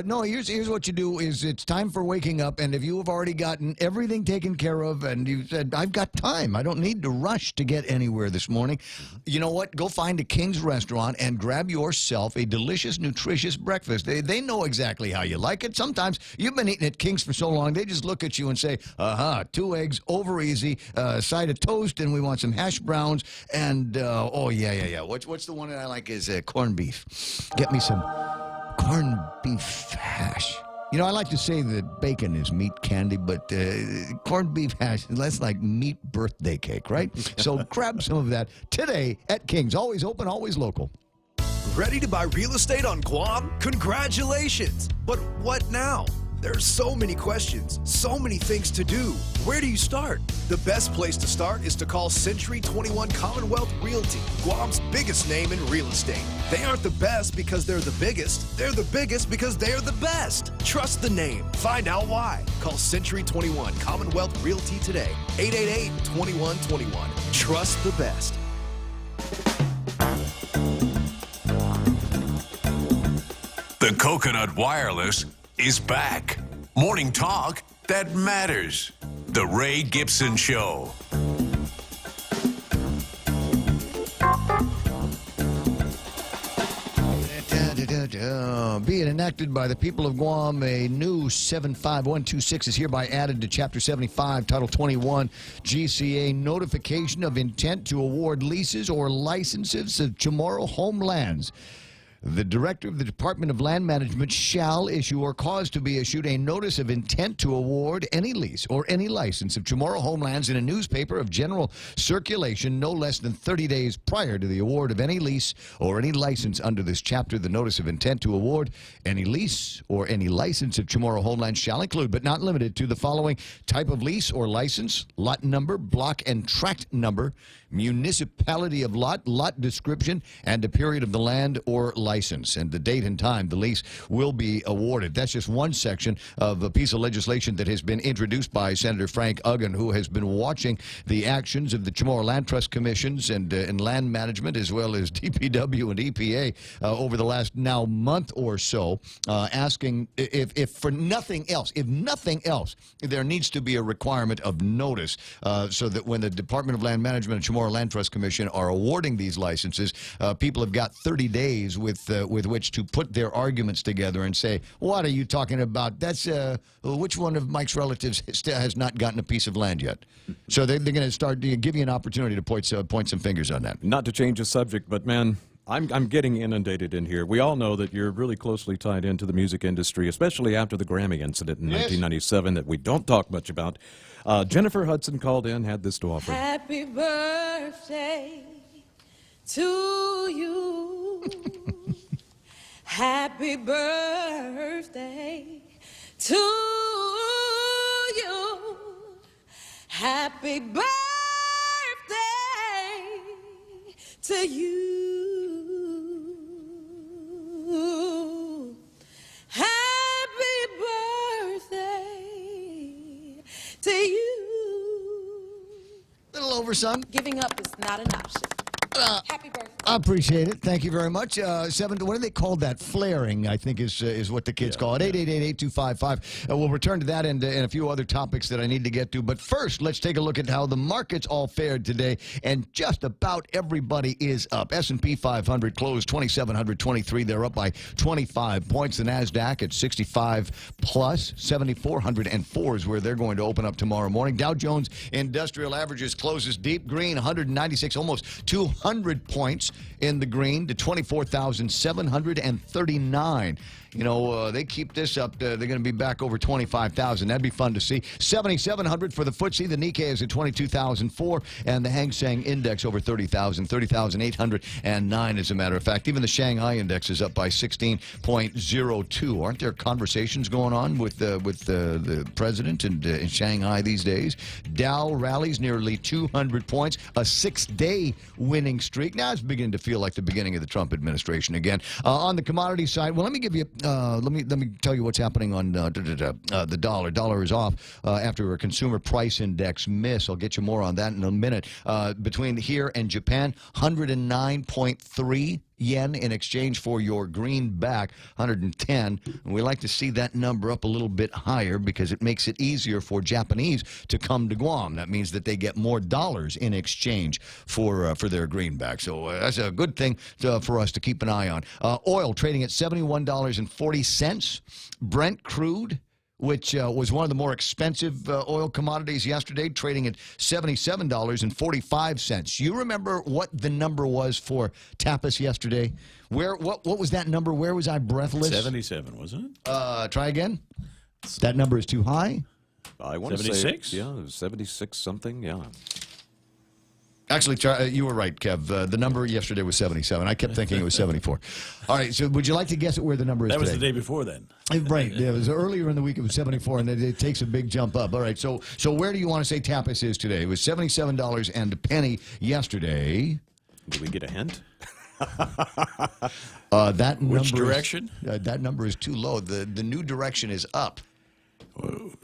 No, here's what you do is it's time for waking up, and if you have already gotten everything taken care of and you said, I've got time, I don't need to rush to get anywhere this morning, you know what? Go find a King's restaurant and grab yourself a delicious, nutritious breakfast. They know exactly how you like it. Sometimes you've been eating at King's for so long, they just look at you and say, 2 eggs, over easy, side of toast, and we want some hash browns, and what's the one that I like is corned beef. Get me some corned beef hash. I like to say that bacon is meat candy, but corned beef hash, that's like meat birthday cake, right? So grab some of that today at King's. Always open, always local. Ready to buy real estate on Guam? Congratulations! But what now? There are so many questions, so many things to do. Where do you start? The best place to start is to call Century 21 Commonwealth Realty, Guam's biggest name in real estate. They aren't the best because they're the biggest. They're the biggest because they're the best. Trust the name. Find out why. Call Century 21 Commonwealth Realty today. 888-2121. Trust the best. The Coconut Wireless is back. Morning talk that matters. The Ray Gibson Show. Being enacted by the people of Guam, a new 75126 is hereby added to Chapter 75, Title 21, GCA, notification of intent to award leases or licenses of Chamorro homelands. The director of the Department of Land Management shall issue or cause to be issued a notice of intent to award any lease or any license of Chamorro homelands in a newspaper of general circulation no less than 30 days prior to the award of any lease or any license under this chapter. The notice of intent to award any lease or any license of Chamorro homelands shall include, but not limited to, the following: type of lease or license, lot number, block and tract number, municipality of lot, lot description, and the period of the land or license, and the date and time the lease will be awarded. That's just one section of a piece of legislation that has been introduced by Senator Frank Uggan, who has been watching the actions of the Chamorro Land Trust Commissions and Land Management, as well as DPW and EPA over the last now month or so, asking if for nothing else, there needs to be a requirement of notice so that when the Department of Land Management and Chamorro Land Trust Commission are awarding these licenses, people have got 30 days with which to put their arguments together and say, what are you talking about? That's which one of Mike's relatives has not gotten a piece of land yet? So they're going to start to give you an opportunity to point some fingers on that. Not to change the subject, but man, I'm getting inundated in here. We all know that you're really closely tied into the music industry, especially after the Grammy incident in 1997 that we don't talk much about. Jennifer Hudson called in, had this to offer. Happy birthday to you. Happy birthday to you. Happy birthday to you. Happy birthday to you. Little oversung. Giving up is not an option. Happy birthday. I appreciate it. Thank you very much. What do they call that? Flaring, I think, is what the kids call it. 888-8255. We'll return to that and a few other topics that I need to get to. But first, let's take a look at how the markets all fared today. And just about everybody is up. S&P 500 closed 2,723. They're up by 25 points. The NASDAQ at 65 plus. 7,404 is where they're going to open up tomorrow morning. Dow Jones Industrial Averages closes deep green, 196, almost 200 points in the green to 24,739. You know, they keep this up. They're going to be back over 25,000. That'd be fun to see. 7,700 for the FTSE. The Nikkei is at 22,004. And the Hang Seng Index over 30,000. 30,809, as a matter of fact. Even the Shanghai Index is up by 16.02. Aren't there conversations going on with the president in Shanghai these days? Dow rallies nearly 200 points. A 6-day winning streak. Now it's beginning to feel like the beginning of the Trump administration again. On the commodity side, well, let me give you... let me tell you what's happening on the dollar. Dollar is off after a consumer price index miss. I'll get you more on that in a minute. Between here and Japan, 109.3 yen in exchange for your greenback, 110. And we like to see that number up a little bit higher because it makes it easier for Japanese to come to Guam. That means that they get more dollars in exchange for their greenback. So that's a good thing for us to keep an eye on. Oil trading at $71.40. Brent crude, which was one of the more expensive oil commodities yesterday, trading at $77.45. You remember what the number was for tapas yesterday? What was that number? Where was I breathless? 77, wasn't it? Try again. That number is too high? I want to say, 76? yeah, 76 something, yeah. Actually, you were right, Kev. The number yesterday was 77. I kept thinking it was 74. All right, so would you like to guess at where the number is That was today? the day before then. Right. Yeah, it was earlier in the week. It was 74, and it takes a big jump up. All right, so where do you want to say Tapas is today? It was $77 and a penny yesterday. Did we get a hint? That Which number direction? That number is too low. The new direction is up.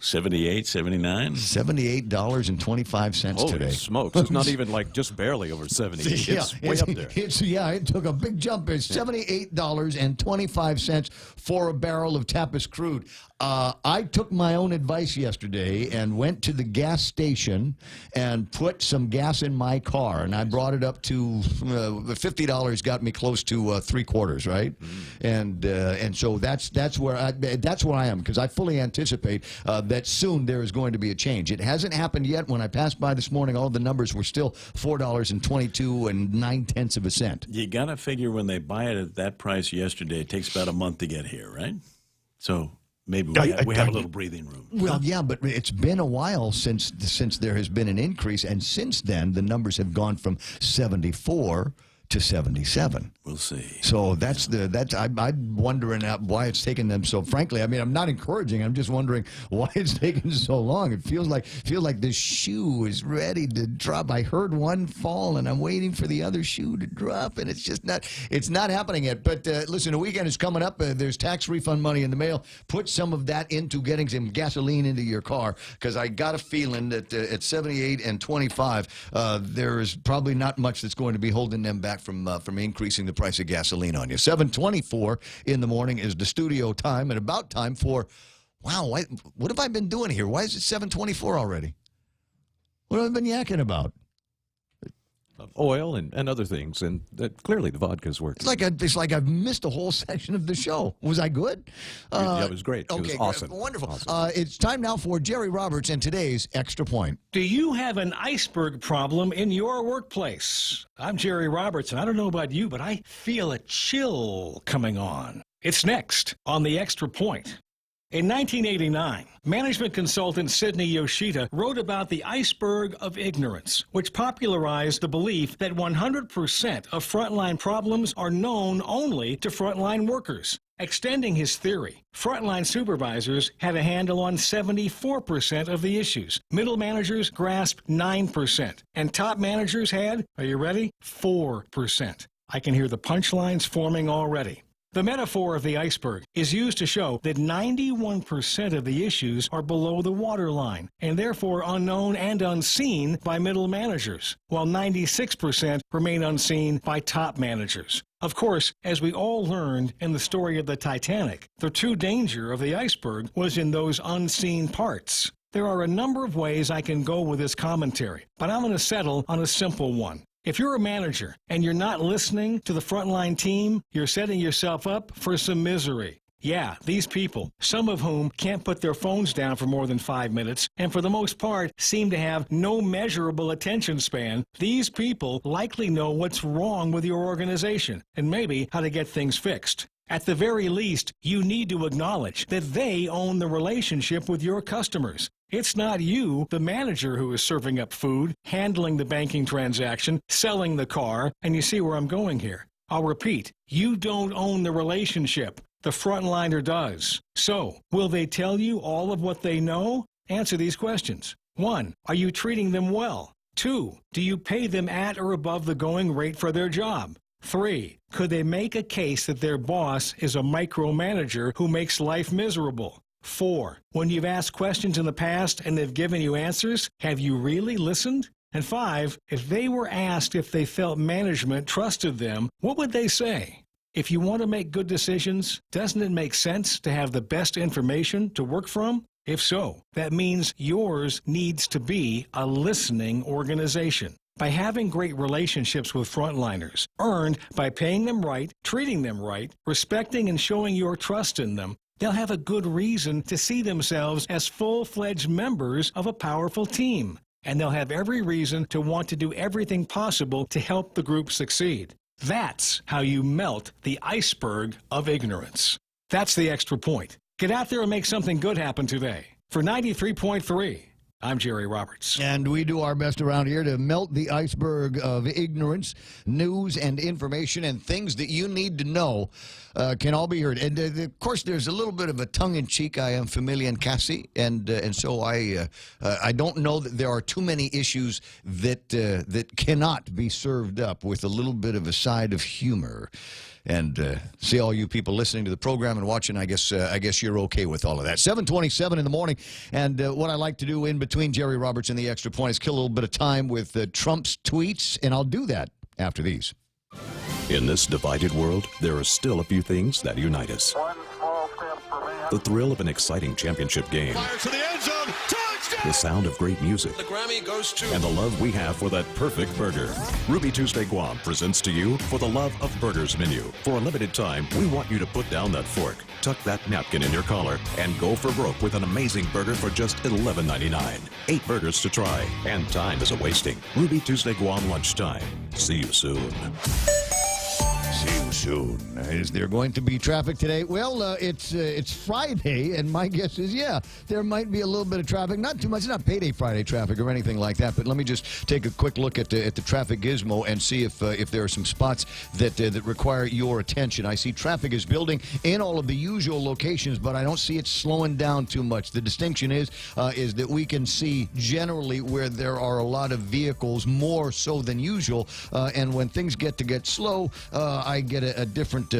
78, 79? $78.25 Holy today. smokes. It's not even like just barely over 70. It's way up there. It took a big jump. It's $78.25 for a barrel of Tapas crude. I took my own advice yesterday and went to the gas station and put some gas in my car, and I brought it up to $50. Got me close to 3/4, right? And so that's where I am, because I fully anticipate that soon there is going to be a change. It hasn't happened yet. When I passed by this morning, all the numbers were still $4.22 cents. You got to figure when they buy it at that price yesterday, it takes about a month to get here, right? So maybe we have a little breathing room. Well, yeah, but it's been a while since there has been an increase, and since then the numbers have gone from 74 to 77. We'll see. So I'm wondering why it's taken them so. Frankly, I mean, I'm not encouraging. I'm just wondering why it's taken so long. It feels like this shoe is ready to drop. I heard one fall, and I'm waiting for the other shoe to drop, and it's just not. It's not happening yet. But listen, the weekend is coming up. There's tax refund money in the mail. Put some of that into getting some gasoline into your car, because I got a feeling that at 78 and 25, there is probably not much that's going to be holding them back from increasing the price of gasoline on you. 7:24 in the morning is the studio time, and about time for, wow, what have I been doing here? Why is it 7:24 already? What have I been yakking about? Oil and other things, and clearly the vodka's working. It's like I've missed a whole section of the show. Was I good? Yeah, it was great. It was awesome. Wonderful. Awesome. It's time now for Jerry Roberts and today's Extra Point. Do you have an iceberg problem in your workplace? I'm Jerry Roberts, and I don't know about you, but I feel a chill coming on. It's next on the Extra Point. In 1989, management consultant Sidney Yoshida wrote about the iceberg of ignorance, which popularized the belief that 100% of frontline problems are known only to frontline workers. Extending his theory, frontline supervisors had a handle on 74% of the issues. Middle managers grasped 9%, and top managers had, are you ready, 4%. I can hear the punchlines forming already. The metaphor of the iceberg is used to show that 91% of the issues are below the waterline and therefore unknown and unseen by middle managers, while 96% remain unseen by top managers. Of course, as we all learned in the story of the Titanic, the true danger of the iceberg was in those unseen parts. There are a number of ways I can go with this commentary, but I'm going to settle on a simple one. If you're a manager and you're not listening to the frontline team, you're setting yourself up for some misery. Yeah, these people, some of whom can't put their phones down for more than 5 minutes, and for the most part seem to have no measurable attention span, these people likely know what's wrong with your organization and maybe how to get things fixed. At the very least, you need to acknowledge that they own the relationship with your customers. It's not you, the manager, who is serving up food, handling the banking transaction, selling the car, and you see where I'm going here. I'll repeat, you don't own the relationship. The frontliner does. So, will they tell you all of what they know? Answer these questions. 1. Are you treating them well? 2. Do you pay them at or above the going rate for their job? 3. Could they make a case that their boss is a micromanager who makes life miserable? 4. When you've asked questions in the past and they've given you answers, have you really listened? And 5. If they were asked if they felt management trusted them, what would they say? If you want to make good decisions, doesn't it make sense to have the best information to work from? If so, that means yours needs to be a listening organization. By having great relationships with frontliners, earned by paying them right, treating them right, respecting and showing your trust in them, they'll have a good reason to see themselves as full-fledged members of a powerful team. And they'll have every reason to want to do everything possible to help the group succeed. That's how you melt the iceberg of ignorance. That's the Extra Point. Get out there and make something good happen today. For 93.3, I'm Jerry Roberts. And we do our best around here to melt the iceberg of ignorance, news, and information, and things that you need to know can all be heard. And, of course, there's a little bit of a tongue-in-cheek. I am familiar and Cassie, and so I don't know that there are too many issues that cannot be served up with a little bit of a side of humor. And see all you people listening to the program and watching, I guess you're okay with all of that. 7:27 in the morning, and what I like to do in between Jerry Roberts and the Extra Point is kill a little bit of time with Trump's tweets, and I'll do that after these. In this divided world, there are still a few things that unite us. The thrill of an exciting championship game. Fires to the end zone. Touchdown! The sound of great music. The Grammy goes to... And the love we have for that perfect burger. Ruby Tuesday Guam presents to you For the Love of Burgers menu. For a limited time, we want you to put down that fork, tuck that napkin in your collar, and go for broke with an amazing burger for just $11.99. 8 burgers to try, and time isn't wasting. Ruby Tuesday Guam lunchtime. See you soon. See you soon. Is there going to be traffic today? Well, it's Friday, and my guess is, yeah, there might be a little bit of traffic. Not too much. It's not payday Friday traffic or anything like that, but let me just take a quick look at the traffic gizmo and see if there are some spots that require your attention. I see traffic is building in all of the usual locations, but I don't see it slowing down too much. The distinction is that we can see generally where there are a lot of vehicles, more so than usual, and when things get slow, I get a different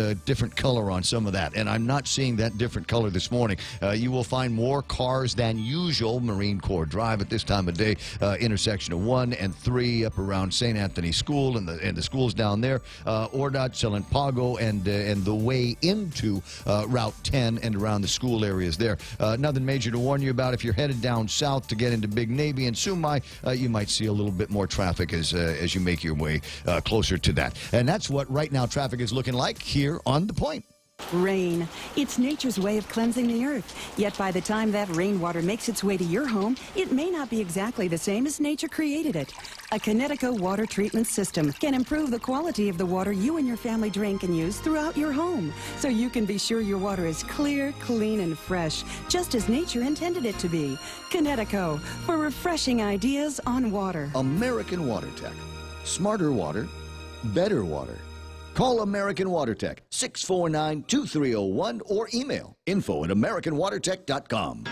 color on some of that, and I'm not seeing that different color this morning. You will find more cars than usual. Marine Corps Drive at this time of day, intersection of 1 and 3 up around St. Anthony School and the schools down there, Ordot, Pago, and the way into Route 10 and around the school areas there. Nothing major to warn you about. If you're headed down south to get into Big Navy and Sumai, you might see a little bit more traffic as you make your way closer to that. And that's what right now traffic is looking like here on The Point. Rain. It's nature's way of cleansing the earth. Yet by the time that rainwater makes its way to your home, it may not be exactly the same as nature created it. A Connecticut water treatment system can improve the quality of the water you and your family drink and use throughout your home, so you can be sure your water is clear, clean, and fresh, just as nature intended it to be. Connecticut, for refreshing ideas on water. American Water Tech. Smarter water, better water. Call American Water Tech, 649-2301, or email info@americanwatertech.com.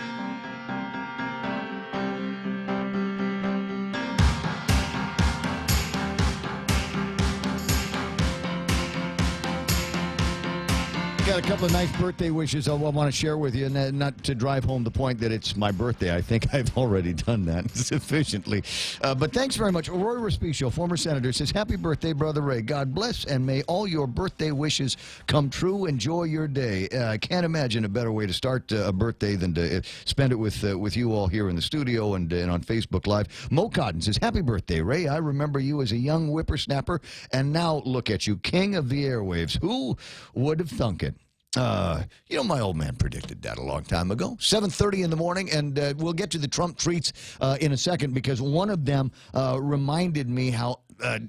Got a couple of nice birthday wishes I want to share with you, and not to drive home the point that it's my birthday. I think I've already done that sufficiently. But thanks very much. Roy Respicio, former senator, says, happy birthday, Brother Ray. God bless, and may all your birthday wishes come true. Enjoy your day. I can't imagine a better way to start a birthday than to spend it with you all here in the studio and on Facebook Live. Mo Cotton says, happy birthday, Ray. I remember you as a young whippersnapper, and now look at you, king of the airwaves. Who would have thunk it? My old man predicted that a long time ago. 7:30 in the morning, and we'll get to the Trump tweets in a second, because one of them reminded me how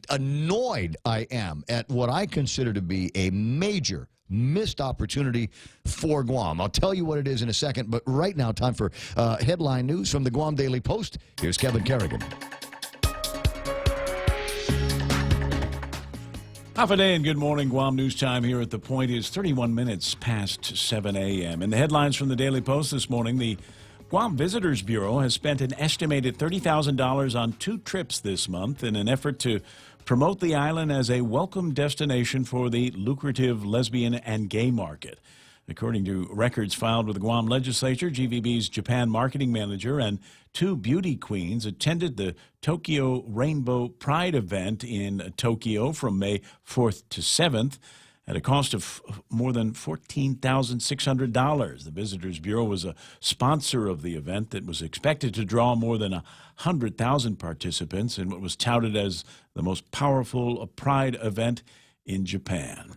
annoyed I am at what I consider to be a major missed opportunity for Guam. I'll tell you what it is in a second, but right now, time for headline news from the Guam Daily Post. Here's Kevin Kerrigan. Half a day and good morning. Guam News Time here at The Point is 31 minutes past 7 a.m. In the headlines from the Daily Post this morning, the Guam Visitors Bureau has spent an estimated $30,000 on 2 trips this month in an effort to promote the island as a welcome destination for the lucrative lesbian and gay market. According to records filed with the Guam legislature, GVB's Japan marketing manager and 2 beauty queens attended the Tokyo Rainbow Pride event in Tokyo from May 4th to 7th at a cost of more than $14,600. The Visitors Bureau was a sponsor of the event that was expected to draw more than 100,000 participants in what was touted as the most powerful Pride event in Japan.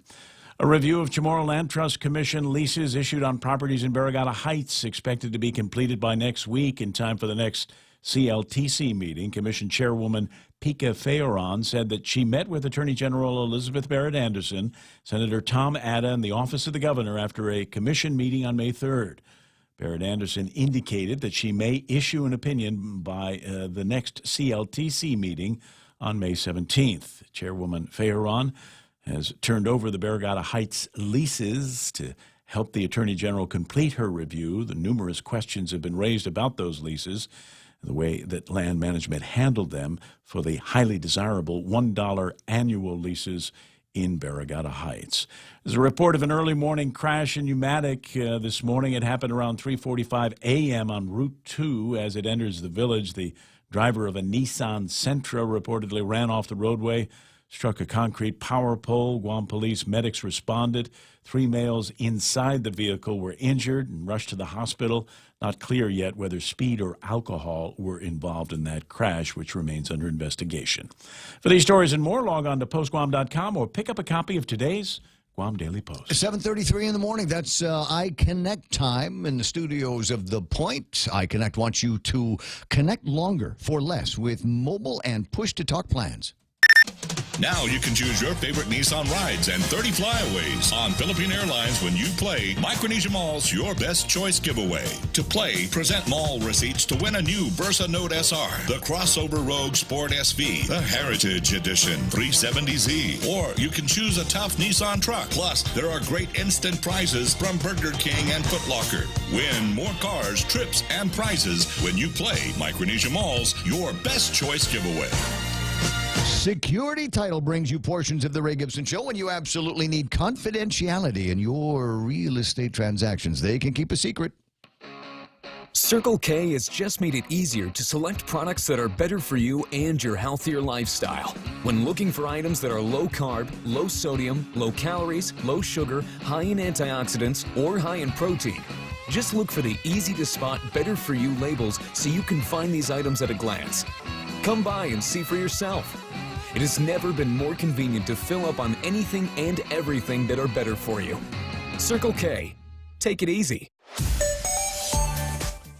A review of Chamorro Land Trust Commission leases issued on properties in Barrigada Heights expected to be completed by next week in time for the next CLTC meeting. Commission Chairwoman Pika Feoron said that she met with Attorney General Elizabeth Barrett Anderson, Senator Tom Adda, and the Office of the Governor after a commission meeting on May 3rd. Barrett Anderson indicated that she may issue an opinion by the next CLTC meeting on May 17th. Chairwoman Fejeron has turned over the Barragata Heights leases to help the Attorney General complete her review. The numerous questions have been raised about those leases, the way that land management handled them for the highly desirable $1 annual leases in Barragata Heights. There's a report of an early morning crash in Pneumatic this morning. It happened around 3:45 a.m. on Route 2 as it enters the village. The driver of a Nissan Sentra reportedly ran off the roadway, struck a concrete power pole. Guam police medics responded. 3 males inside the vehicle were injured and rushed to the hospital. Not clear yet whether speed or alcohol were involved in that crash, which remains under investigation. For these stories and more, log on to postguam.com or pick up a copy of today's Guam Daily Post. 7:33 in the morning. That's iConnect time in the studios of The Point. iConnect wants you to connect longer for less with mobile and push-to-talk plans. Now you can choose your favorite Nissan rides and 30 flyaways on Philippine Airlines when you play Micronesia Mall's Your Best Choice giveaway. To play, present mall receipts to win a new Versa Note SR, the Crossover Rogue Sport SV, the Heritage Edition 370Z, or you can choose a tough Nissan truck. Plus, there are great instant prizes from Burger King and Foot Locker. Win more cars, trips, and prizes when you play Micronesia Mall's Your Best Choice giveaway. Security Title brings you portions of the Ray Gibson Show when you absolutely need confidentiality in your real estate transactions. They can keep a secret. Circle K has just made it easier to select products that are better for you and your healthier lifestyle. When looking for items that are low carb, low sodium, low calories, low sugar, high in antioxidants, or high in protein, just look for the easy to spot better for you labels so you can find these items at a glance. Come by and see for yourself. It has never been more convenient to fill up on anything and everything that are better for you. Circle K. Take it easy.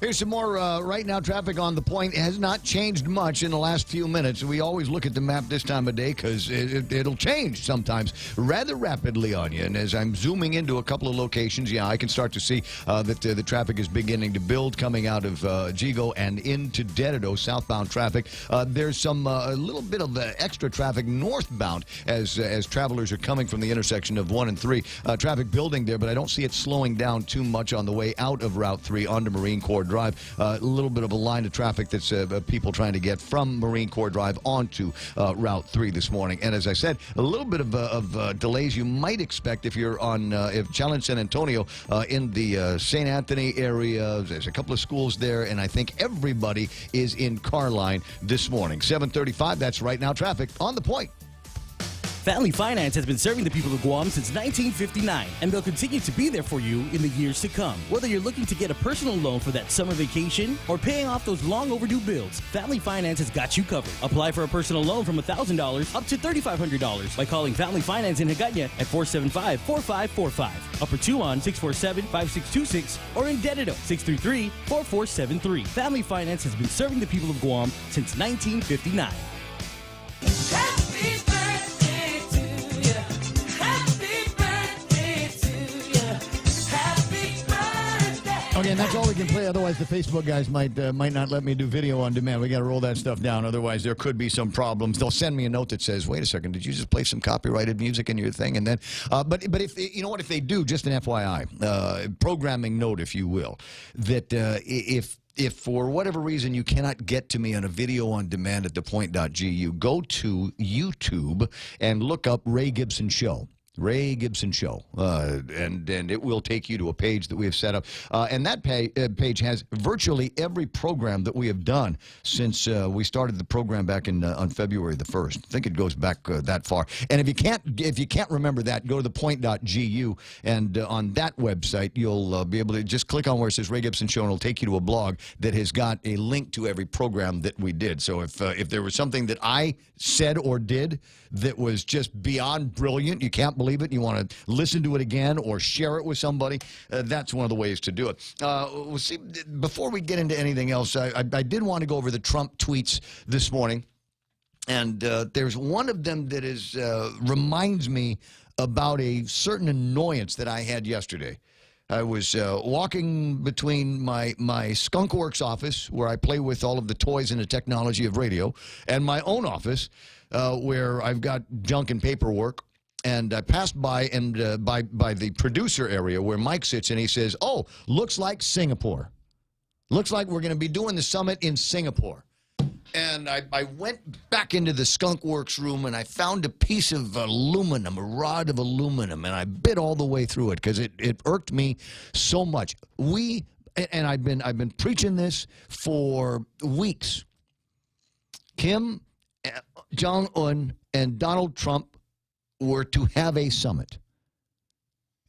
Here's some more right now traffic on the point. It has not changed much in the last few minutes. We always look at the map this time of day because it'll change sometimes rather rapidly on you. And as I'm zooming into a couple of locations, yeah, I can start to see that the traffic is beginning to build coming out of Jigo and into Dededo, southbound traffic. There's some a little bit of extra traffic northbound as travelers are coming from the intersection of 1 and 3. Traffic building there, but I don't see it slowing down too much on the way out of Route 3 onto Marine Corps Drive. A little bit of a line of traffic that's people trying to get from Marine Corps Drive onto Route 3 this morning. And as I said, a little bit of delays you might expect if you're on Challenge San Antonio in the St. Anthony area. There's a couple of schools there, and I think everybody is in car line this morning. 7:35, that's right now traffic on the point. Family Finance has been serving the people of Guam since 1959, and they'll continue to be there for you in the years to come. Whether you're looking to get a personal loan for that summer vacation or paying off those long overdue bills, Family Finance has got you covered. Apply for a personal loan from $1,000 up to $3,500 by calling Family Finance in Hagåtña at 475-4545, Upper Tuon 647-5626, or in Dededo 633-4473. Family Finance has been serving the people of Guam since 1959. Okay, and that's all we can play. Otherwise, the Facebook guys might not let me do video on demand. We got to roll that stuff down. Otherwise, there could be some problems. They'll send me a note that says, "Wait a second, did you just play some copyrighted music in your thing?" And then, but if you know what, if they do, just an FYI, programming note, if you will, that if for whatever reason you cannot get to me on a video on demand at thepoint.gu, go to YouTube and look up Ray Gibson Show. Ray Gibson Show, and it will take you to a page that we have set up. And that page has virtually every program that we have done since we started the program back on February the 1st. I think it goes back that far. And if you can't remember that, go to thepoint.gu, and on that website you'll be able to just click on where it says Ray Gibson Show, and it'll take you to a blog that has got a link to every program that we did. So if there was something that I said or did that was just beyond brilliant, you can't believe it, and you want to listen to it again or share it with somebody, that's one of the ways to do it. We'll see, before we get into anything else, I did want to go over the Trump tweets this morning, and there's one of them that reminds me about a certain annoyance that I had yesterday. I was walking between my Skunkworks office, where I play with all of the toys and the technology of radio, and my own office, where I've got junk and paperwork. And I passed by and by the producer area where Mike sits, and he says, "Oh, looks like Singapore. Looks like we're going to be doing the summit in Singapore." And I went back into the Skunk Works room, and I found a piece of aluminum, a rod of aluminum, and I bit all the way through it because it irked me so much. And I've been preaching this for weeks. Kim Jong-un and Donald Trump were to have a summit.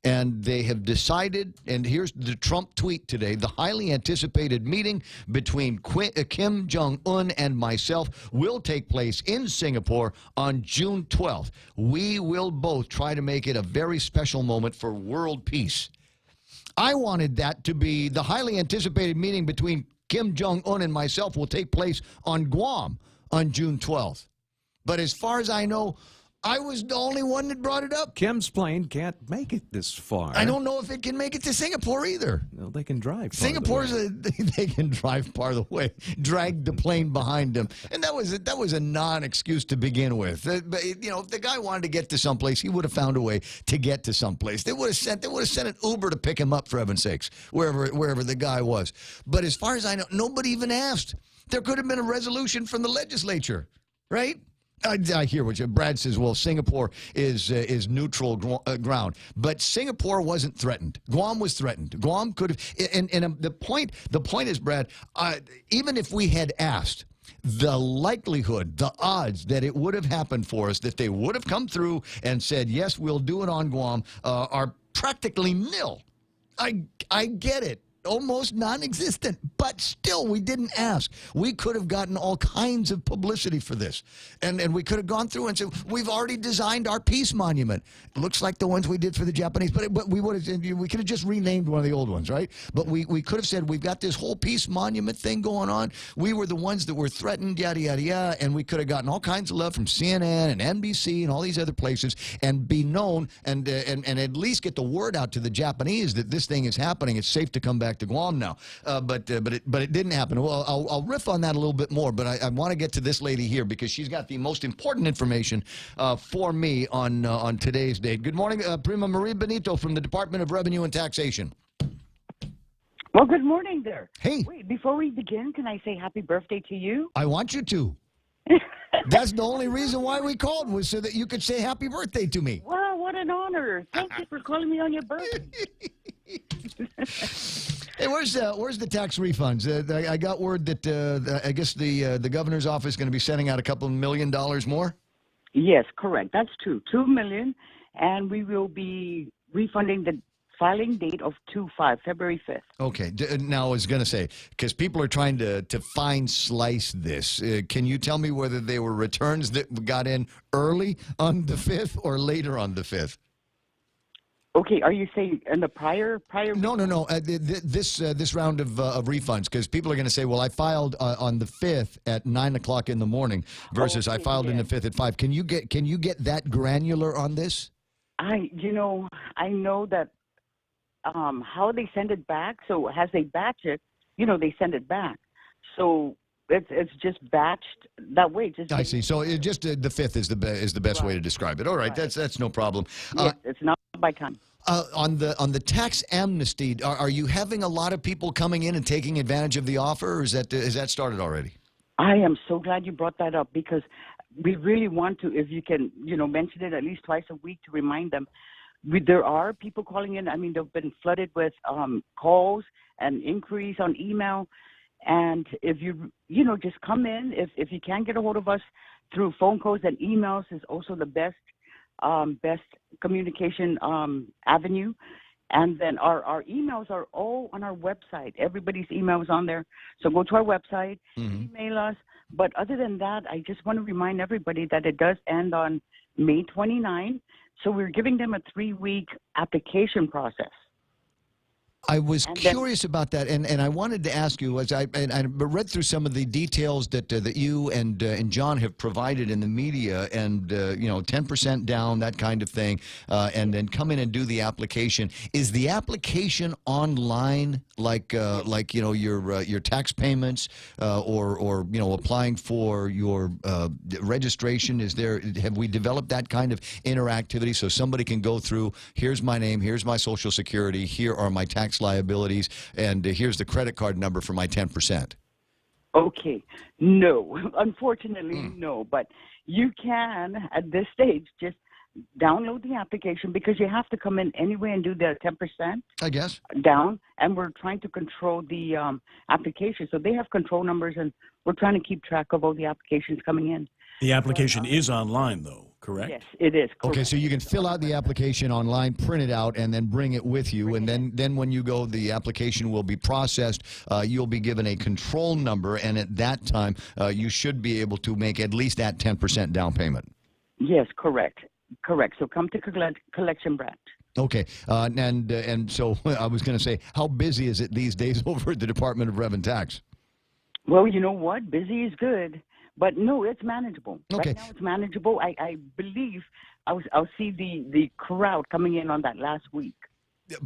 And they have decided, and here's the Trump tweet today, the highly anticipated meeting between Kim Jong-un and myself will take place in Singapore on June 12th. We will both try to make it a very special moment for world peace. I wanted that to be the highly anticipated meeting between Kim Jong-un and myself will take place on Guam on June 12th. But as far as I know, I was the only one that brought it up. Kim's plane can't make it this far. I don't know if it can make it to Singapore either. Well, they can drive. Singapore they can drive part of the way, drag the plane behind them, and that was a non-excuse to begin with. But you know, if the guy wanted to get to someplace, he would have found a way to get to someplace. They would have sent an Uber to pick him up, for heaven's sakes, wherever the guy was. But as far as I know, nobody even asked. There could have been a resolution from the legislature, right? I hear what Brad says. Well, Singapore is neutral ground, but Singapore wasn't threatened. Guam was threatened. Guam could have. And the point is, Brad, even if we had asked, the likelihood, the odds that it would have happened for us, that they would have come through and said, yes, we'll do it on Guam, are practically nil. I get it. Almost non-existent, but still we didn't ask. We could have gotten all kinds of publicity for this, and we could have gone through and said, we've already designed our peace monument. It looks like the ones we did for the Japanese, but we could have just renamed one of the old ones, right? But we could have said, we've got this whole peace monument thing going on. We were the ones that were threatened, yada yada yada, and we could have gotten all kinds of love from CNN and NBC and all these other places, and be known and at least get the word out to the Japanese that this thing is happening. It's safe to come back to Guam now, but it didn't happen. Well, I'll riff on that a little bit more, but I want to get to this lady here because she's got the most important information for me on today's date. Good morning, Prima Marie Benito from the Department of Revenue and Taxation. Well, good morning there. Hey. Wait, before we begin, can I say happy birthday to you? I want you to. That's the only reason why we called, was so that you could say happy birthday to me. Wow, what an honor. Thank you for calling me on your birthday. Hey, where's the tax refunds? I got word that I guess the governor's office is going to be sending out a couple $1 million more. Yes, correct. That's true. $2 million, and we will be refunding the filing date of February 5th. Okay. Now, I was going to say, because people are trying to fine slice this, can you tell me whether they were returns that got in early on the 5th or later on the 5th? Okay, are you saying in the prior? No. This round of refunds, because people are going to say, well, I filed on the 5th at 9 o'clock in the morning versus I filed in the 5th at 5. Can you get that granular on this? I know that how they send it back. So as they batch it, they send it back. So it's just batched that way. I see. So it just the 5th is the best way to describe it. All right, that's no problem. Yes, it's not by time. On the tax amnesty, are you having a lot of people coming in and taking advantage of the offer, or is that started already? I am so glad you brought that up, because we really want to, if you can, mention it at least twice a week to remind them. There are people calling in. I mean, they've been flooded with calls and inquiries on email. And if you just come in, if you can't get a hold of us through phone calls and emails is also the best communication avenue. And then our emails are all on our website. Everybody's email is on there. So go to our website, email us. But other than that, I just want to remind everybody that it does end on May 29. So we're giving them a 3-week application process. I was curious about that, and I wanted to ask you, as I read through some of the details that that you and John have provided in the media, and 10% down, that kind of thing, and then come in and do the application. Is the application online, like your tax payments, or applying for your registration? Have we developed that kind of interactivity so somebody can go through? Here's my name. Here's my Social Security. Here are my tax liabilities, and here's the credit card number for my 10%. Okay. No. Unfortunately, no. But you can, at this stage, just download the application, because you have to come in anyway and do the 10%. I guess. Down, and we're trying to control the application. So they have control numbers, and we're trying to keep track of all the applications coming in. The application is online, though, correct? Yes, it is. Correct. Okay, so you can fill out the application online, print it out, and then bring it with you. And then when you go, the application will be processed. You'll be given a control number, and at that time, you should be able to make at least that 10% down payment. Yes, correct. Correct. So come to collection branch. Okay, and so I was going to say, how busy is it these days over at the Department of Rev and Tax? Well, you know what? Busy is good. But no, it's manageable. Okay. Right now it's manageable. I believe I'll see the crowd coming in on that last week.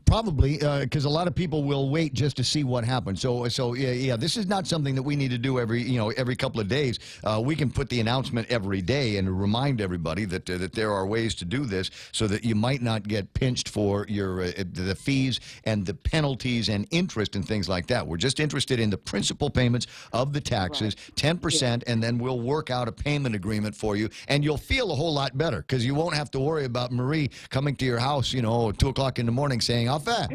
Probably, because a lot of people will wait just to see what happens. So yeah, this is not something that we need to do every couple of days. We can put the announcement every day and remind everybody that there are ways to do this, so that you might not get pinched for your the fees and the penalties and interest and things like that. We're just interested in the principal payments of the taxes, 10%, and then we'll work out a payment agreement for you, and you'll feel a whole lot better, because you won't have to worry about Marie coming to your house, 2 o'clock in the morning saying, "How fat?"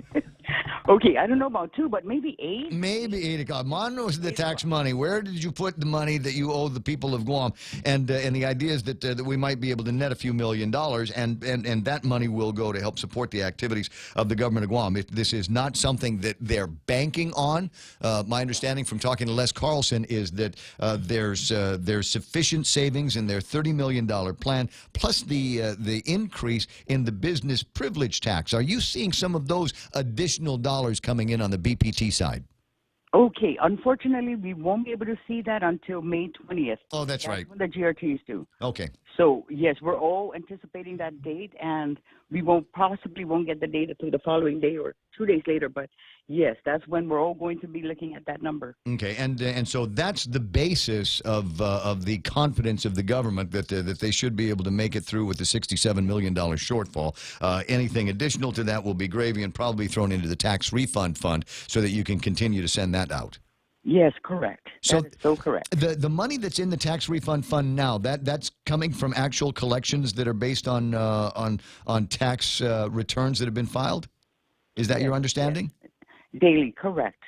Okay, I don't know about 2, but maybe 8. Maybe 8 o'clock. Mono's the tax money. Where did you put the money that you owe the people of Guam? And the idea is that we might be able to net a few $1 million, and that money will go to help support the activities of the government of Guam. This is not something that they're banking on. My understanding from talking to Les Carlson is that there's sufficient savings in their $30 million plan, plus the increase in the business privilege tax. Are you seeing some of those additional dollars coming in on the BPT side? Okay, unfortunately, we won't be able to see that until May 20th. Oh, that's right. When the GRTs do. Okay. So, yes, we're all anticipating that date, and we possibly won't get the data till the following day or 2 days later. But, yes, that's when we're all going to be looking at that number. Okay, and so that's the basis of the confidence of the government that they should be able to make it through with the $67 million shortfall. Anything additional to that will be gravy and probably thrown into the tax refund fund so that you can continue to send that out. Yes, correct. So, that is so correct. The money that's in the tax refund fund now, that's coming from actual collections that are based on tax returns that have been filed? Is that your understanding? Yes. Daily, correct.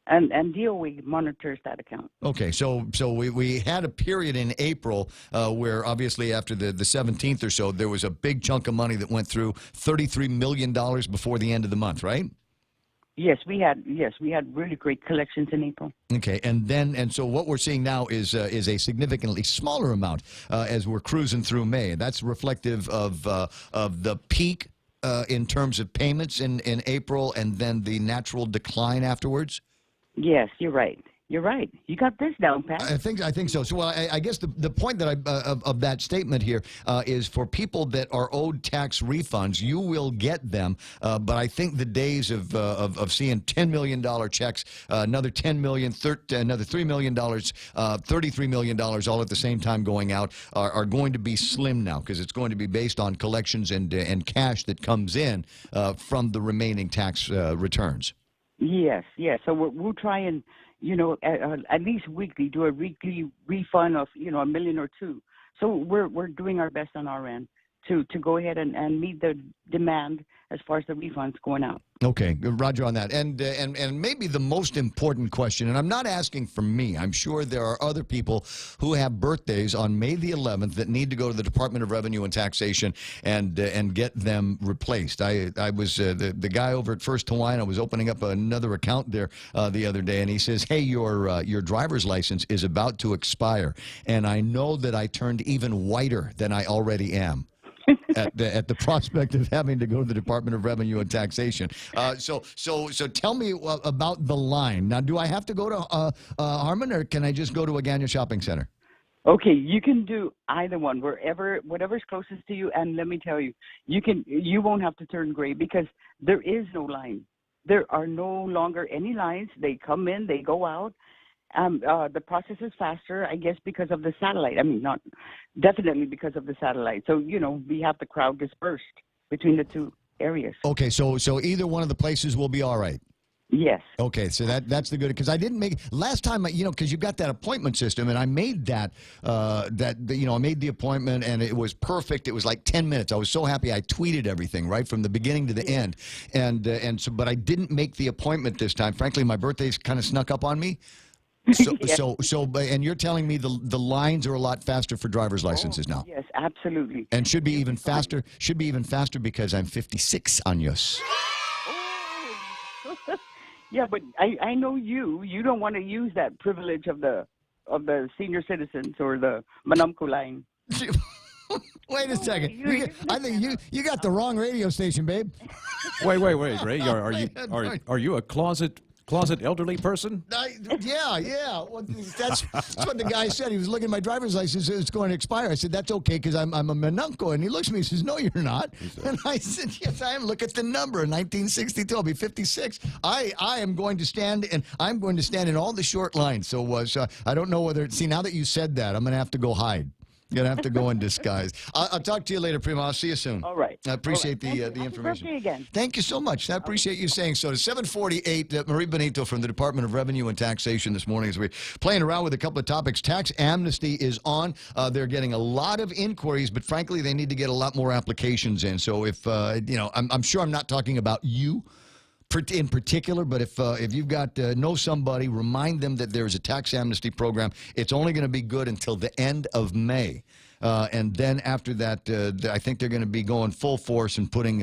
And DOE monitors that account. Okay, so we had a period in April where obviously after the 17th or so, there was a big chunk of money that went through, $33 million before the end of the month, right? Yes, we had really great collections in April. Okay, and so what we're seeing now is a significantly smaller amount as we're cruising through May. That's reflective of the peak in terms of payments in April, and then the natural decline afterwards. Yes, you're right. You're right. You got this down, Pat. I think so. So, well, I guess the point that of that statement here is for people that are owed tax refunds, you will get them. But I think the days of seeing $10 million checks, another $10 million, another $3 million, $33 million, all at the same time going out, are going to be slim now, because it's going to be based on collections and cash that comes in from the remaining tax returns. Yes. So we'll try and, at least weekly, do a weekly refund of, $1 million or $2 million. So we're doing our best on our end to go ahead and meet the demand as far as the refunds going out. Okay, roger on that. And maybe the most important question, and I'm not asking for me. I'm sure there are other people who have birthdays on May the 11th that need to go to the Department of Revenue and Taxation and get them replaced. I was the guy over at First Hawaiian. I was opening up another account there the other day, and he says, "Hey, your driver's license is about to expire," and I know that I turned even whiter than I already am. at the prospect of having to go to the Department of Revenue and Taxation. So tell me about the line. Now, do I have to go to Harmon, or can I just go to a Gagnon shopping center? Okay, you can do either one, whatever's closest to you. And let me tell you, you won't have to turn gray because there is no line. There are no longer any lines. They come in, they go out. The process is faster, I guess, because of the satellite. I mean, not definitely because of the satellite. So, we have the crowd dispersed between the two areas. Okay, so either one of the places will be all right. Yes. Okay, so that's the good, because I didn't make last time. Because you've got that appointment system, and I made that. I made the appointment, and it was perfect. It was like 10 minutes. I was so happy. I tweeted everything right from the beginning to the end, but I didn't make the appointment this time. Frankly, my birthday's kind of snuck up on me. And you're telling me the lines are a lot faster for driver's licenses now. Yes, absolutely. And should be even faster. Should be even faster because I'm 56 años. Yeah, but I know you don't want to use that privilege of the senior citizens or the Manamco line. Wait a second. I think you got the wrong radio station, babe. Wait, Ray. Are you a closet elderly person? Yeah. Well, that's what the guy said. He was looking at my driver's license. It's going to expire. I said, that's okay because I'm a Manunco. And he looks at me and says, no, you're not. And I said, yes, I am. Look at the number. 1962. I'll be 56. I am going to stand, and I'm going to stand in all the short lines. So I don't know whether, now that you said that, I'm going to have to go hide. You're going to have to go in disguise. I'll talk to you later, Prima. I'll see you soon. All right. I appreciate the Happy information. birthday again. Thank you so much. I appreciate you saying so. To 748, Marie Benito from the Department of Revenue and Taxation this morning as we're playing around with a couple of topics. Tax amnesty is on. They're getting a lot of inquiries, but frankly, they need to get a lot more applications in. So if, I'm sure I'm not talking about you in particular, but if you've got know somebody, remind them that there is a tax amnesty program. It's only going to be good until the end of May. And then after that, I think they're going to be going full force and putting,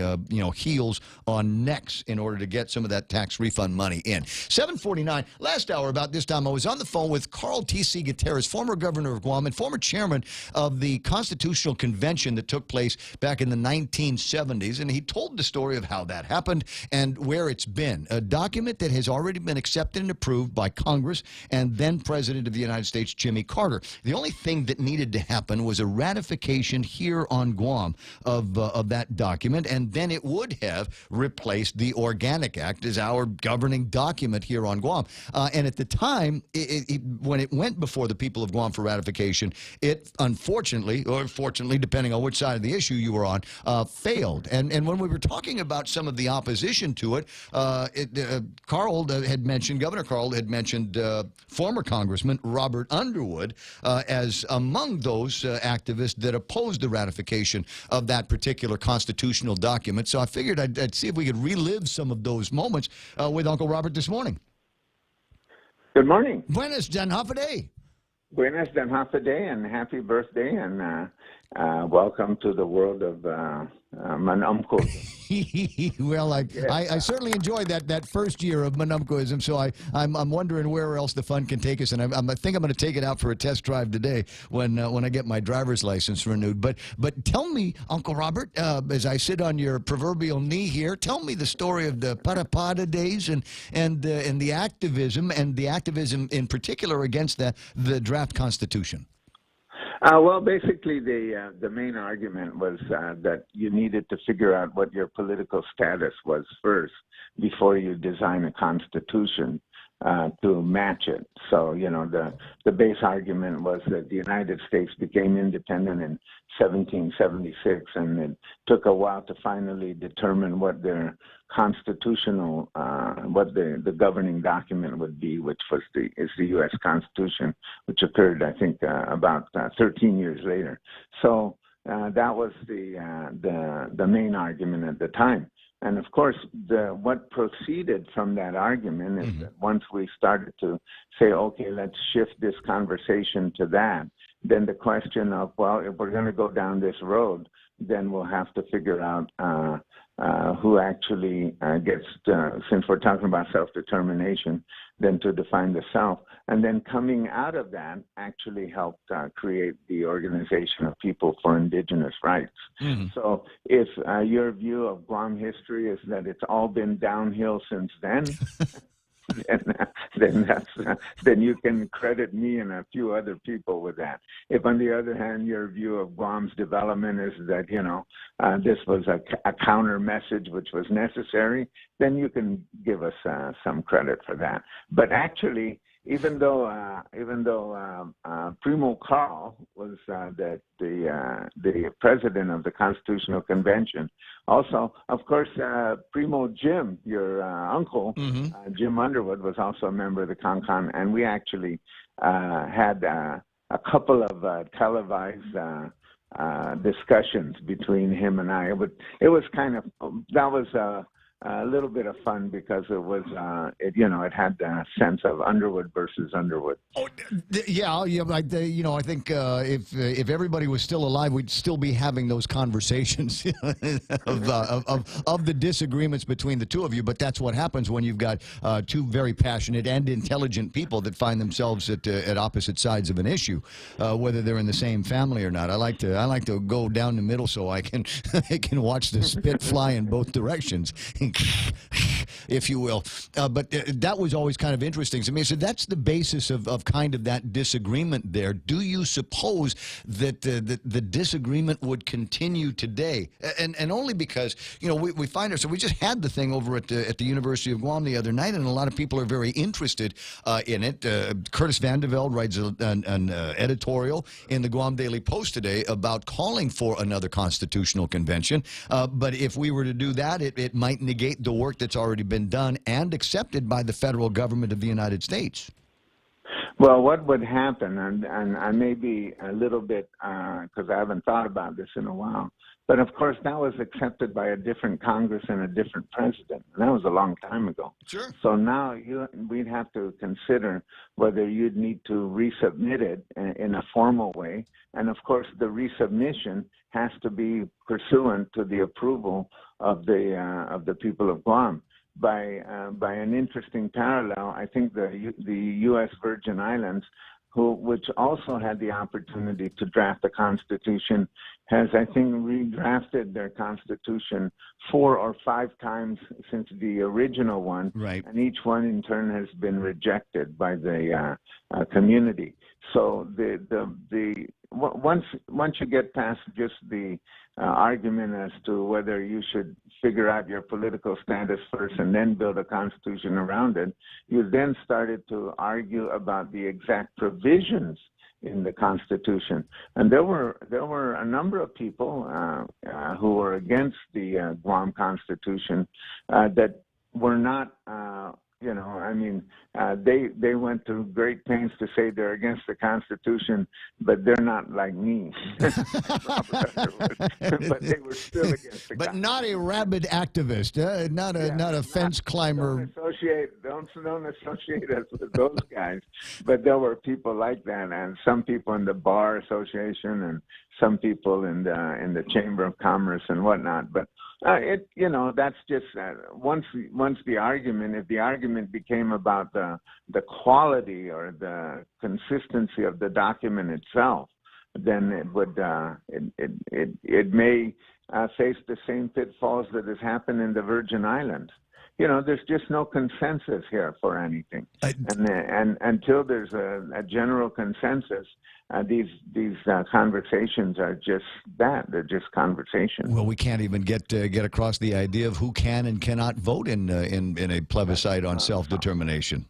heels on necks in order to get some of that tax refund money in. 749, last hour about this time, I was on the phone with Carl T.C. Gutierrez, former governor of Guam and former chairman of the Constitutional Convention that took place back in the 1970s. And he told the story of how that happened and where it's been. A document that has already been accepted and approved by Congress and then President of the United States, Jimmy Carter. The only thing that needed to happen was a ratification here on Guam of that document, and then it would have replaced the Organic Act as our governing document here on Guam. And at the time, when it went before the people of Guam for ratification, it unfortunately, or fortunately, depending on which side of the issue you were on, failed. And when we were talking about some of the opposition to it, Carl had mentioned, Governor Carl had mentioned former Congressman Robert Underwood as among those activists that opposed the ratification of that particular constitutional document. So I figured I'd see if we could relive some of those moments with Uncle Robert this morning. Good morning. Buenas den Hafaday. Buenas den Hafaday, and happy birthday, and welcome to the world of Manumco. Well, I certainly enjoyed that first year of Manumcoism, so I'm wondering where else the fun can take us, and I think I'm going to take it out for a test drive today when I get my driver's license renewed. But tell me, Uncle Robert, as I sit on your proverbial knee here, tell me the story of the Parapada days and the activism in particular against the draft Constitution. Well, basically, the main argument was that you needed to figure out what your political status was first before you design a constitution to match it. So, the base argument was that the United States became independent in 1776, and it took a while to finally determine what their constitutional, what the governing document would be, which is the U.S. Constitution, which occurred, I think, about 13 years later. So that was the main argument at the time. And of course, what proceeded from that argument is that once we started to say, okay, let's shift this conversation to that, then the question of, well, if we're going to go down this road, then we'll have to figure out who actually gets, since we're talking about self-determination, then to define the self. And then coming out of that actually helped create the Organization of People for Indigenous Rights. So if your view of Guam history is that it's all been downhill since then, then you can credit me and a few other people with that. If, on the other hand, your view of Guam's development is that this was a counter message which was necessary, then you can give us some credit for that. But actually, even though Primo Carl was the president of the Constitutional Convention, also, of course, Primo Jim, your uncle, Jim Underwood, was also a member of the CONCON, and we actually had a couple of televised discussions between him and I. But it was that was a little bit of fun because it was, it had the sense of Underwood versus Underwood. Yeah, I think if everybody was still alive, we'd still be having those conversations of the disagreements between the two of you. But that's what happens when you've got two very passionate and intelligent people that find themselves at opposite sides of an issue, whether they're in the same family or not. I like to go down the middle so I can watch the spit fly in both directions. If you will. But that was always kind of interesting to me. So that's the basis of kind of that disagreement there. Do you suppose that the disagreement would continue today? And only because, we find ourselves, we just had the thing over at the University of Guam the other night, and a lot of people are very interested in it. Curtis Vandeveld writes an editorial in the Guam Daily Post today about calling for another constitutional convention. But if we were to do that, it might negate the work that's already been done and accepted by the federal government of the United States. Well, what would happen, and I may be a little bit, because I haven't thought about this in a while, but of course that was accepted by a different Congress and a different president, and that was a long time ago. Sure. So now we'd have to consider whether you'd need to resubmit it in a formal way, and of course the resubmission has to be pursuant to the approval of the people of Guam. By an interesting parallel, I think the U.S. Virgin Islands, which also had the opportunity to draft the Constitution, has, I think, redrafted their Constitution 4 or 5 times since the original one, right? And each one in turn has been rejected by the community. So once you get past just the argument as to whether you should figure out your political status first and then build a constitution around it, you then started to argue about the exact provisions in the Constitution. And there were a number of people who were against the Guam Constitution that were not they went to great pains to say they're against the Constitution, but they're not like me. But they were still against the But Constitution. not a rabid activist, not a fence climber. Don't associate us with those guys. But there were people like that, and some people in the Bar Association, and some people in the Chamber of Commerce and whatnot. But that's just once the argument, if the argument became about the quality or the consistency of the document itself, then it would it may face the same pitfalls that has happened in the Virgin Islands. There's just no consensus here for anything, and until there's a general consensus, these conversations are just that. They're just conversations. Well, we can't even get across the idea of who can and cannot vote in a plebiscite on self-determination.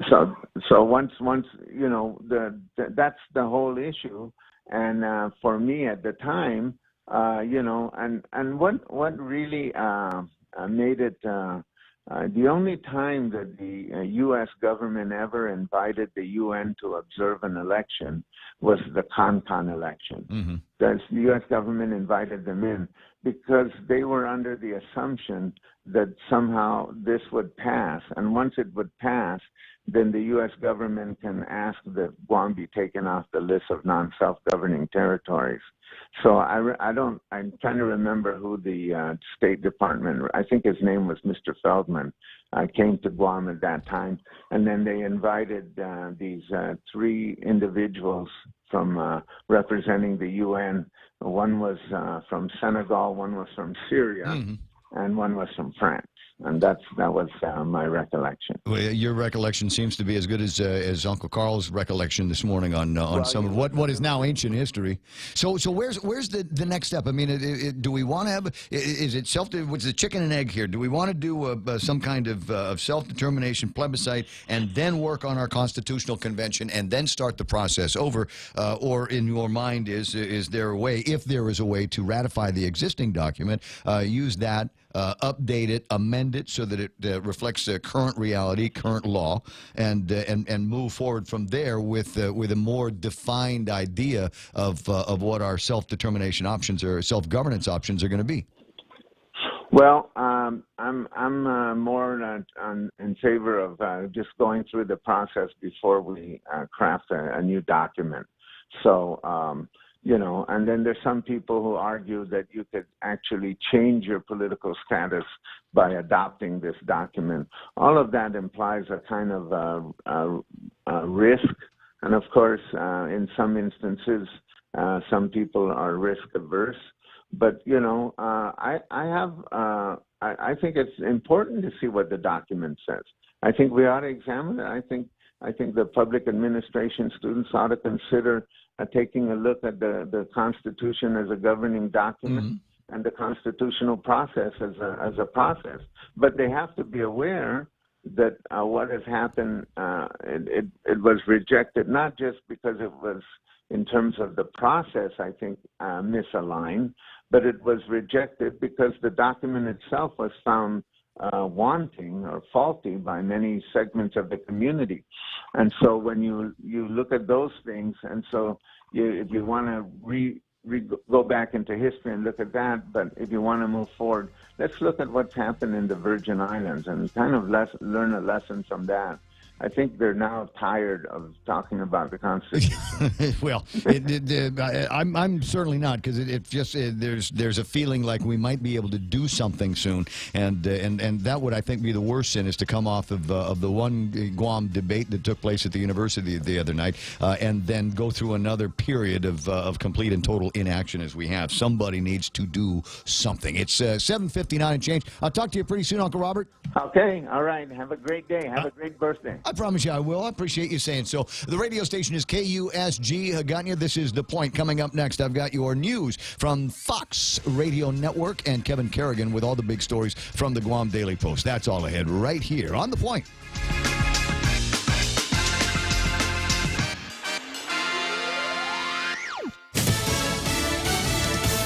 So once that's the whole issue, and for me at the time, and what really made it. The only time that the U.S. government ever invited the UN to observe an election was the CONCON election. Mm-hmm. The U.S. government invited them in because they were under the assumption that somehow this would pass. And once it would pass, then the U.S. government can ask that Guam be taken off the list of non-self-governing territories. I'm trying to remember who the State Department, I think his name was Mr. Feldman, came to Guam at that time. And then they invited these three individuals from representing the UN. One was from Senegal, one was from Syria, and one was from France. And that was my recollection. Well, your recollection seems to be as good as Uncle Carl's recollection this morning on some of what is now ancient history. So where's the next step? I mean, do we want to have? Is it what's the chicken and egg here? Do we want to do some kind of self-determination plebiscite and then work on our constitutional convention and then start the process over? Or in your mind, is there a way, if there is a way, to ratify the existing document, use that? Update it, amend it so that it reflects current reality, current law, and move forward from there with a more defined idea of what our self-determination options or self-governance options are going to be. Well, I'm more in favor of just going through the process before we craft a new document. So. And then there's some people who argue that you could actually change your political status by adopting this document. All of that implies a kind of risk. And of course, in some instances, some people are risk averse. But, I think it's important to see what the document says. I think we ought to examine it. I think the public administration students ought to consider taking a look at the Constitution as a governing document and the constitutional process as a process. But they have to be aware that what has happened, it was rejected, not just because it was, in terms of the process, I think, misaligned, but it was rejected because the document itself was found wanting or faulty by many segments of the community. And so when you look at those things, and so if you want to go back into history and look at that, but if you want to move forward, let's look at what's happened in the Virgin Islands and kind of learn a lesson from that. I think they're now tired of talking about the Constitution. Well, I'm certainly not, because it just there's a feeling like we might be able to do something soon, and that would, I think, be the worst sin, is to come off of the one Guam debate that took place at the university the other night, and then go through another period of complete and total inaction as we have. Somebody needs to do something. It's 7:59 and change. I'll talk to you pretty soon, Uncle Robert. Okay, all right. Have a great day. Have a great birthday. I promise you I will. I appreciate you saying so. The radio station is KUSG Hagåtña. This is The Point. Coming up next, I've got your news from Fox Radio Network and Kevin Kerrigan with all the big stories from the Guam Daily Post. That's all ahead right here on The Point.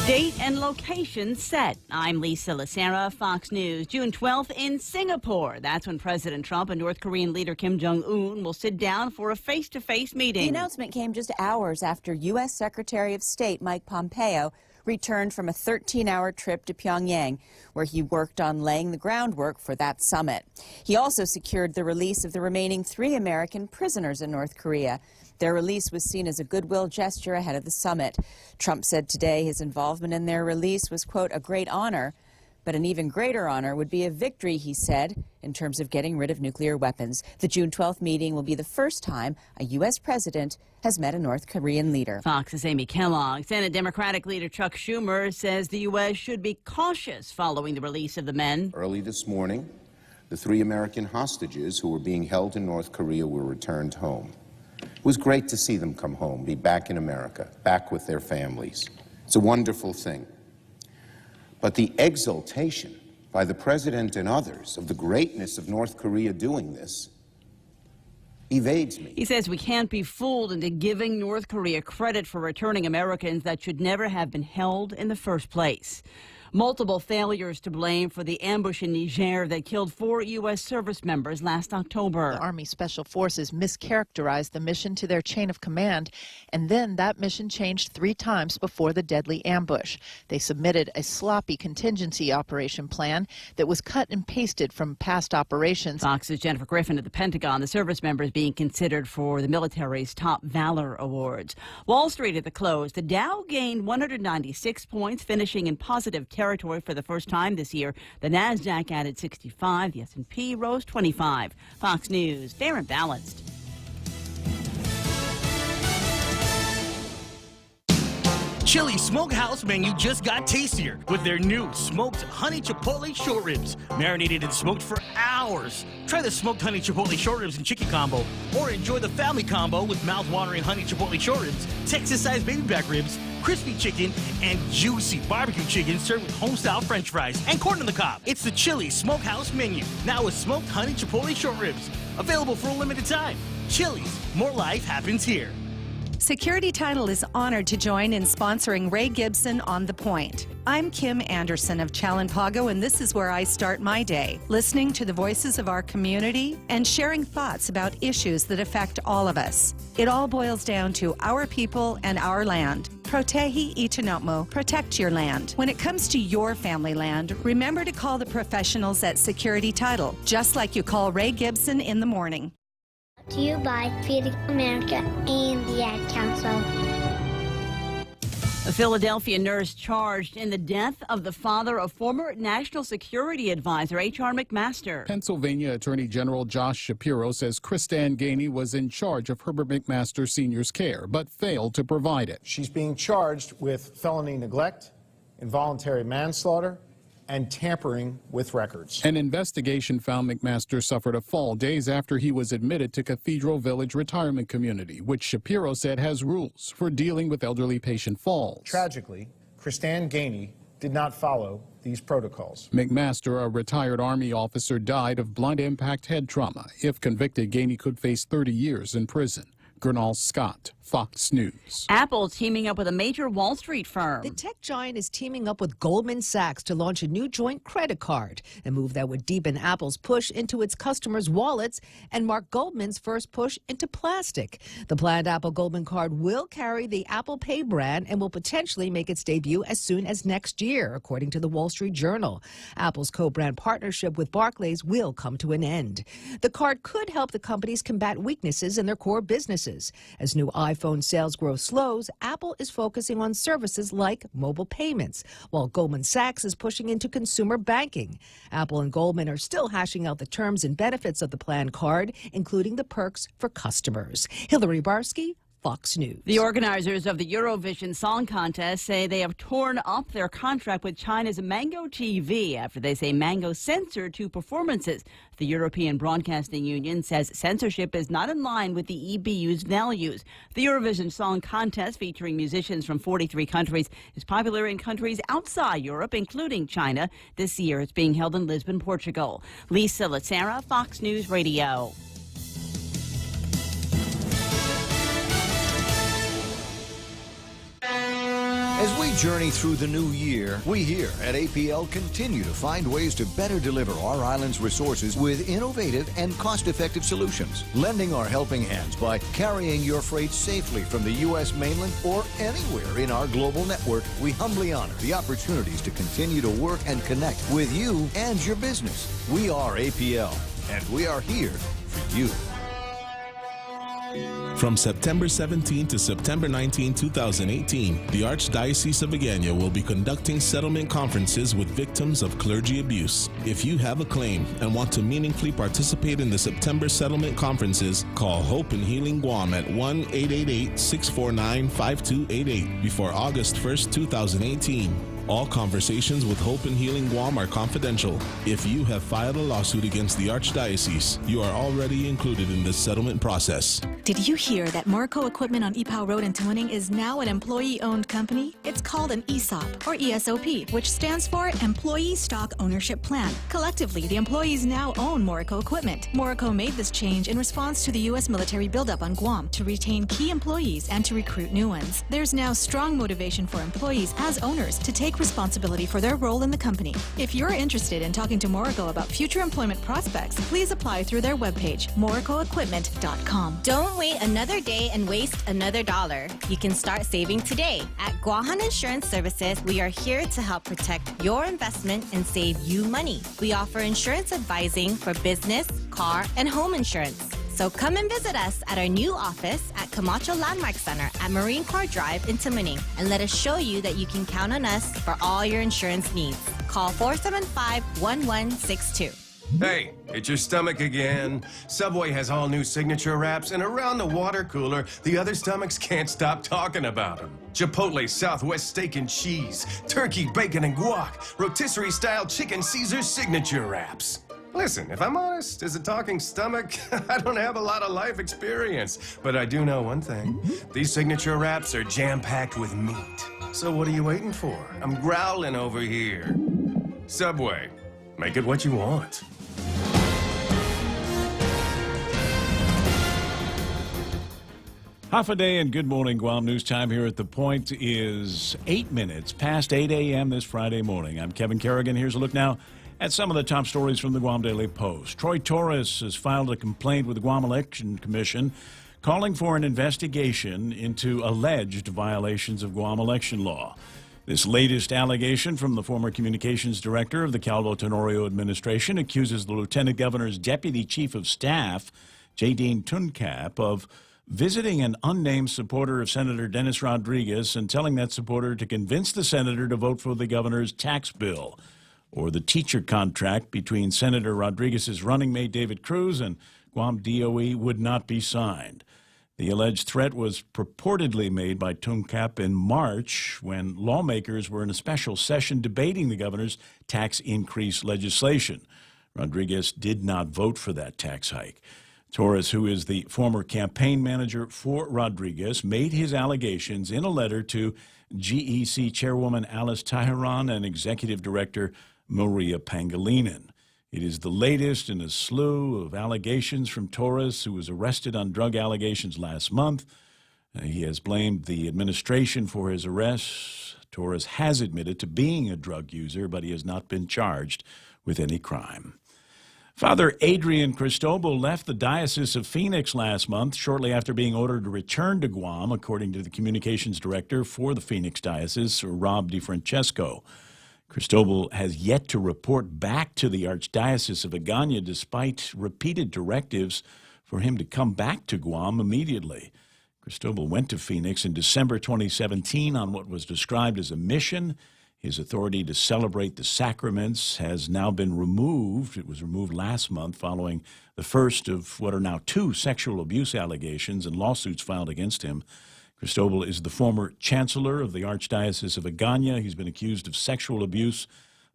Date and location set. I'm Lisa Lacera, Fox News. June 12th in Singapore. That's when President Trump and North Korean leader Kim Jong-un will sit down for a face-to-face meeting. The announcement came just hours after U.S. Secretary of State Mike Pompeo returned from a 13-hour trip to Pyongyang, where he worked on laying the groundwork for that summit. He also secured the release of the remaining 3 American prisoners in North Korea. Their release was seen as a goodwill gesture ahead of the summit. Trump said today his involvement in their release was, quote, a great honor. But an even greater honor would be a victory, he said, in terms of getting rid of nuclear weapons. The June 12th meeting will be the first time a U.S. president has met a North Korean leader. Fox's Amy Kellogg. Senate Democratic leader Chuck Schumer says the U.S. should be cautious following the release of the men. Early this morning, the 3 American hostages who were being held in North Korea were returned home. It was great to see them come home, be back in America, back with their families. It's a wonderful thing. But the exultation by the president and others of the greatness of North Korea doing this evades me. He says we can't be fooled into giving North Korea credit for returning Americans that should never have been held in the first place. Multiple failures to blame for the ambush in Niger that killed 4 U.S. service members last October. The Army Special Forces mischaracterized the mission to their chain of command, and then that mission changed 3 times before the deadly ambush. They submitted a sloppy contingency operation plan that was cut and pasted from past operations. Fox's Jennifer Griffin at the Pentagon. The service members being considered for the military's top Valor Awards. Wall Street at the close. The Dow gained 196 points, finishing in positive territory for the first time this year. The Nasdaq added 65. The S&P rose 25. Fox News, fair and balanced. Chili Smokehouse menu just got tastier with their new smoked honey chipotle short ribs, marinated and smoked for hours. Try the smoked honey chipotle short ribs and chicken combo, or enjoy the family combo with mouth-watering honey chipotle short ribs, Texas-sized baby back ribs, crispy chicken, and juicy barbecue chicken served with home-style French fries and corn on the cob. It's the Chili Smokehouse menu, now with smoked honey chipotle short ribs, available for a limited time. Chili's, more life happens here. Security Title is honored to join in sponsoring Ray Gibson on The Point. I'm Kim Anderson of Chalampago, and this is where I start my day, listening to the voices of our community and sharing thoughts about issues that affect all of us. It all boils down to our people and our land. Protehi Itanotmo, protect your land. When it comes to your family land, remember to call the professionals at Security Title, just like you call Ray Gibson in the morning. To you by Feeding America and the Ad Council. A Philadelphia nurse charged in the death of the father of former National Security Advisor H.R. McMaster. Pennsylvania Attorney General Josh Shapiro says Christanne Gainey was in charge of Herbert McMaster Sr.'s care, but failed to provide it. She's being charged with felony neglect, involuntary manslaughter, and tampering with records. An investigation found McMaster suffered a fall days after he was admitted to Cathedral Village Retirement Community, which Shapiro said has rules for dealing with elderly patient falls. Tragically, Christanne Gainey did not follow these protocols. McMaster, a retired Army officer, died of blunt impact head trauma. If convicted, Gainey could face 30 years in prison. Gernal Scott, Fox News. Apple teaming up with a major Wall Street firm. The tech giant is teaming up with Goldman Sachs to launch a new joint credit card, a move that would deepen Apple's push into its customers' wallets and mark Goldman's first push into plastic. The planned Apple Goldman card will carry the Apple Pay brand and will potentially make its debut as soon as next year, according to the Wall Street Journal. Apple's co-brand partnership with Barclays will come to an end. The card could help the companies combat weaknesses in their core businesses. As new iPhone sales growth slows, Apple is focusing on services like mobile payments, while Goldman Sachs is pushing into consumer banking. Apple and Goldman are still hashing out the terms and benefits of the planned card, including the perks for customers. Hillary Barsky, Fox News. The organizers of the Eurovision Song Contest say they have torn up their contract with China's Mango TV after they say Mango censored 2 performances. The European Broadcasting Union says censorship is not in line with the EBU's values. The Eurovision Song Contest, featuring musicians from 43 countries, is popular in countries outside Europe, including China. This year it's being held in Lisbon, Portugal. Lisa Lacera, Fox News Radio. As we journey through the new year, we here at APL continue to find ways to better deliver our island's resources with innovative and cost-effective solutions, lending our helping hands by carrying your freight safely from the U.S. mainland or anywhere in our global network. We humbly honor the opportunities to continue to work and connect with you and your business. We are APL, and we are here for you. From September 17 to September 19, 2018, the Archdiocese of Agana will be conducting settlement conferences with victims of clergy abuse. If you have a claim and want to meaningfully participate in the September settlement conferences, call Hope and Healing Guam at 1-888-649-5288 before August 1st, 2018. All conversations with Hope and Healing Guam are confidential. If you have filed a lawsuit against the Archdiocese, you are already included in this settlement process. Did you hear that Marco Equipment on Ipoh Road in Tuning is now an employee-owned company? It's called an ESOP, or ESOP, which stands for Employee Stock Ownership Plan. Collectively, the employees now own Morico Equipment. Morico made this change in response to the U.S. military buildup on Guam to retain key employees and to recruit new ones. There's now strong motivation for employees as owners to take responsibility for their role in the company. If you're interested in talking to Morrico about future employment prospects, please apply through their webpage, morricoequipment.com. Don't wait another day and waste another dollar. You can start saving today. At Guahan Insurance Services, we are here to help protect your investment and save you money. We offer insurance advising for business, car, and home insurance. So come and visit us at our new office at Camacho Landmark Center at Marine Corps Drive in Tamuning, and let us show you that you can count on us for all your insurance needs. Call 475-1162. Hey, it's your stomach again. Subway has all new signature wraps, and around the water cooler, the other stomachs can't stop talking about them. Chipotle Southwest steak and cheese, turkey, bacon, and guac, rotisserie-style chicken Caesar signature wraps. Listen, if I'm honest, as a talking stomach, I don't have a lot of life experience. But I do know one thing. These signature wraps are jam-packed with meat. So what are you waiting for? I'm growling over here. Subway, make it what you want. Half a day and good morning, Guam. News time here at The Point is 8 minutes past 8 a.m. this Friday morning. I'm Kevin Kerrigan. Here's a look now at some of the top stories from the Guam Daily Post. Troy Torres has filed a complaint with the Guam Election Commission calling for an investigation into alleged violations of Guam election law. This latest allegation from the former communications director of the Calvo Tenorio administration accuses the lieutenant governor's deputy chief of staff, Jadine Tuncap, of visiting an unnamed supporter of Senator Dennis Rodriguez and telling that supporter to convince the senator to vote for the governor's tax bill, or the teacher contract between Senator Rodriguez's running mate David Cruz and Guam DOE would not be signed. The alleged threat was purportedly made by Tuncap in March when lawmakers were in a special session debating the governor's tax increase legislation. Rodriguez did not vote for that tax hike. Torres, who is the former campaign manager for Rodriguez, made his allegations in a letter to GEC Chairwoman Alice Tahiran and Executive Director Maria Pangilinan. It is the latest in a slew of allegations from Torres, who was arrested on drug allegations last month. He has blamed the administration for his arrest. Torres has admitted to being a drug user, but he has not been charged with any crime. Father Adrian Cristobal left the Diocese of Phoenix last month, shortly after being ordered to return to Guam, according to the communications director for the Phoenix Diocese, Rob DeFrancesco. Cristobal has yet to report back to the Archdiocese of Agana, despite repeated directives for him to come back to Guam immediately. Cristobal went to Phoenix in December 2017 on what was described as a mission. His authority to celebrate the sacraments has now been removed. It was removed last month following the first of what are now 2 sexual abuse allegations and lawsuits filed against him. Cristobal is the former chancellor of the Archdiocese of Agana. He's been accused of sexual abuse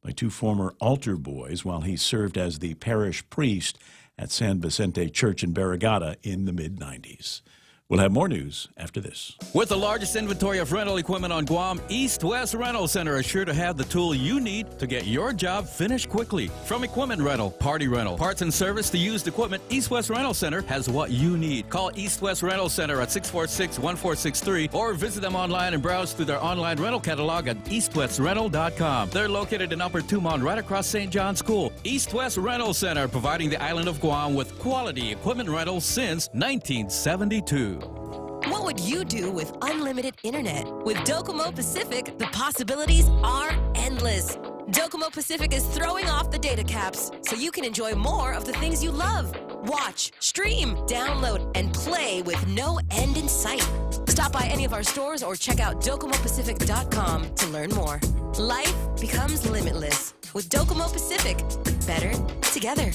by 2 former altar boys while he served as the parish priest at San Vicente Church in Barrigada in the mid-90s. We'll have more news after this. With the largest inventory of rental equipment on Guam, East West Rental Center is sure to have the tool you need to get your job finished quickly. From equipment rental, party rental, parts and service to used equipment, East West Rental Center has what you need. Call East West Rental Center at 646-1463 or visit them online and browse through their online rental catalog at eastwestrental.com. They're located in Upper Tumon, right across St. John's School. East West Rental Center, providing the island of Guam with quality equipment rentals since 1972. What would you do with unlimited internet? With Docomo Pacific, the possibilities are endless. Docomo Pacific is throwing off the data caps so you can enjoy more of the things you love. Watch, stream, download, and play with no end in sight. Stop by any of our stores or check out DocomoPacific.com to learn more. Life becomes limitless with Docomo Pacific. Better together.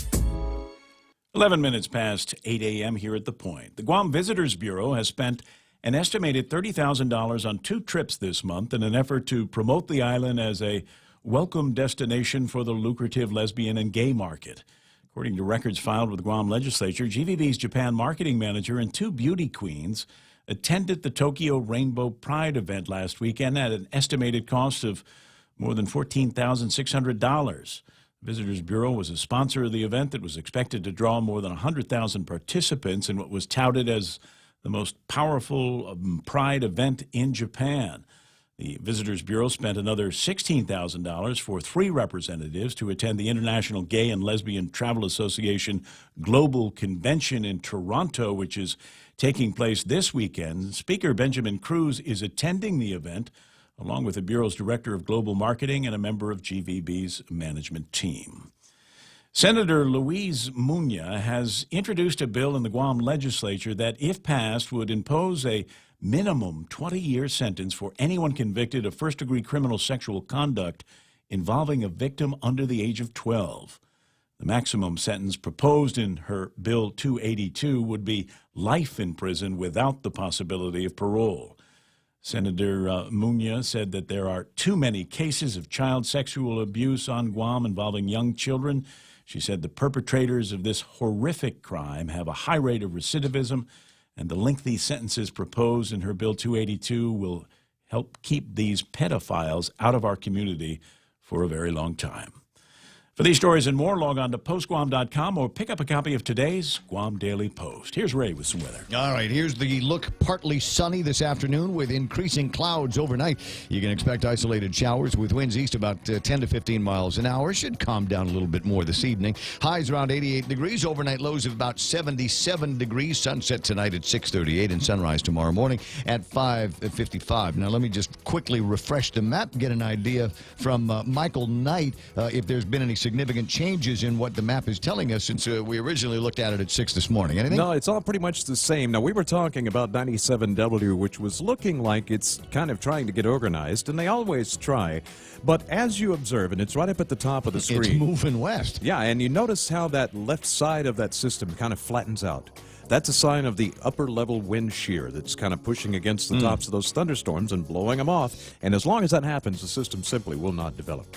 11 minutes past 8 a.m. here at The Point. The Guam Visitors Bureau has spent an estimated $30,000 on 2 trips this month in an effort to promote the island as a welcome destination for the lucrative lesbian and gay market. According to records filed with the Guam legislature, GVB's Japan marketing manager and 2 beauty queens attended the Tokyo Rainbow Pride event last weekend at an estimated cost of more than $14,600. Visitors Bureau was a sponsor of the event that was expected to draw more than 100,000 participants in what was touted as the most powerful Pride event in Japan. The Visitors Bureau spent another $16,000 for 3 representatives to attend the International Gay and Lesbian Travel Association Global Convention in Toronto, which is taking place this weekend. Speaker Benjamin Cruz is attending the event, along with the Bureau's Director of Global Marketing and a member of GVB's management team. Senator Luis Muña has introduced a bill in the Guam legislature that, if passed, would impose a minimum 20-year sentence for anyone convicted of first-degree criminal sexual conduct involving a victim under the age of 12. The maximum sentence proposed in her Bill 282 would be life in prison without the possibility of parole. Senator Muña said that there are too many cases of child sexual abuse on Guam involving young children. She said the perpetrators of this horrific crime have a high rate of recidivism, and the lengthy sentences proposed in her Bill 282 will help keep these pedophiles out of our community for a very long time. For these stories and more, log on to postguam.com or pick up a copy of today's Guam Daily Post. Here's Ray with some weather. All right, here's the look. Partly sunny this afternoon with increasing clouds overnight. You can expect isolated showers with winds east about 10 to 15 miles an hour. Should calm down a little bit more this evening. Highs around 88 degrees. Overnight lows of about 77 degrees. Sunset tonight at 6:38 and sunrise tomorrow morning at 5:55. Now, let me just quickly refresh the map, get an idea from Michael Knight if there's been any significant changes in what the map is telling us since we originally looked at it at 6 this morning. Anything? No, it's all pretty much the same. Now, we were talking about 97W, which was looking like it's kind of trying to get organized, and they always try. But as you observe, and it's right up at the top of the screen. It's moving west. Yeah, and you notice how that left side of that system kind of flattens out. That's a sign of the upper-level wind shear that's kind of pushing against the tops of those thunderstorms and blowing them off. And as long as that happens, the system simply will not develop.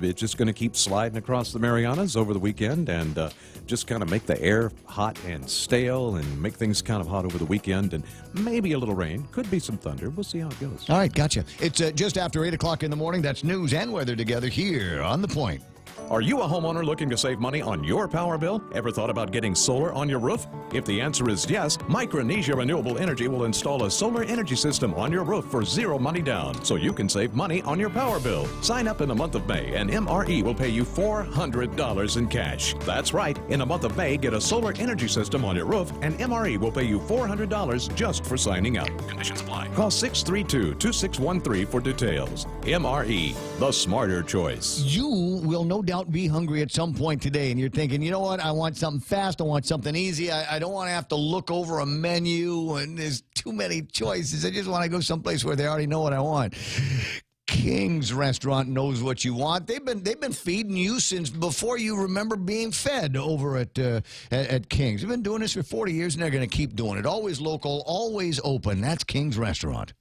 It's just going to keep sliding across the Marianas over the weekend and just kind of make the air hot and stale and make things kind of hot over the weekend, and maybe a little rain. Could be some thunder. We'll see how it goes. All right, gotcha. It's just after 8 o'clock in the morning. That's news and weather together here on The Point. Are you a homeowner looking to save money on your power bill? Ever thought about getting solar on your roof? If the answer is yes, Micronesia Renewable Energy will install a solar energy system on your roof for zero money down, so you can save money on your power bill. Sign up in the month of May, and MRE will pay you $400 in cash. That's right. In the month of May, get a solar energy system on your roof, and MRE will pay you $400 just for signing up. Conditions apply. Call 632-2613 for details. MRE, the smarter choice. You will no doubt be hungry at some point today, and you're thinking, you know what, I want something fast, I want something easy, I don't want to have to look over a menu and there's too many choices. I just want to go someplace where they already know what I want. King's Restaurant knows what you want. They've been feeding you since before you remember being fed over at King's. They've been doing this for 40 years, and they're going to keep doing it. Always local, always open. That's King's Restaurant.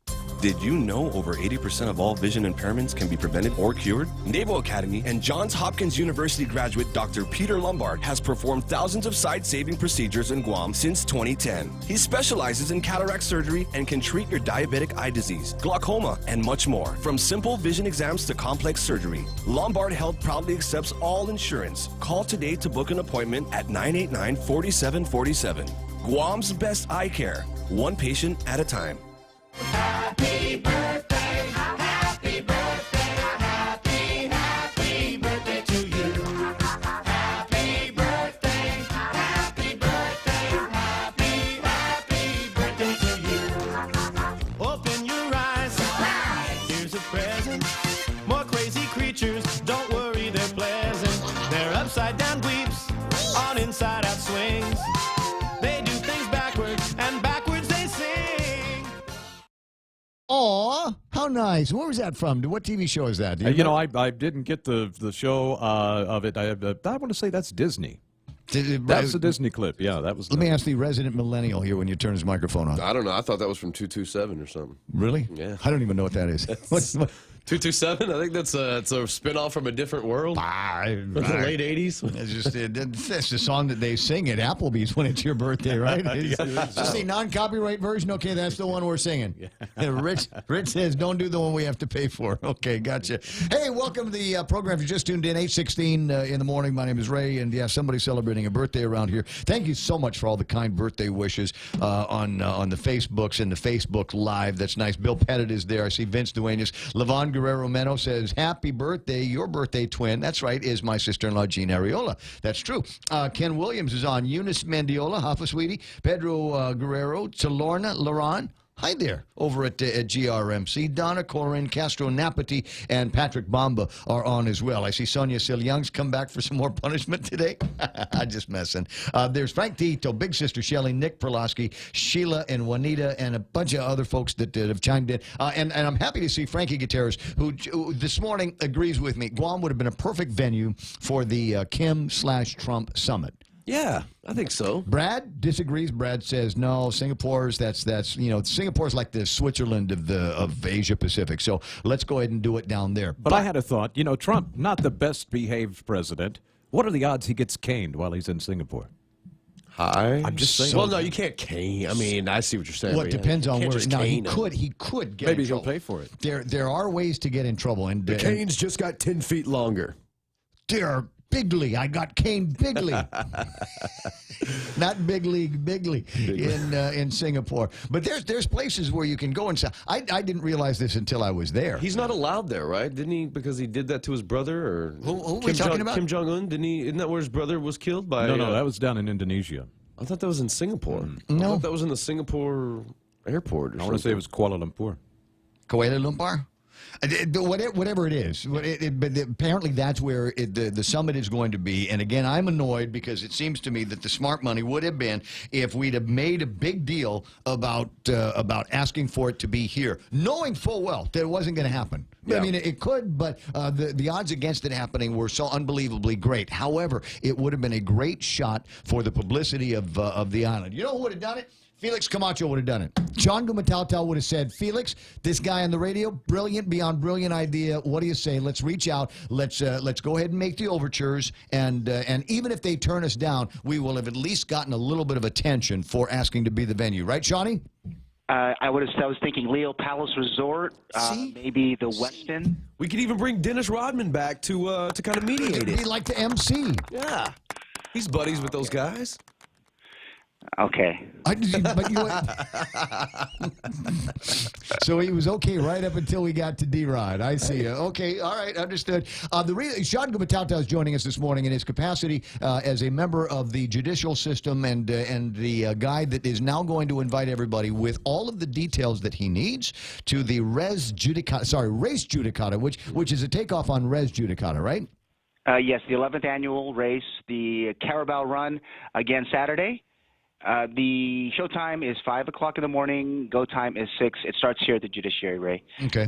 Did you know over 80% of all vision impairments can be prevented or cured? Naval Academy and Johns Hopkins University graduate Dr. Peter Lombard has performed thousands of sight-saving procedures in Guam since 2010. He specializes in cataract surgery and can treat your diabetic eye disease, glaucoma, and much more. From simple vision exams to complex surgery, Lombard Health proudly accepts all insurance. Call today to book an appointment at 989-4747. Guam's best eye care, one patient at a time. Happy birthday, happy birthday, happy birthday to you. Happy birthday, happy birthday, happy birthday to you. Open your eyes, here's a present. More crazy creatures, don't worry, they're pleasant. They're upside down dweebs on inside out swings. They do things backwards, and backwards they sing. Aw, how nice. Where was that from? What TV show is that? I didn't get the show of it. I want to say that's Disney. That's a Disney clip. Yeah, that was. Let me ask the resident millennial here when you turn his microphone on. I don't know. I thought that was from 227 or something. Really? Yeah. I don't even know what that is. 227? I think it's a spinoff from a different world. From the late 80s. That's the song that they sing at Applebee's when it's your birthday, right? Is this a non-copyright version? Okay, that's the one we're singing. Rich says, don't do the one we have to pay for. Okay, gotcha. Hey, welcome to the program. If you just tuned in, 8:16 in the morning. My name is Ray, and yeah, somebody's celebrating a birthday around here. Thank you so much for all the kind birthday wishes on the Facebooks and the Facebook Live. That's nice. Bill Pettit is there. I see Vince Duenas. Levon Guerrero Meno says, happy birthday. Your birthday twin, that's right, is my sister-in-law, Jean Ariola. That's true. Ken Williams is on. Eunice Mendiola, Hoffa Sweetie. Pedro Guerrero. Talorna Laron. Hi there, over at GRMC. Donna Corin, Castro Napati, and Patrick Bamba are on as well. I see Sonia Silyoung's come back for some more punishment today. I'm just messing. There's Frank Tito, Big Sister Shelley, Nick Perlowski, Sheila and Juanita, and a bunch of other folks that have chimed in. And I'm happy to see Frankie Gutierrez, who this morning agrees with me. Guam would have been a perfect venue for the Kim/Trump summit. Yeah, I think so. Brad disagrees. Brad says no. Singapore's Singapore's like the Switzerland of Asia Pacific. So let's go ahead and do it down there. But I had a thought. Trump, not the best behaved president. What are the odds he gets caned while he's in Singapore? High. I'm just saying. Well, no, you can't cane. I mean, I see what you're saying. Well, it depends on where. Now he could get. Maybe in he'll trouble. pay for it. There are ways to get in trouble, and the canes just got 10 feet longer. They're bigly. I got caned bigly. Not big league, bigly in Singapore. But there's places where you can go and say, I didn't realize this until I was there. He's not allowed there, right? Didn't he? Because he did that to his brother, or who are we talking about? Kim Jong-un. Didn't he? Isn't that where his brother was killed by? No, that was down in Indonesia. I thought that was in Singapore. No, I thought that was in the Singapore airport. I want to say it was Kuala Lumpur. Kuala Lumpur. Whatever it is, but apparently that's where the summit is going to be. And again, I'm annoyed because it seems to me that the smart money would have been if we'd have made a big deal about asking for it to be here, knowing full well that it wasn't going to happen. Yeah. I mean, it could, but the odds against it happening were so unbelievably great. However, it would have been a great shot for the publicity of the island. You know who would have done it? Felix Camacho would have done it. John Gumatautal would have said, Felix, this guy on the radio, brilliant beyond brilliant idea. What do you say? Let's reach out. Let's go ahead and make the overtures. And even if they turn us down, we will have at least gotten a little bit of attention for asking to be the venue. Right, Shawnee? I was thinking Leo Palace Resort, maybe the Westin. We could even bring Dennis Rodman back to kind of mediate it. He'd like to MC. Yeah. He's buddies with those guys. Okay. So he was okay right up until we got to D-Rod. I see. Okay, all right, understood. Sean Gumatauta is joining us this morning in his capacity as a member of the judicial system and the guy that is now going to invite everybody with all of the details that he needs to the race judicata, which is a takeoff on res judicata, right? Yes, the 11th annual race, the Carabao Run, again Saturday. The show time is 5 o'clock in the morning. Go time is 6. It starts here at the Judiciary, Ray. Okay.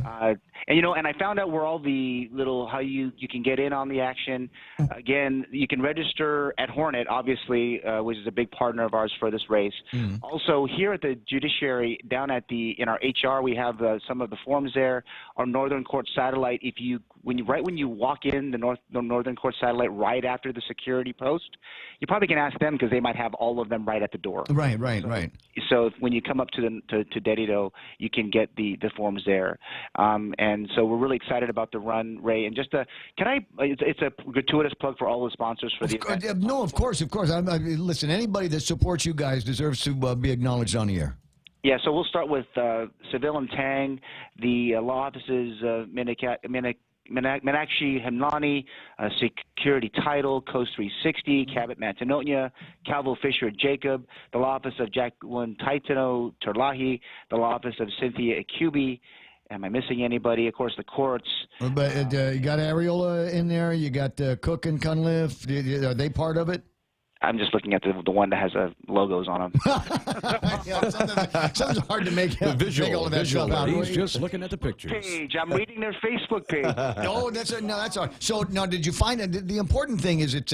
And I found out where all the how you can get in on the action. Again, you can register at Hornet, obviously, which is a big partner of ours for this race. Mm-hmm. Also, here at the Judiciary, down at in our HR, we have some of the forms there. Our Northern Court satellite. When you walk in the Northern Court satellite, right after the security post, you probably can ask them because they might have all of them right at the door. Right. So when you come up to Dedido, you can get the forms there. And so we're really excited about the run, Ray. And it's a gratuitous plug for all the sponsors for the event. No, of course. Listen, anybody that supports you guys deserves to be acknowledged on the air. Yeah, so we'll start with Seville and Tang, the law offices, Meenakshi Hemlani, Security Title, Coast 360, Cabot Matanonia, Calvo Fisher Jacob, the law office of Jacqueline Taitano Terlahi, the law office of Cynthia Akubi. Am I missing anybody? Of course, the courts. But you got Ariola in there. You got Cook and Cunliffe. Are they part of it? I'm just looking at the one that has logos on them. Yeah, sometimes hard to make The visual, make all of that visual. stuff out. He's just looking at the pictures. Page. I'm reading their Facebook page. No, that's all right. So now, did you find the important thing is it's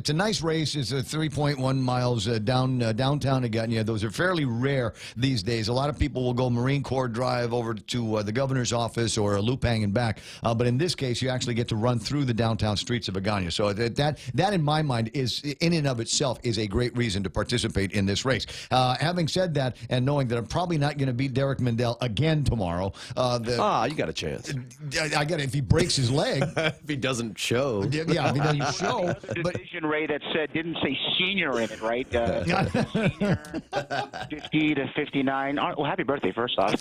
a nice race. It's 3.1 miles downtown Agagna. Those are fairly rare these days. A lot of people will go Marine Corps Drive over to the governor's office or Lupang and back. But in this case, you actually get to run through the downtown streets of Agagna. So that in my mind is in and of itself is a great reason to participate in this race. Having said that, and knowing that I'm probably not going to beat Derek Mindell again tomorrow, you got a chance. I got if he breaks his leg. If he doesn't show. Yeah, if he doesn't show. But Division Ray that didn't say senior in it, right? Senior, 50 to 59. Well, happy birthday, first off.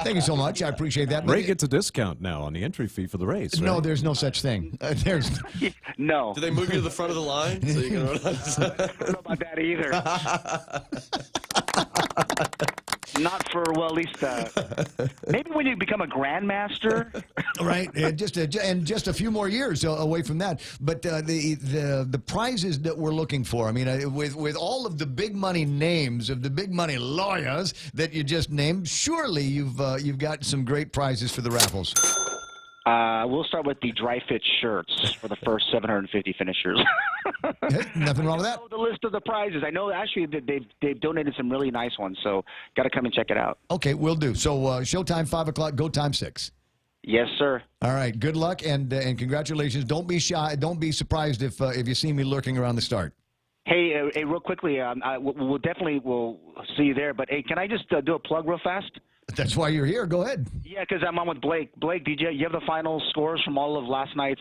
Thank you so much. I appreciate that. Ray gets a discount now on the entry fee for the race. No, right? there's no such thing. There's no. Do they move you to the front of the line so you can run on? I don't know about that either. Not for, well, at least maybe when you become a grandmaster. Right, and just a few more years away from that. But the prizes that we're looking for, I mean, with all of the big money names of the big money lawyers that you just named, surely you've got some great prizes for the raffles. We'll start with the dry fit shirts for the first 750 finishers. Nothing wrong with that. I know the list of the prizes. I know actually that they've donated some really nice ones, so got to come and check it out. Okay, we'll do. So showtime 5 o'clock, go time 6. Yes, sir. All right. Good luck and congratulations. Don't be shy. Don't be surprised if you see me lurking around the start. Hey, real quickly, we'll definitely see you there. But hey, can I just do a plug real fast? That's why you're here. Go ahead. Yeah, because I'm on with Blake. Blake, did you have the final scores from all of last night's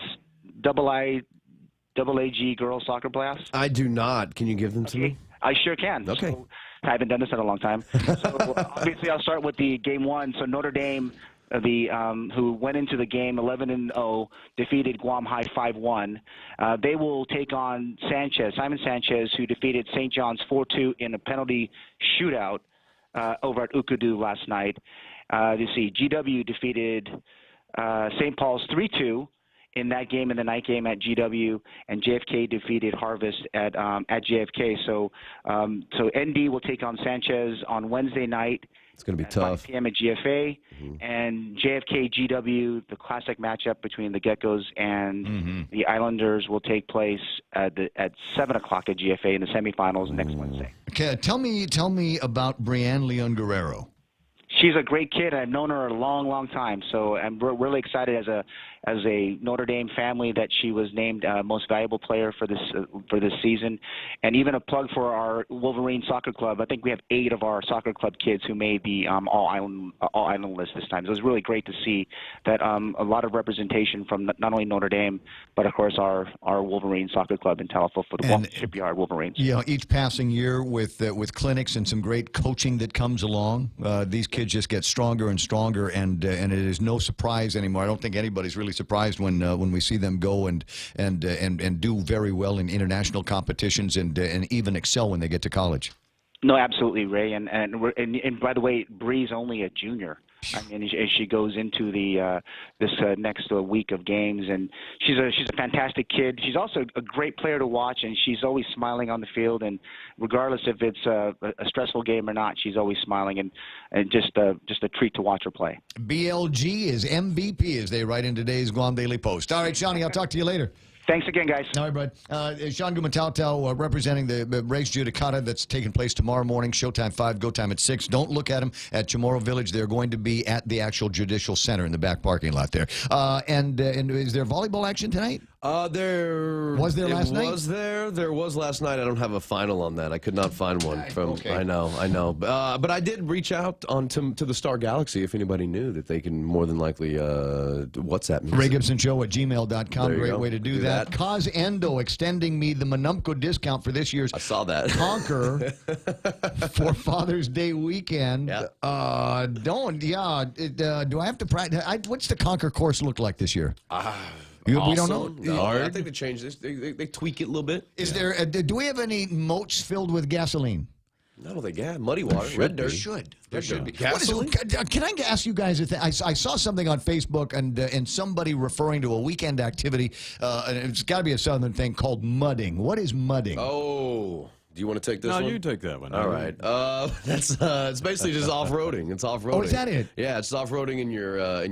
AAG girls soccer playoffs? I do not. Can you give them to me? I sure can. Okay. So, I haven't done this in a long time. So obviously, I'll start with the game one. So Notre Dame, who went into the game 11-0, defeated Guam High 5-1. They will take on Simon Sanchez, who defeated St. John's 4-2 in a penalty shootout over at Ukudu last night. You see, GW defeated St. Paul's 3-2 in that game, in the night game at GW, and JFK defeated Harvest at JFK. So ND will take on Sanchez on Wednesday night. It's going to be at tough. 5 p.m. at GFA, and JFK GW, the classic matchup between the Geckos and the Islanders, will take place at 7 o'clock at GFA in the semifinals next Wednesday. Okay, tell me about Brianne Leon Guerrero. She's a great kid. I've known her a long, long time. So I'm really excited as a Notre Dame family that she was named most valuable player for this season, and even a plug for our Wolverine Soccer Club. I think we have 8 of our soccer club kids who made the all island list this time. So it was really great to see that a lot of representation from not only Notre Dame but of course our Wolverine Soccer Club in Talifo for the Guam Shipyard Wolverines. You know, each passing year with clinics and some great coaching that comes along, these kids just get stronger and stronger, and it is no surprise anymore. I don't think anybody's really surprised when we see them go and do very well in international competitions and even excel when they get to college. No, absolutely, Ray. And by the way, Bree's only a junior. I mean, as she goes into this next week of games, and she's a fantastic kid. She's also a great player to watch, and she's always smiling on the field. And regardless if it's a stressful game or not, she's always smiling, and just a treat to watch her play. BLG is MVP, as they write in today's Guam Daily Post. All right, Shawnee, I'll talk to you later. Thanks again, guys. All right, bud. Sean Gumatautau representing the race judicata that's taking place tomorrow morning, showtime 5, go time at 6. Don't look at them at Chamorro Village. They're going to be at the actual judicial center in the back parking lot there. And is there volleyball action tonight? There was there last night. There was last night. I don't have a final on that. I could not find one from. Okay. I know. But I did reach out to the Star Galaxy if anybody knew that they can more than likely WhatsApp me. RayGibsonShow@gmail.com. Great way to do that. Cause Endo extending me the Manumco discount for this year's. I saw that. Conquer for Father's Day weekend. Yeah. Do I have to practice? What's the Conquer course look like this year? We don't know. No, I think they changed this. They tweak it a little bit. Is there? Do we have any moats filled with gasoline? No, they got muddy water, red dirt. There should be. Gasoline? Can I ask you guys a thing? I saw something on Facebook and somebody referring to a weekend activity, and it's got to be a southern thing called mudding. What is mudding? Oh. Do you want to take this one? No, you take that one. All right. That's it's basically just off-roading. It's off-roading. Oh, is that it? Yeah, it's off-roading in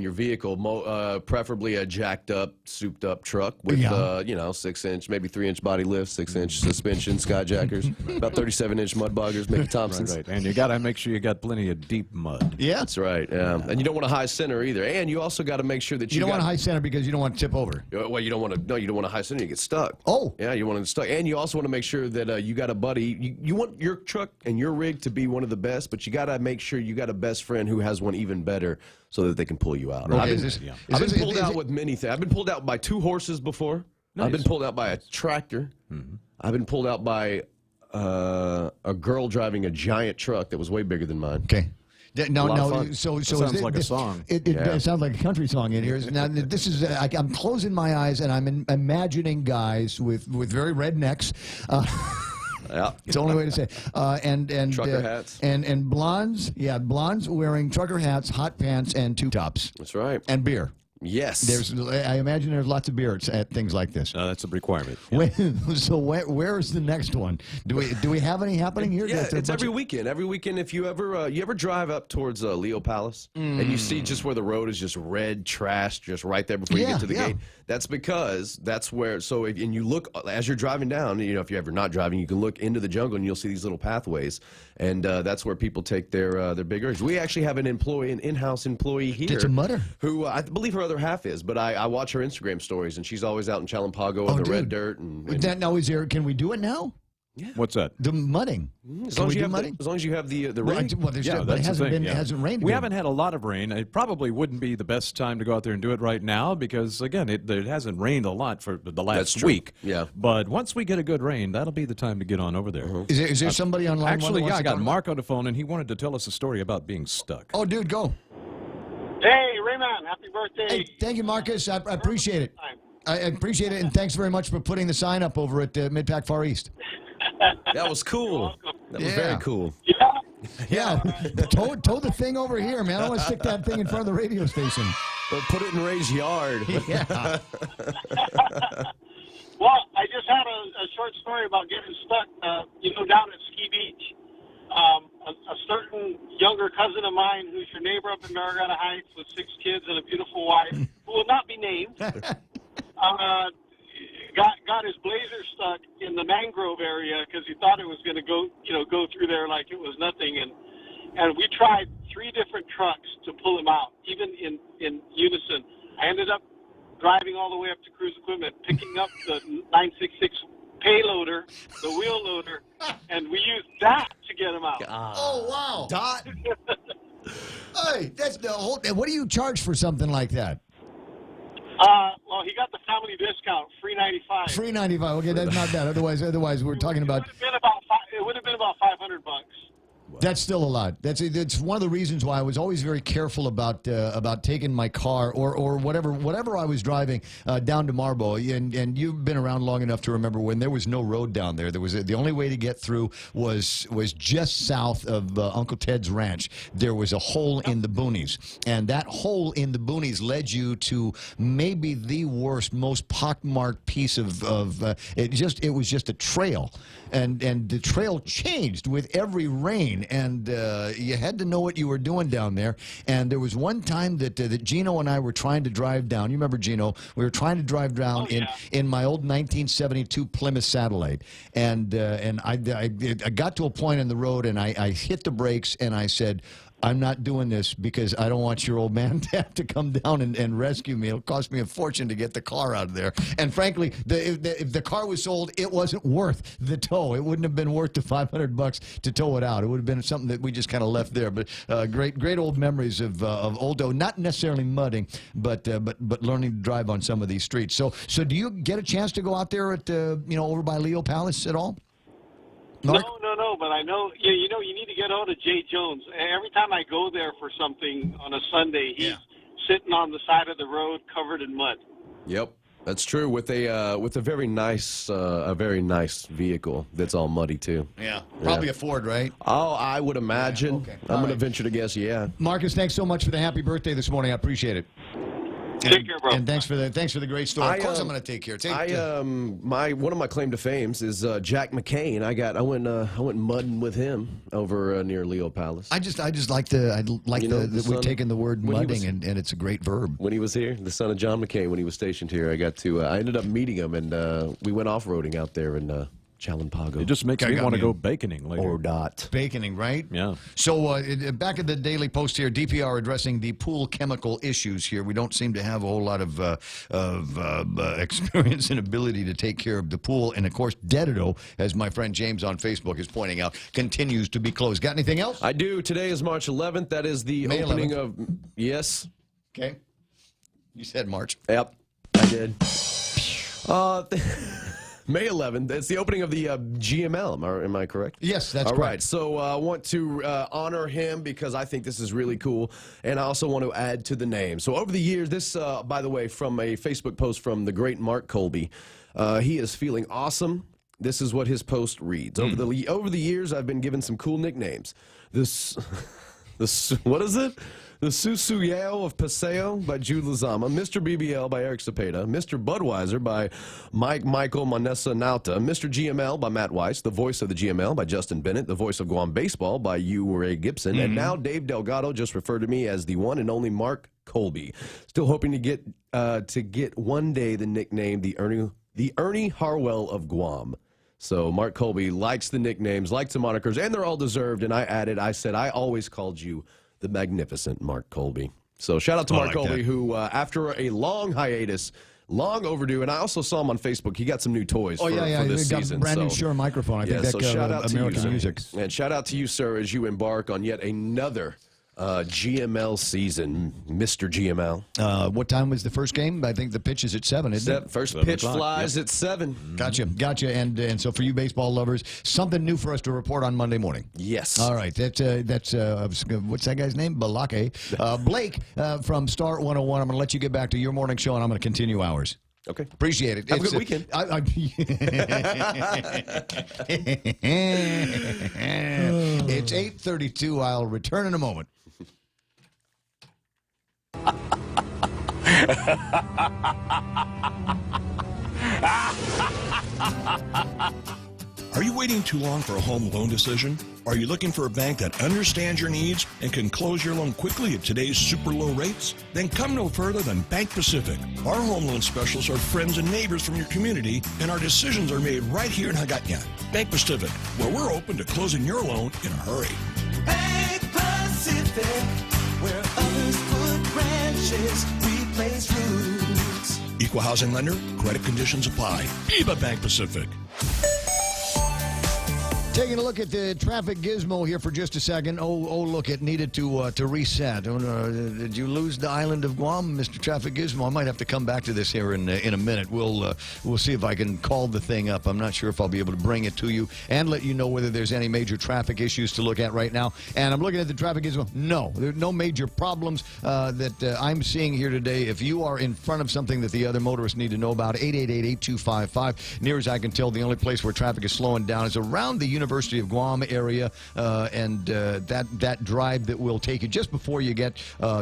your vehicle, preferably a jacked-up, souped-up truck with 6-inch, maybe 3-inch body lift, 6-inch suspension, skyjackers, about 37-inch mud boggers, Mickey Thompsons. Right. And you got to make sure you got plenty of deep mud. Yeah, that's right. Yeah. And you don't want a high center either. And you also got to make sure that you don't want a high center because you don't want to tip over. Well, you don't want to. No, you don't want a high center. You get stuck. Oh, yeah, you want to stuck. And you also want to make sure that you got a buddy. You want your truck and your rig to be one of the best, but you got to make sure you got a best friend who has one even better, so that they can pull you out. Okay, I've been pulled out with many things. I've been pulled out by 2 horses before. Nice. I've been pulled out by a tractor. Mm-hmm. I've been pulled out by a girl driving a giant truck that was way bigger than mine. Okay. No. So it sounds like a song. It sounds like a country song in here. Now this is. I'm closing my eyes and I'm imagining guys with very red necks. Yeah, it's the only way to say. And trucker hats and blondes. Yeah, blondes wearing trucker hats, hot pants, and 2 tops. That's right. And beer. Yes. I imagine there's lots of beer at things like this. That's a requirement. Yeah. So where is the next one? Do we have any happening here? Yeah, it's every weekend. Every weekend, if you ever drive up towards Leo Palace and you see just where the road is just red trash, just right there before you get to the gate. That's because that's where. So and you look as you're driving down. You know, if you're ever not driving, you can look into the jungle and you'll see these little pathways, and that's where people take their big rigs. We actually have an in-house employee here. It's a mudder who I believe her other half is, but I watch her Instagram stories, and she's always out in Chalampago on the red dirt. Now is there? Can we do it now? Yeah. What's that? The mudding. As long as you have the rain. But it hasn't rained. We haven't had a lot of rain. It probably wouldn't be the best time to go out there and do it right now because, again, it hasn't rained a lot for the last week. Yeah. But once we get a good rain, that'll be the time to get on over there. Is there somebody online? Actually, I got Mark on the phone, and he wanted to tell us a story about being stuck. Oh, dude, go. Hey, Raymond, happy birthday. Hey, thank you, Marcus. I appreciate it. I appreciate it, and thanks very much for putting the sign up over at Mid-Pac Far East. That was cool. That was very cool. Yeah. Tow the thing over here, man. I don't want to stick that thing in front of the radio station. But put it in Ray's yard. Yeah. Well, I just had a short story about getting stuck, down at Ski Beach. A certain younger cousin of mine who's your neighbor up in Marietta Heights with 6 kids and a beautiful wife, who will not be named, got his blazer stuck in the mangrove area because he thought it was going to go through there like it was nothing. And we tried 3 different trucks to pull him out, even in unison. I ended up driving all the way up to Cruise Equipment, picking up the 966 payloader, the wheel loader, and we used that to get him out. Oh, wow. Dot. Hey, that's the whole. What do you charge for something like that? Well, he got the family discount, free 95. Free 95. Okay, that's not bad. Otherwise, we're talking about. It would have been about $500. That's still a lot. That's one of the reasons why I was always very careful about taking my car or whatever I was driving down to Marbo. And you've been around long enough to remember when there was no road down there. The only way to get through was just south of Uncle Ted's ranch. There was a hole in the boonies, and that hole in the boonies led you to maybe the worst, most pockmarked piece of it was just a trail, and the trail changed with every rain. And you had to know what you were doing down there. And there was one time that Gino and I were trying to drive down. You remember Gino? We were trying to drive down in my old 1972 Plymouth Satellite. And I got to a point in the road, and I hit the brakes, and I said, I'm not doing this because I don't want your old man to have to come down and rescue me. It'll cost me a fortune to get the car out of there. And frankly, if the car was sold, it wasn't worth the tow. It wouldn't have been worth the $500 to tow it out. It would have been something that we just kind of left there. But great old memories of Oldo, not necessarily mudding, but learning to drive on some of these streets. So do you get a chance to go out there at over by Leo Palace at all? Mark? No, but I know, you need to get hold of Jay Jones. Every time I go there for something on a Sunday, he's sitting on the side of the road covered in mud. Yep. That's true. With a very nice vehicle that's all muddy too. Yeah, probably a Ford, right? Oh, I would imagine. okay. I'm All going to right. venture to guess, yeah. Marcus, thanks so much for the happy birthday this morning. I appreciate it. Take care, bro. And thanks for the great story. Of course, I'm going to take care. One of my claim to fames is Jack McCain. I went mudding with him over near Leo Palace. I just like that we've taken the word mudding and it's a great verb. When he was here, the son of John McCain, when he was stationed here, I ended up meeting him, and we went off-roading out there in Chalampago. It just makes me want to go baconing later. Or not. Baconing, right? Yeah. So back at the Daily Post here, DPR addressing the pool chemical issues here. We don't seem to have a whole lot of experience and ability to take care of the pool. And, of course, Dedido, as my friend James on Facebook is pointing out, continues to be closed. Got anything else? I do. Today is March 11th. That is the May opening 11th. of... Yes. Okay. You said March. Yep, I did. May 11th. It's the opening of the GML. Am I correct? Yes, that's All correct. right. So I want to honor him because I think this is really cool, and I also want to add to the name. So over the years, this, by the way, from a Facebook post from the great Mark Colby, he is feeling awesome. This is what his post reads. Over the years, I've been given some cool nicknames. What is it? The Susuyao of Paseo by Jude Lozama, Mr. BBL by Eric Cepeda, Mr. Budweiser by Michael Manessa Nauta, Mr. GML by Matt Weiss, the voice of the GML by Justin Bennett, the voice of Guam Baseball by Ray Gibson, and now Dave Delgado just referred to me as the one and only Mark Colby. Still hoping to get one day the nickname the Ernie Harwell of Guam. So Mark Colby likes the nicknames, likes the monikers, and they're all deserved. And I said I always called you the magnificent Mark Colby. So shout out to Mark Colby, who after a long hiatus, long overdue, and I also saw him on Facebook. He got some new toys for this He got season. a brand new Shure microphone. I think so shout out American to you, Music. And shout out to you, sir, as you embark on yet another GML season, Mr. GML. What time was the first game? I think the pitch is at 7, isn't it? First pitch flies at 7. Gotcha. And so for you baseball lovers, something new for us to report on Monday morning. Yes. All right. That's what's that guy's name? Balake. Blake from Star 101. I'm going to let you get back to your morning show, and I'm going to continue ours. Okay. Appreciate it. Have a good weekend. It's 8:32. I'll return in a moment. Are you waiting too long for a home loan decision? Are you looking for a bank that understands your needs and can close your loan quickly at today's super low rates? Then come no further than Bank Pacific. Our home loan specialists are friends and neighbors from your community, and our decisions are made right here in Hagåtña. Bank Pacific, where we're open to closing your loan in a hurry. Bank Pacific, where others put branches, we place roots. Equal housing lender, credit conditions apply. Viva Bank Pacific. Taking a look at the traffic gizmo here for just a second. Oh, look, it needed to reset. Did you lose the island of Guam, Mr. Traffic Gizmo? I might have to come back to this here in a minute. We'll see if I can call the thing up. I'm not sure if I'll be able to bring it to you and let you know whether there's any major traffic issues to look at right now. And I'm looking at the traffic gizmo. No, there's no major problems that I'm seeing here today. If you are in front of something that the other motorists need to know about, 888-8255. Near as I can tell, the only place where traffic is slowing down is around the University of Guam area, and that drive that will take you just before you get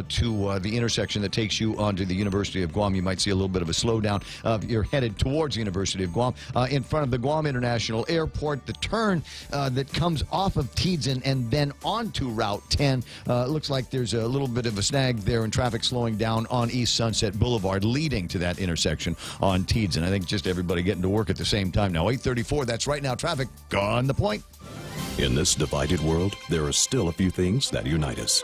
to the intersection that takes you onto the University of Guam. You might see a little bit of a slowdown. You're headed towards the University of Guam. In front of the Guam International Airport, the turn that comes off of Tiedzin and then onto Route 10, looks like there's a little bit of a snag there and traffic slowing down on East Sunset Boulevard, leading to that intersection on Tiedzin. I think just everybody getting to work at the same time now. 8:34, that's right now. Traffic on the point. In this divided world, there are still a few things that unite us.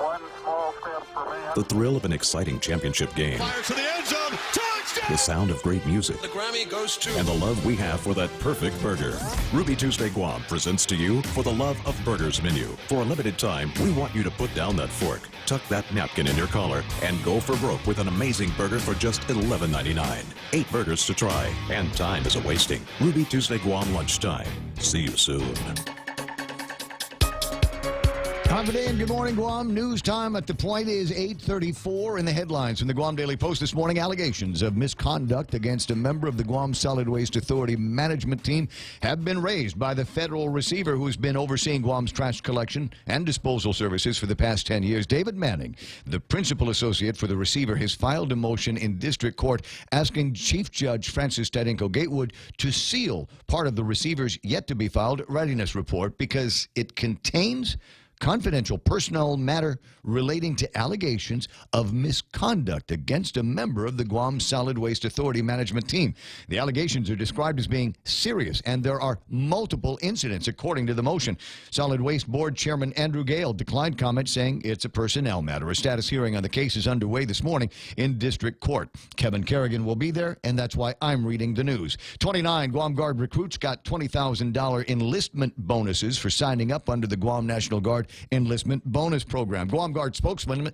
The thrill of an exciting championship game. Fires to the end zone. Touchdown! The sound of great music. The Grammy goes to... And the love we have for that perfect burger. Ruby Tuesday Guam presents to you For the Love of Burgers menu. For a limited time, we want you to put down that fork, tuck that napkin in your collar, and go for broke with an amazing burger for just $11.99. 8 burgers to try, and time is a-wasting. Ruby Tuesday Guam lunchtime. See you soon. Half a day and good morning, Guam. News time at the point is 8:34 in the headlines from the Guam Daily Post this morning. Allegations of misconduct against a member of the Guam Solid Waste Authority management team have been raised by the federal receiver who's been overseeing Guam's trash collection and disposal services for the past 10 years. David Manning, the principal associate for the receiver, has filed a motion in district court asking Chief Judge Francis Tadenko Gatewood to seal part of the receiver's yet-to-be-filed readiness report because it contains confidential personnel matter relating to allegations of misconduct against a member of the Guam Solid Waste Authority management team. The allegations are described as being serious, and there are multiple incidents, according to the motion. Solid Waste Board Chairman Andrew Gale declined comment, saying it's a personnel matter. A status hearing on the case is underway this morning in district court. Kevin Kerrigan will be there, and that's why I'm reading the news. 29 Guam Guard recruits got $20,000 enlistment bonuses for signing up under the Guam National Guard enlistment bonus program. Guam Guard spokeswoman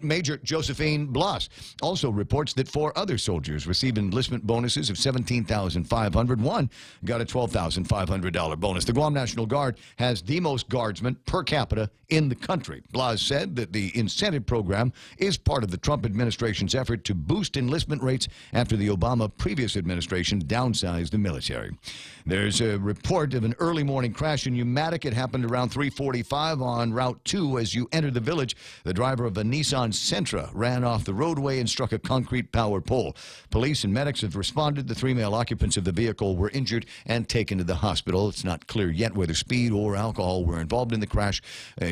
Major Josephine Blas also reports that 4 other soldiers received enlistment bonuses of $17,500. One got a $12,500 bonus. The Guam National Guard has the most guardsmen per capita in the country. Blas said that the incentive program is part of the Trump administration's effort to boost enlistment rates after the Obama previous administration downsized the military. There's a report of an early morning crash in Umatic. It happened around 3:45 on Route 2 as you enter the village. The driver of a Nissan Sentra ran off the roadway and struck a concrete power pole. Police and medics have responded. The 3 male occupants of the vehicle were injured and taken to the hospital. It's not clear yet whether speed or alcohol were involved in the crash.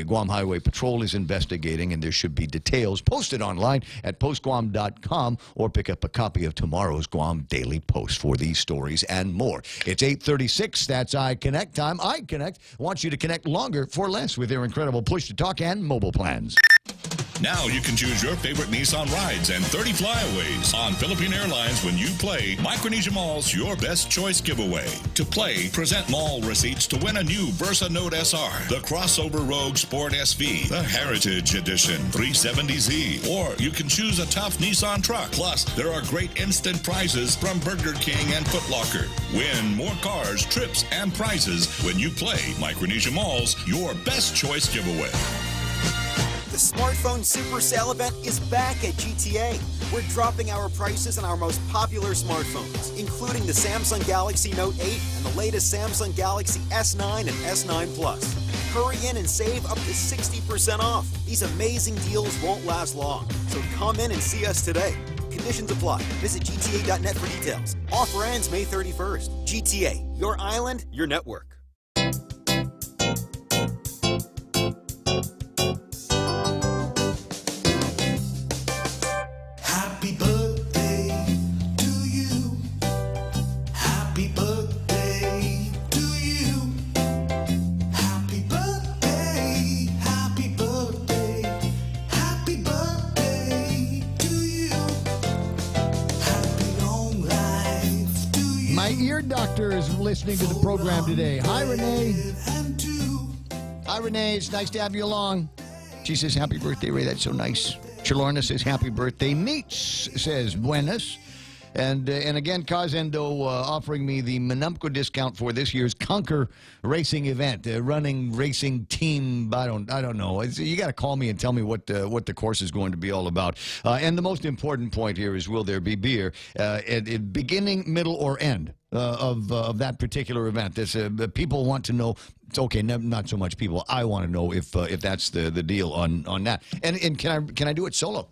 Guam Highway Patrol is investigating, and there should be details posted online at postguam.com or pick up a copy of tomorrow's Guam Daily Post for these stories and more. It's 8:36. That's iConnect time. iConnect wants you to connect longer for less with their incredible push-to-talk and mobile plans. Now you can choose your favorite Nissan rides and 30 flyaways on Philippine Airlines when you play Micronesia Mall's Your Best Choice giveaway. To play, present mall receipts to win a new Versa Note SR, the Crossover Rogue Sport SV, the Heritage Edition 370Z, or you can choose a tough Nissan truck. Plus, there are great instant prizes from Burger King and Foot Locker. Win more cars, trips, and prizes when you play Micronesia Mall's Your Best Choice giveaway. The Smartphone Super Sale event is back at GTA. We're dropping our prices on our most popular smartphones, including the Samsung Galaxy Note 8 and the latest Samsung Galaxy S9 and S9 Plus. Hurry in and save up to 60% off. These amazing deals won't last long, so come in and see us today. Conditions apply. Visit GTA.net for details. Offer ends May 31st. GTA, your island, your network. Happy birthday to you. Happy birthday to you. Happy birthday. Happy birthday. Happy birthday to you. Happy long life to you. My ear doctor is listening to the program today. Hi, Renee. Hi, Renee. It's nice to have you along. She says, happy birthday, Ray. That's so nice. Chalorna says, happy birthday. Nietzsche says, buenas. And again, Kazendo offering me the Manumco discount for this year's Conquer Racing event, running racing team. I don't know. You got to call me and tell me what the course is going to be all about. And the most important point here is, will there be beer at beginning, middle, or end of that particular event? This people want to know. It's okay, not so much people. I want to know if that's the deal on that. And can I do it solo?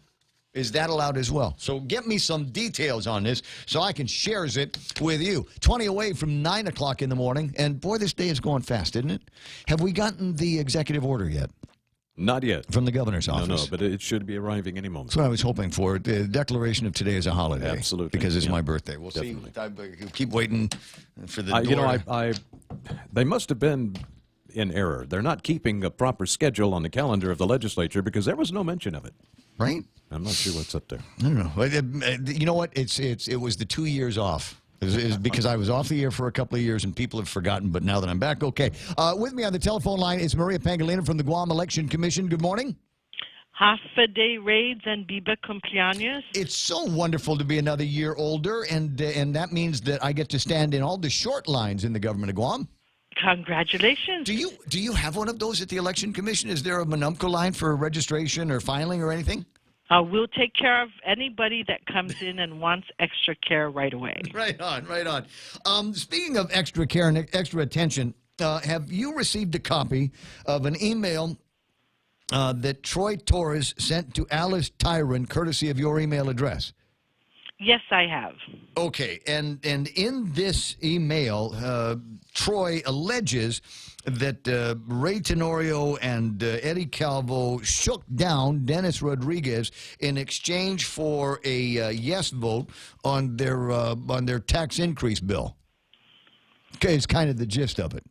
Is that allowed as well? So get me some details on this so I can share it with you. 20 away from 9 o'clock in the morning. And boy, this day is going fast, isn't it? Have we gotten the executive order yet? Not yet. From the governor's office? No, but it should be arriving any moment. That's what I was hoping for. The declaration of today is a holiday. Absolutely. Because it's my birthday. We'll Definitely. see. Keep waiting for the door. They must have been in error. They're not keeping a proper schedule on the calendar of the legislature because there was no mention of it. Right? I'm not sure what's up there. I don't know. You know what? It was the 2 years off. It's because I was off the air for a couple of years and people have forgotten, but now that I'm back, okay. With me on the telephone line is Maria Pangilinan from the Guam Election Commission. Good morning. Half a day raids and Biba cumpleaños. It's so wonderful to be another year older, and that means that I get to stand in all the short lines in the government of Guam. Congratulations. Do you have one of those at the Election Commission? Is there a Manumco line for registration or filing or anything? We'll take care of anybody that comes in and wants extra care right away. Right on, right on. Speaking of extra care and extra attention, have you received a copy of an email that Troy Torres sent to Alice Tyron, courtesy of your email address? Yes, I have. Okay, and in this email, Troy alleges that Ray Tenorio and Eddie Calvo shook down Dennis Rodriguez in exchange for a yes vote on their tax increase bill. Okay, it's kind of the gist of it.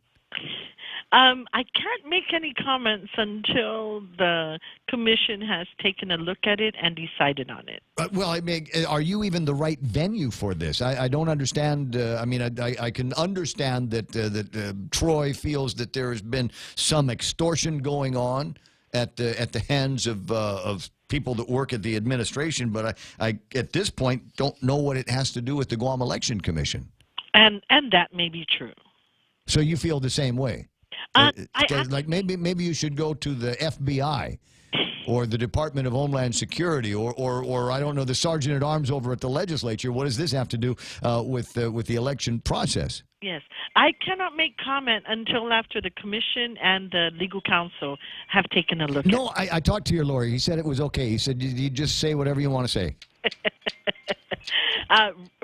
I can't make any comments until the commission has taken a look at it and decided on it. Well, I mean, are you even the right venue for this? I don't understand. I can understand that Troy feels that there has been some extortion going on at the hands of people that work at the administration, but I at this point don't know what it has to do with the Guam Election Commission. And that may be true. So you feel the same way? Like maybe you should go to the FBI or the Department of Homeland Security or I don't know, the Sergeant at Arms over at the legislature. What does this have to do with the election process? Yes. I cannot make comment until after the commission and the legal counsel have taken a look No, at it. I talked to your lawyer. He said it was okay. He said you just say whatever you want to say.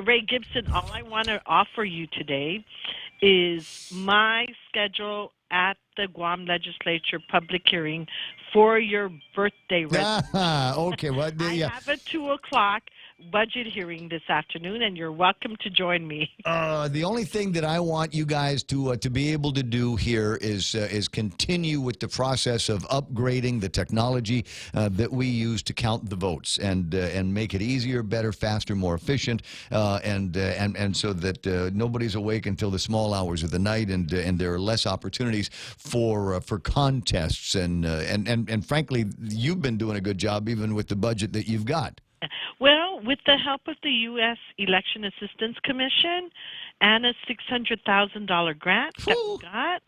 Ray Gibson, all I want to offer you today is my schedule at the Guam Legislature public hearing for your birthday resolution. Okay, well, yeah. I have a 2 o'clock budget hearing this afternoon, and you're welcome to join me. The only thing that I want you guys to be able to do here is continue with the process of upgrading the technology that we use to count the votes and make it easier, better, faster, more efficient, and so that nobody's awake until the small hours of the night, and there are less opportunities for contests and frankly, you've been doing a good job even with the budget that you've got. Well, with the help of the U.S. Election Assistance Commission and a $600,000 grant that we got,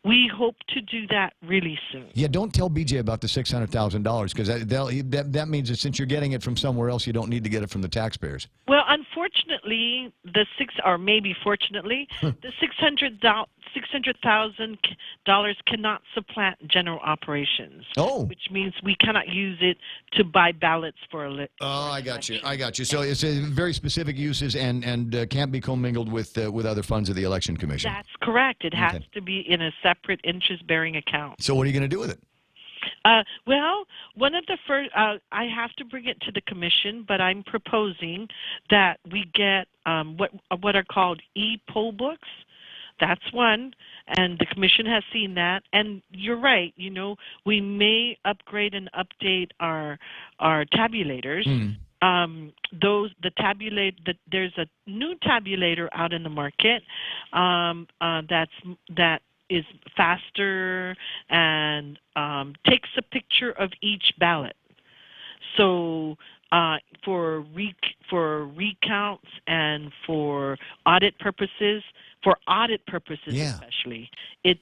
we hope to do that really soon. Yeah, don't tell BJ about the $600,000 because that means that since you're getting it from somewhere else, you don't need to get it from the taxpayers. Well, unfortunately, fortunately, the $600,000 cannot supplant general operations. Oh. Which means we cannot use it to buy ballots for a Oh, I got you. So it's very specific uses and can't be commingled with other funds of the Election Commission. That's correct. It has to be in a separate interest-bearing account. So what are you going to do with it? Well, one of the first, I have to bring it to the commission, but I'm proposing that we get what are called e-poll books. That's one, and the commission has seen that. And you're right, we may upgrade and update our tabulators. There's a new tabulator out in the market that is faster and takes a picture of each ballot. So for recounts and for audit purposes, especially, it's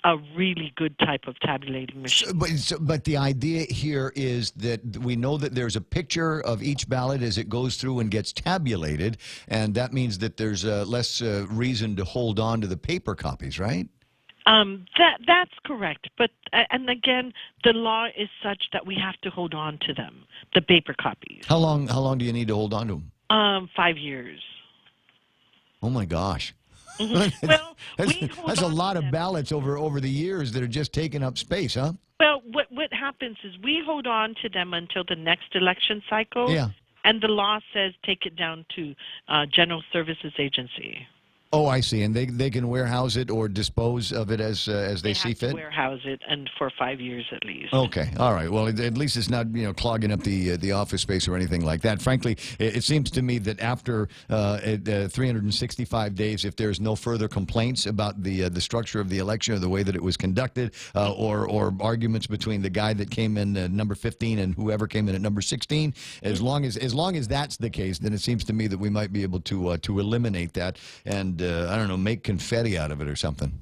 a really good type of tabulating machine. But the idea here is that we know that there's a picture of each ballot as it goes through and gets tabulated, and that means that there's less reason to hold on to the paper copies, right? That's correct. But and again, the law is such that we have to hold on to them, the paper copies. How long do you need to hold on to them? 5 years. Oh my gosh. Mm-hmm. Well, that's a lot of ballots over the years that are just taking up space, huh? Well, what happens is we hold on to them until the next election cycle. Yeah. And the law says take it down to General Services Agency. Oh, I see. And they can warehouse it or dispose of it as they see fit? They warehouse it, and for 5 years at least. Okay. All right. Well, at least it's not clogging up the office space or anything like that. Frankly, it seems to me that after 365 days, if there's no further complaints about the structure of the election or the way that it was conducted, or arguments between the guy that came in number 15 and whoever came in at number 16, as long as that's the case, then it seems to me that we might be able to eliminate that and I don't know, make confetti out of it or something.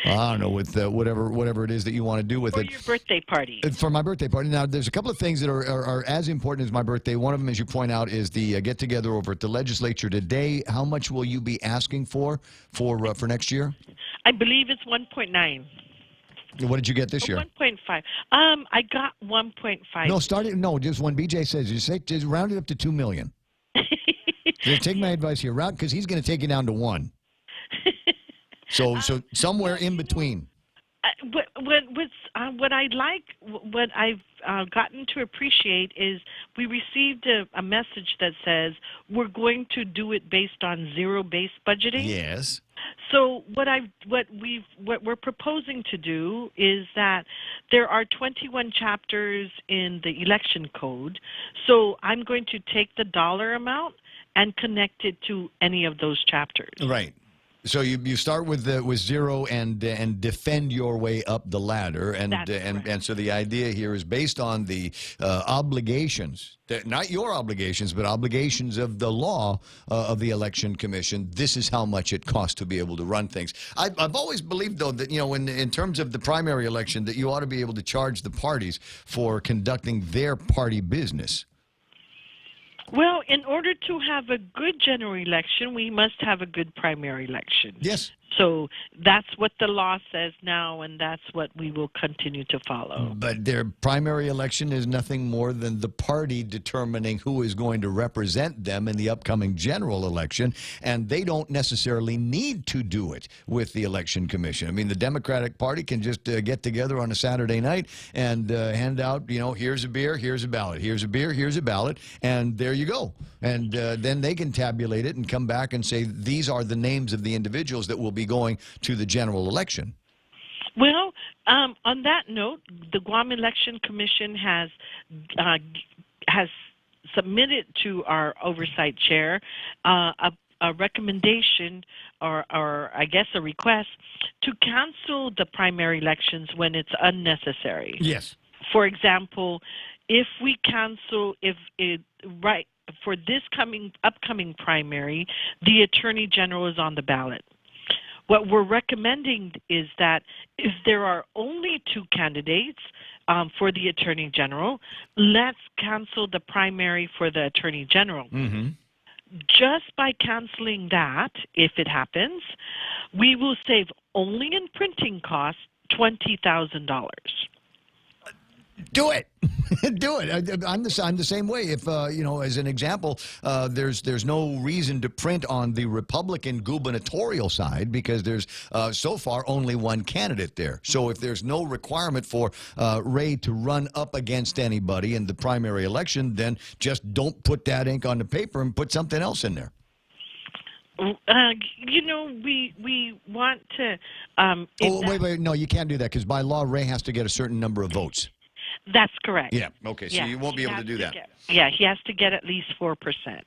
I don't know, with whatever it is that you want to do with it. For your birthday party. For my birthday party. Now, there's a couple of things that are as important as my birthday. One of them, as you point out, is the get-together over at the legislature today. How much will you be asking for next year? I believe it's 1.9. What did you get this year? 1.5. I got 1.5. No, just when BJ says, just round it up to $2 million. Just take my advice here, round, because he's going to take you down to 1. So somewhere in between. What I like, what I've gotten to appreciate is we received a message that says we're going to do it based on zero-based budgeting. Yes. So what we're proposing to do is that there are 21 chapters in the election code. So I'm going to take the dollar amount and connect it to any of those chapters. Right. So you start with zero and defend your way up the ladder, and so the idea here is based on the obligations, not your obligations, but obligations of the law of the Election Commission. This is how much it costs to be able to run things. I've always believed, though, that in terms of the primary election, that you ought to be able to charge the parties for conducting their party business. Well, in order to have a good general election, we must have a good primary election. Yes. So that's what the law says now, and that's what we will continue to follow. But their primary election is nothing more than the party determining who is going to represent them in the upcoming general election, and they don't necessarily need to do it with the Election Commission. I mean, the Democratic Party can just get together on a Saturday night and hand out, here's a beer, here's a ballot, here's a beer, here's a ballot, and there you go. And then they can tabulate it and come back and say, these are the names of the individuals that will be going to the general election. Well, on that note, the Guam Election Commission has submitted to our oversight chair a recommendation or I guess a request to cancel the primary elections when it's unnecessary. Yes. For example, if we cancel, for this upcoming primary, the Attorney General is on the ballot. What we're recommending is that if there are only 2 candidates for the Attorney General, let's cancel the primary for the Attorney General. Mm-hmm. Just by canceling that, if it happens, we will save only in printing costs $20,000. Do it. Do it. I'm the same way. If as an example, there's no reason to print on the Republican gubernatorial side because there's so far only one candidate there. So if there's no requirement for Ray to run up against anybody in the primary election, then just don't put that ink on the paper and put something else in there. We want to. Wait. No, you can't do that because by law, Ray has to get a certain number of votes. That's correct. Yeah. Okay. So you won't be able to do that. He has to get at least 4%.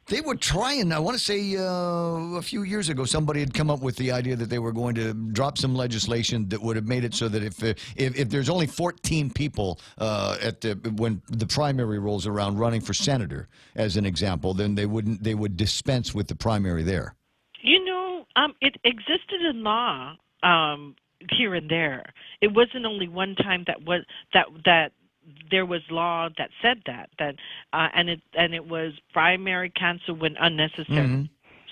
They were trying. I want to say a few years ago, somebody had come up with the idea that they were going to drop some legislation that would have made it so that if there's only 14 people when the primary rolls around running for senator, as an example, then they would dispense with the primary there. It existed in law here and there. It wasn't only one time that there was law that said that and it was primary cancel when unnecessary. Mm-hmm.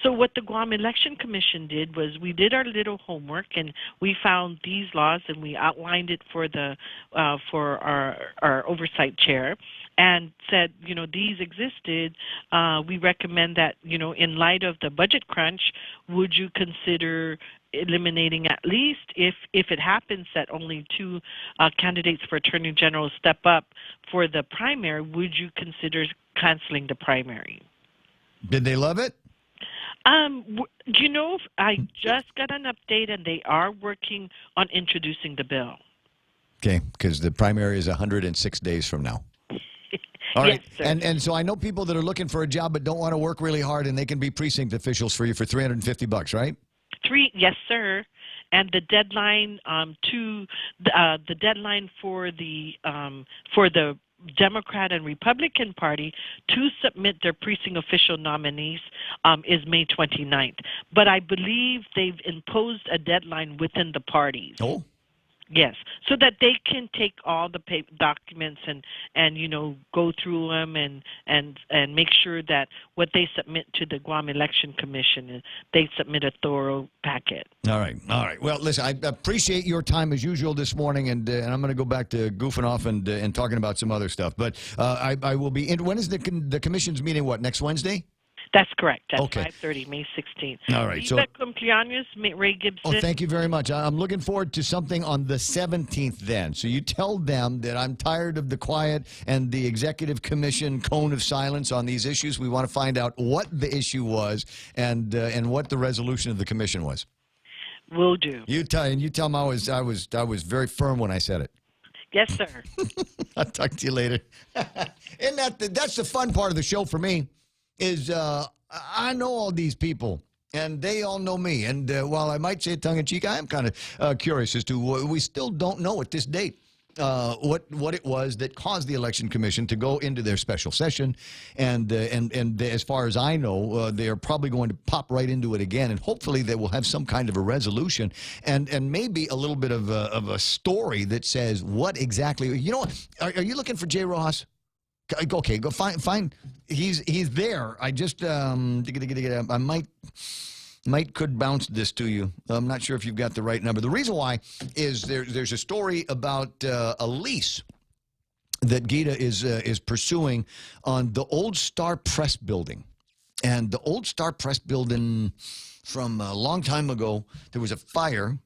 So what the Guam Election Commission did was we did our little homework and we found these laws and we outlined it for our oversight chair and said, these existed. We recommend that, in light of the budget crunch, would you consider eliminating at least if it happens that only 2 candidates for Attorney General step up for the primary, would you consider canceling the primary? Did they love it? I just got an update and they are working on introducing the bill. Okay, because the primary is 106 days from now. All right. Yes, sir. And so I know people that are looking for a job but don't want to work really hard, and they can be precinct officials for you for $350, right? Yes, sir. And the deadline the deadline for the Democrat and Republican Party to submit their precinct official nominees is May 29th. But I believe they've imposed a deadline within the parties. Oh. Yes, so that they can take all the documents and go through them and make sure that what they submit to the Guam Election Commission, they submit a thorough packet. All right. Well, listen, I appreciate your time as usual this morning, and I'm going to go back to goofing off and talking about some other stuff. But I will be in. When is the commission's meeting? What, next Wednesday? That's correct. That's Okay. 5:30, May 16th. All right. Viva cumpleaños, Ray Gibson. Oh, thank you very much. I'm looking forward to something on the 17th then. So you tell them that I'm tired of the quiet and the executive commission cone of silence on these issues. We want to find out what the issue was and what the resolution of the commission was. Will do. You tell them I was very firm when I said it. Yes, sir. I'll talk to you later. And that's the fun part of the show for me. Is I know all these people, and they all know me. And while I might say it tongue-in-cheek, I am kind of curious as to we still don't know at this date what it was that caused the Election Commission to go into their special session. And as far as I know, they are probably going to pop right into it again. And hopefully they will have some kind of a resolution and maybe a little bit of a story that says what exactly. You know, are you looking for Jay Rojas? Okay, go find. He's there. I just I might could bounce this to you. I'm not sure if you've got the right number. The reason why is there's a story about a lease that Gita is pursuing on the Old Star Press building, and the Old Star Press building from a long time ago. There was a fire,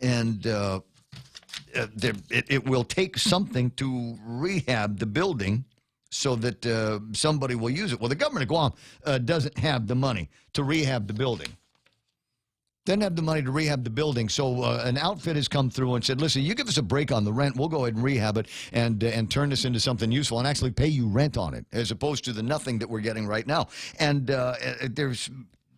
and it will take something to rehab the building so that somebody will use it. Well, the government of Guam doesn't have the money to rehab the building. Doesn't have the money to rehab the building. So an outfit has come through and said, listen, you give us a break on the rent, we'll go ahead and rehab it and turn this into something useful and actually pay you rent on it, as opposed to the nothing that we're getting right now. And there's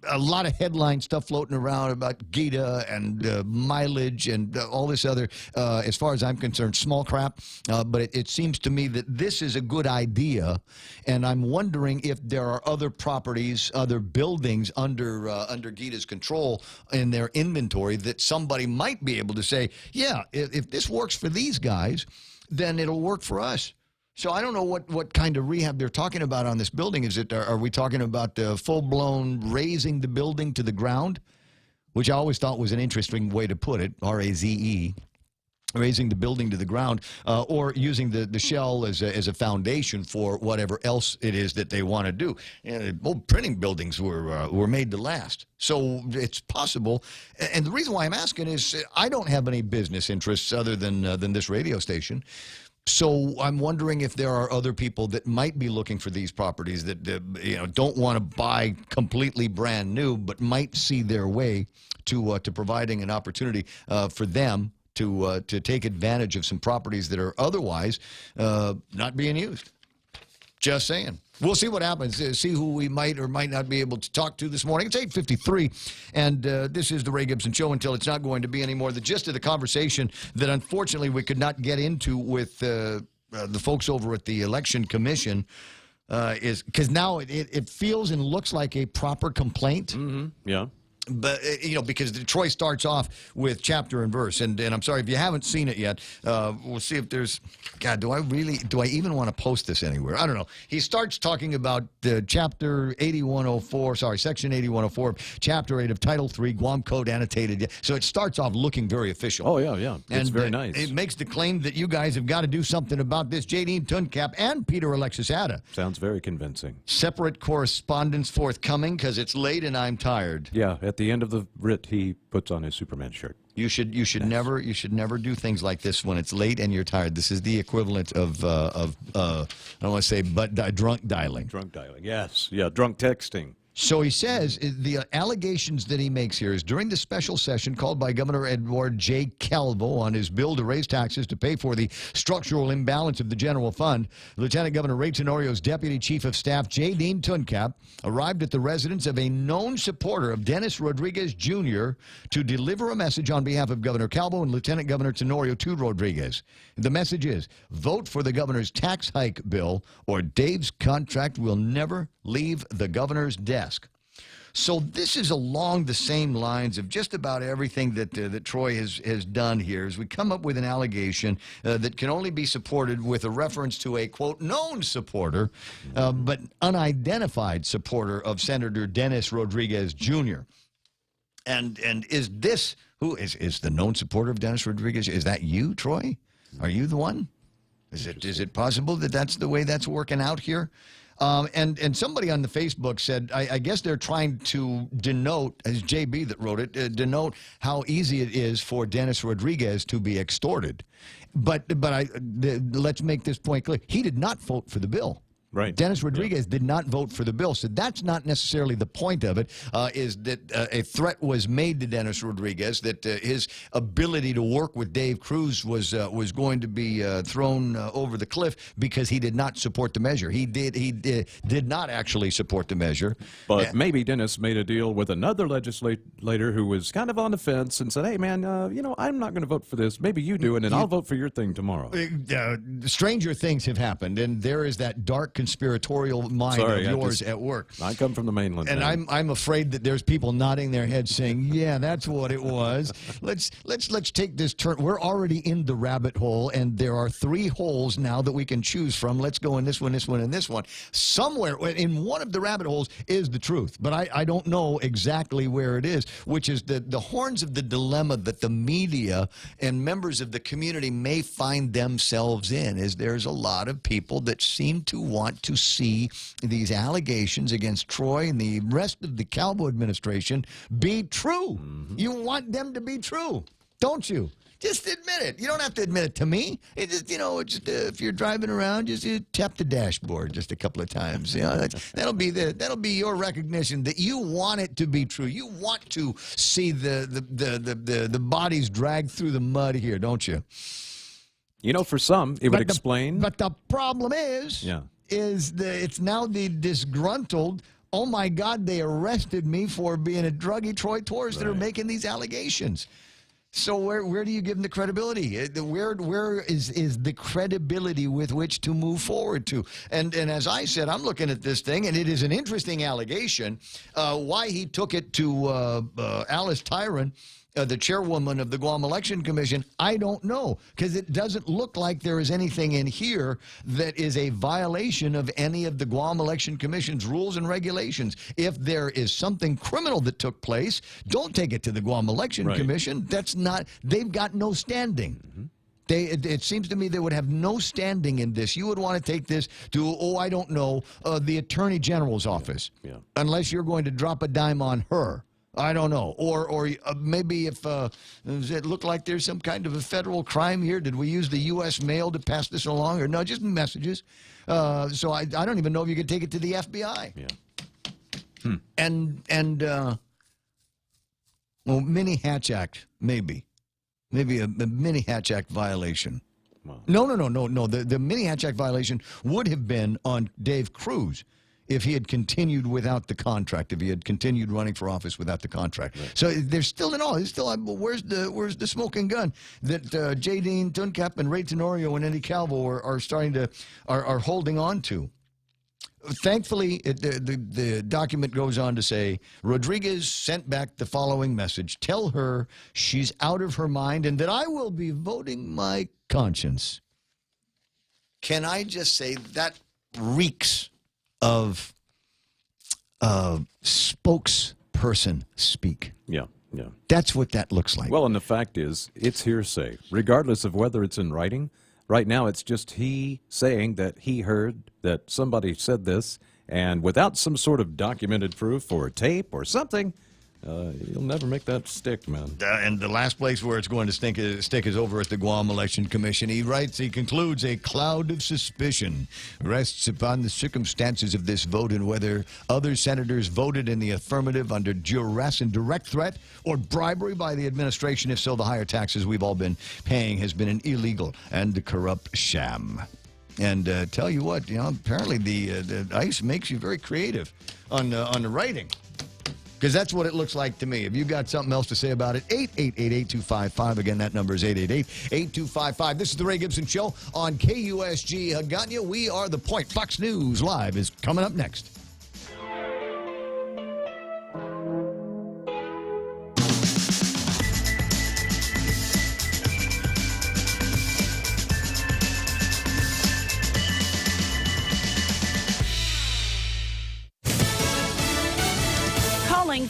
a lot of headline stuff floating around about Gita and mileage and all this other, as far as I'm concerned, small crap. But it seems to me that this is a good idea, and I'm wondering if there are other properties, other buildings under Gita's control in their inventory that somebody might be able to say, yeah, if this works for these guys, then it'll work for us. So I don't know what kind of rehab they're talking about on this building. Are we talking about full-blown raising the building to the ground, which I always thought was an interesting way to put it, R-A-Z-E, raising the building to the ground, or using the shell as a foundation for whatever else it is that they want to do. Old printing buildings were made to last. So it's possible. And the reason why I'm asking is I don't have any business interests other than this radio station. So I'm wondering if there are other people that might be looking for these properties that don't want to buy completely brand new, but might see their way to providing an opportunity for them to take advantage of some properties that are otherwise not being used. Just saying. We'll see what happens. See who we might or might not be able to talk to this morning. It's 8:53, and this is the Ray Gibson Show until it's not going to be anymore. The gist of the conversation that unfortunately we could not get into with the folks over at the Election Commission is because now it feels and looks like a proper complaint. Mm-hmm. Yeah. But, because Troy starts off with chapter and verse. And I'm sorry, if you haven't seen it yet, we'll see if there's... God, do I even want to post this anywhere? I don't know. He starts talking about chapter 8104, section 8104, chapter 8 of Title 3, Guam Code Annotated. So it starts off looking very official. Oh, yeah. It's very nice. It makes the claim that you guys have got to do something about this. J.D. Tuncap and Peter Alexis Atta. Sounds very convincing. Separate correspondence forthcoming because it's late and I'm tired. Yeah, at the end of the writ, he puts on his Superman shirt. You should never do things like this when it's late and you're tired. This is the equivalent of I don't want to say drunk dialing. Drunk dialing, yes. Yeah, drunk texting. So he says the allegations that he makes here is during the special session called by Governor Edward J. Calvo on his bill to raise taxes to pay for the structural imbalance of the general fund, Lieutenant Governor Ray Tenorio's Deputy Chief of Staff, J. Dean Tuncap, arrived at the residence of a known supporter of Dennis Rodriguez Jr. to deliver a message on behalf of Governor Calvo and Lieutenant Governor Tenorio to Rodriguez. The message is, vote for the governor's tax hike bill or Dave's contract will never leave the governor's desk. So this is along the same lines of just about everything that Troy has done here. Is we come up with an allegation that can only be supported with a reference to a, quote, known supporter, but unidentified supporter of Senator Dennis Rodriguez Jr. And is this, who is the known supporter of Dennis Rodriguez? Is that you, Troy? Are you the one? Is it possible that that's the way that's working out here? And somebody on the Facebook said, I guess they're trying to denote, as JB that wrote it, denote how easy it is for Dennis Rodriguez to be extorted. But let's make this point clear. He did not vote for the bill. Right. Dennis Rodriguez did not vote for the bill, so that's not necessarily the point of it, is that a threat was made to Dennis Rodriguez that his ability to work with Dave Cruz was going to be thrown over the cliff because he did not support the measure. He did not actually support the measure. But maybe Dennis made a deal with another legislator who was kind of on the fence and said, hey, man, I'm not going to vote for this. Maybe you do, and then I'll vote for your thing tomorrow. Stranger things have happened, and there is that dark conspiratorial mind of yours at work. I come from the mainland. And I'm afraid that there's people nodding their heads saying, yeah, that's what it was. Let's take this turn. We're already in the rabbit hole, and there are 3 holes now that we can choose from. Let's go in this one, this one, and this one. Somewhere in one of the rabbit holes is the truth, but I don't know exactly where it is, which is the horns of the dilemma that the media and members of the community may find themselves in, is there's a lot of people that seem to want to see these allegations against Troy and the rest of the Calvo administration be true. You want them to be true, don't you? Just admit it. You don't have to admit it to me. It just, if you're driving around, just tap the dashboard just a couple of times. That'll be your recognition that you want it to be true. You want to see the bodies dragged through the mud here, don't you? For some, it would explain. But the problem is, it's now the disgruntled, oh my God, they arrested me for being a druggy Troy tours that are making these allegations. So where do you give them the credibility? Where is the credibility with which to move forward to? And as I said, I'm looking at this thing, and it is an interesting allegation. Why he took it to Alice Tyron, the chairwoman of the Guam Election Commission, I don't know, because it doesn't look like there is anything in here that is a violation of any of the Guam Election Commission's rules and regulations. If there is something criminal that took place, don't take it to the Guam Election Commission. That's not, they've got no standing. It seems to me they would have no standing in this. You would want to take this to, I don't know, the Attorney General's office, unless you're going to drop a dime on her. I don't know. Or maybe if does it look like there's some kind of a federal crime here? Did we use the U.S. mail to pass this along? Or no, just messages. So I don't even know if you could take it to the FBI. Yeah. And Mini Hatch Act, maybe. Maybe a Mini Hatch Act violation. Wow. No. The Mini Hatch Act violation would have been on Dave Cruz if he had continued without the contract, if he had continued running for office without the contract. So there's still in all. There's still, where's the smoking gun that J. Dean Tuncap and Ray Tenorio and Eddie Calvo are holding on to? Thankfully, the document goes on to say, Rodriguez sent back the following message. Tell her she's out of her mind and that I will be voting my conscience. Can I just say that reeks of spokesperson speak? Yeah. That's what that looks like. Well, and the fact is, it's hearsay, regardless of whether it's in writing. Right now, it's just he saying that he heard that somebody said this, and without some sort of documented proof or tape or something, You'll never make that stick, man. And the last place where it's going to stick is over at the Guam Election Commission. He writes, he concludes, a cloud of suspicion rests upon the circumstances of this vote and whether other senators voted in the affirmative under duress and direct threat or bribery by the administration. If so, the higher taxes we've all been paying has been an illegal and corrupt sham. And tell you what, apparently the ICE makes you very creative on the writing. Because that's what it looks like to me. If you got something else to say about it, 888-8255. Again, that number is 888-8255. This is the Ray Gibson Show on KUSG Haggadah. We are The Point. Fox News Live is coming up next.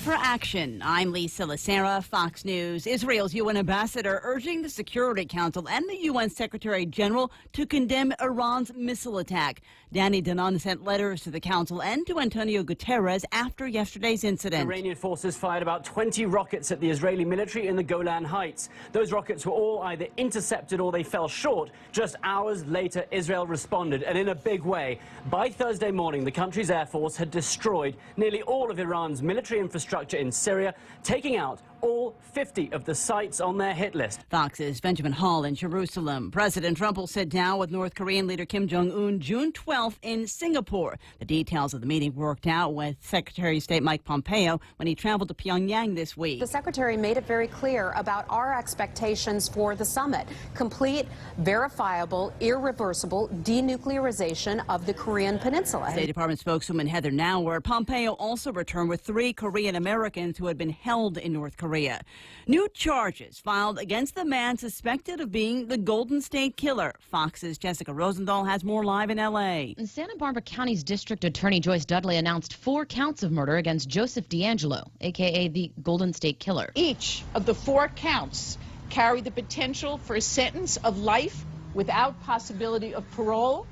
For action. I'm Lisa Lacera, Fox News. Israel's UN ambassador urging the Security Council and the UN Secretary General to condemn Iran's missile attack. Danny Danon sent letters to the Council and to Antonio Guterres after yesterday's incident. Iranian forces fired about 20 rockets at the Israeli military in the Golan Heights. Those rockets were all either intercepted or they fell short. Just hours later, Israel responded, and in a big way. By Thursday morning, the country's air force had destroyed nearly all of Iran's military infrastructure in Syria, taking out all 50 of the sites on their hit list. Fox's Benjamin Hall in Jerusalem. President Trump will sit down with North Korean leader Kim Jong-un June 12th in Singapore. The details of the meeting worked out with Secretary of State Mike Pompeo when he traveled to Pyongyang this week. The secretary made it very clear about our expectations for the summit. Complete, verifiable, irreversible denuclearization of the Korean Peninsula. State Department spokeswoman Heather Nauer. Pompeo also returned with 3 Korean Americans who had been held in North Korea. New charges filed against the man suspected of being the Golden State Killer. Fox's Jessica Rosenthal has more live in L.A. Santa Barbara County's District Attorney Joyce Dudley announced 4 counts of murder against Joseph D'Angelo, a.k.a. the Golden State Killer. Each of the 4 counts carry the potential for a sentence of life without possibility of parole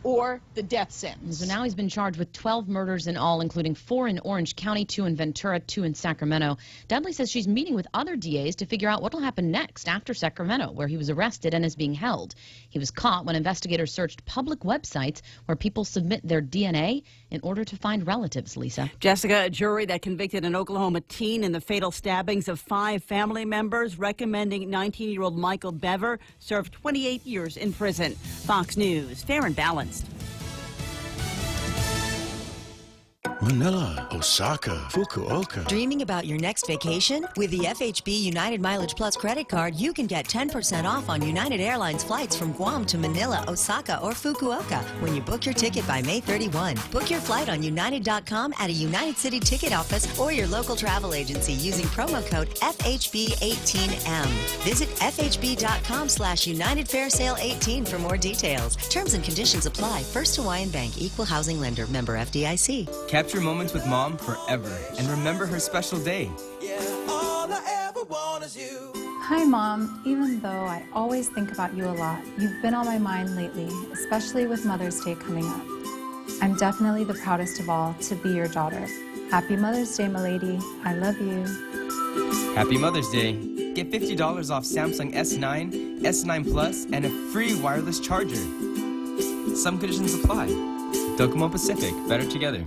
or the death sentence. So now he's been charged with 12 murders in all, including 4 in Orange County, 2 in Ventura, 2 in Sacramento. Dudley says she's meeting with other DAs to figure out what will happen next after Sacramento, where he was arrested and is being held. He was caught when investigators searched public websites where people submit their DNA in order to find relatives, Lisa. Jessica, a jury that convicted an Oklahoma teen in the fatal stabbings of 5 family members, recommending 19-year-old Michael Bever serve 28 years in prison. Fox News, fair and balanced. Manila, Osaka, Fukuoka. Dreaming about your next vacation? With the FHB United Mileage Plus credit card, you can get 10% off on United Airlines flights from Guam to Manila, Osaka, or Fukuoka when you book your ticket by May 31. Book your flight on United.com at a United City ticket office or your local travel agency using promo code FHB18M. Visit FHB.com/United Fair Sale 18 for more details. Terms and conditions apply. First Hawaiian Bank, Equal Housing Lender, member FDIC. Capture moments with Mom forever and remember her special day. Hi, Mom. Even though I always think about you a lot, you've been on my mind lately, especially with Mother's Day coming up. I'm definitely the proudest of all to be your daughter. Happy Mother's Day, my lady. I love you. Happy Mother's Day. Get $50 off Samsung S9, S9 Plus, and a free wireless charger. Some conditions apply. Docomo Pacific, better together.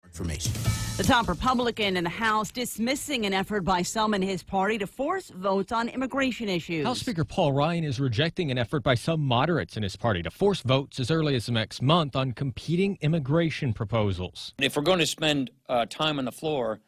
Information. The top Republican in the House dismissing an effort by some in his party to force votes on immigration issues. House Speaker Paul Ryan is rejecting an effort by some moderates in his party to force votes as early as next month on competing immigration proposals. If we're going to spend time on the floor,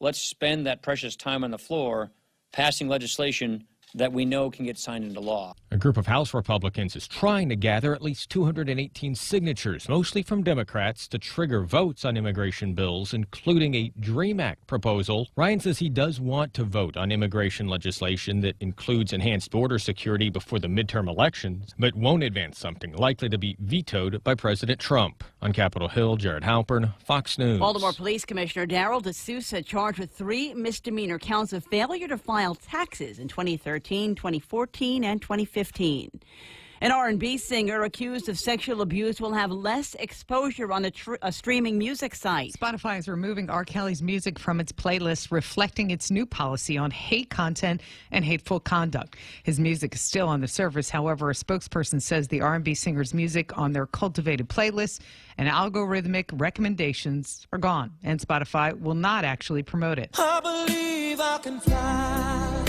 let's spend that precious time on the floor passing legislation that we know can get signed into law. A group of House Republicans is trying to gather at least 218 signatures, mostly from Democrats, to trigger votes on immigration bills, including a DREAM Act proposal. Ryan says he does want to vote on immigration legislation that includes enhanced border security before the midterm elections, but won't advance something likely to be vetoed by President Trump. On Capitol Hill, Jared Halpern, Fox News. Baltimore Police Commissioner Darrell D'Souza charged with 3 misdemeanor counts of failure to file taxes in 2013, 2014, and 2015. An R&B singer accused of sexual abuse will have less exposure on a streaming music site. Spotify is removing R. Kelly's music from its playlist, reflecting its new policy on hate content and hateful conduct. His music is still on the service. However, a spokesperson says the R&B singer's music on their cultivated playlist and algorithmic recommendations are gone, and Spotify will not actually promote it. I believe I can fly.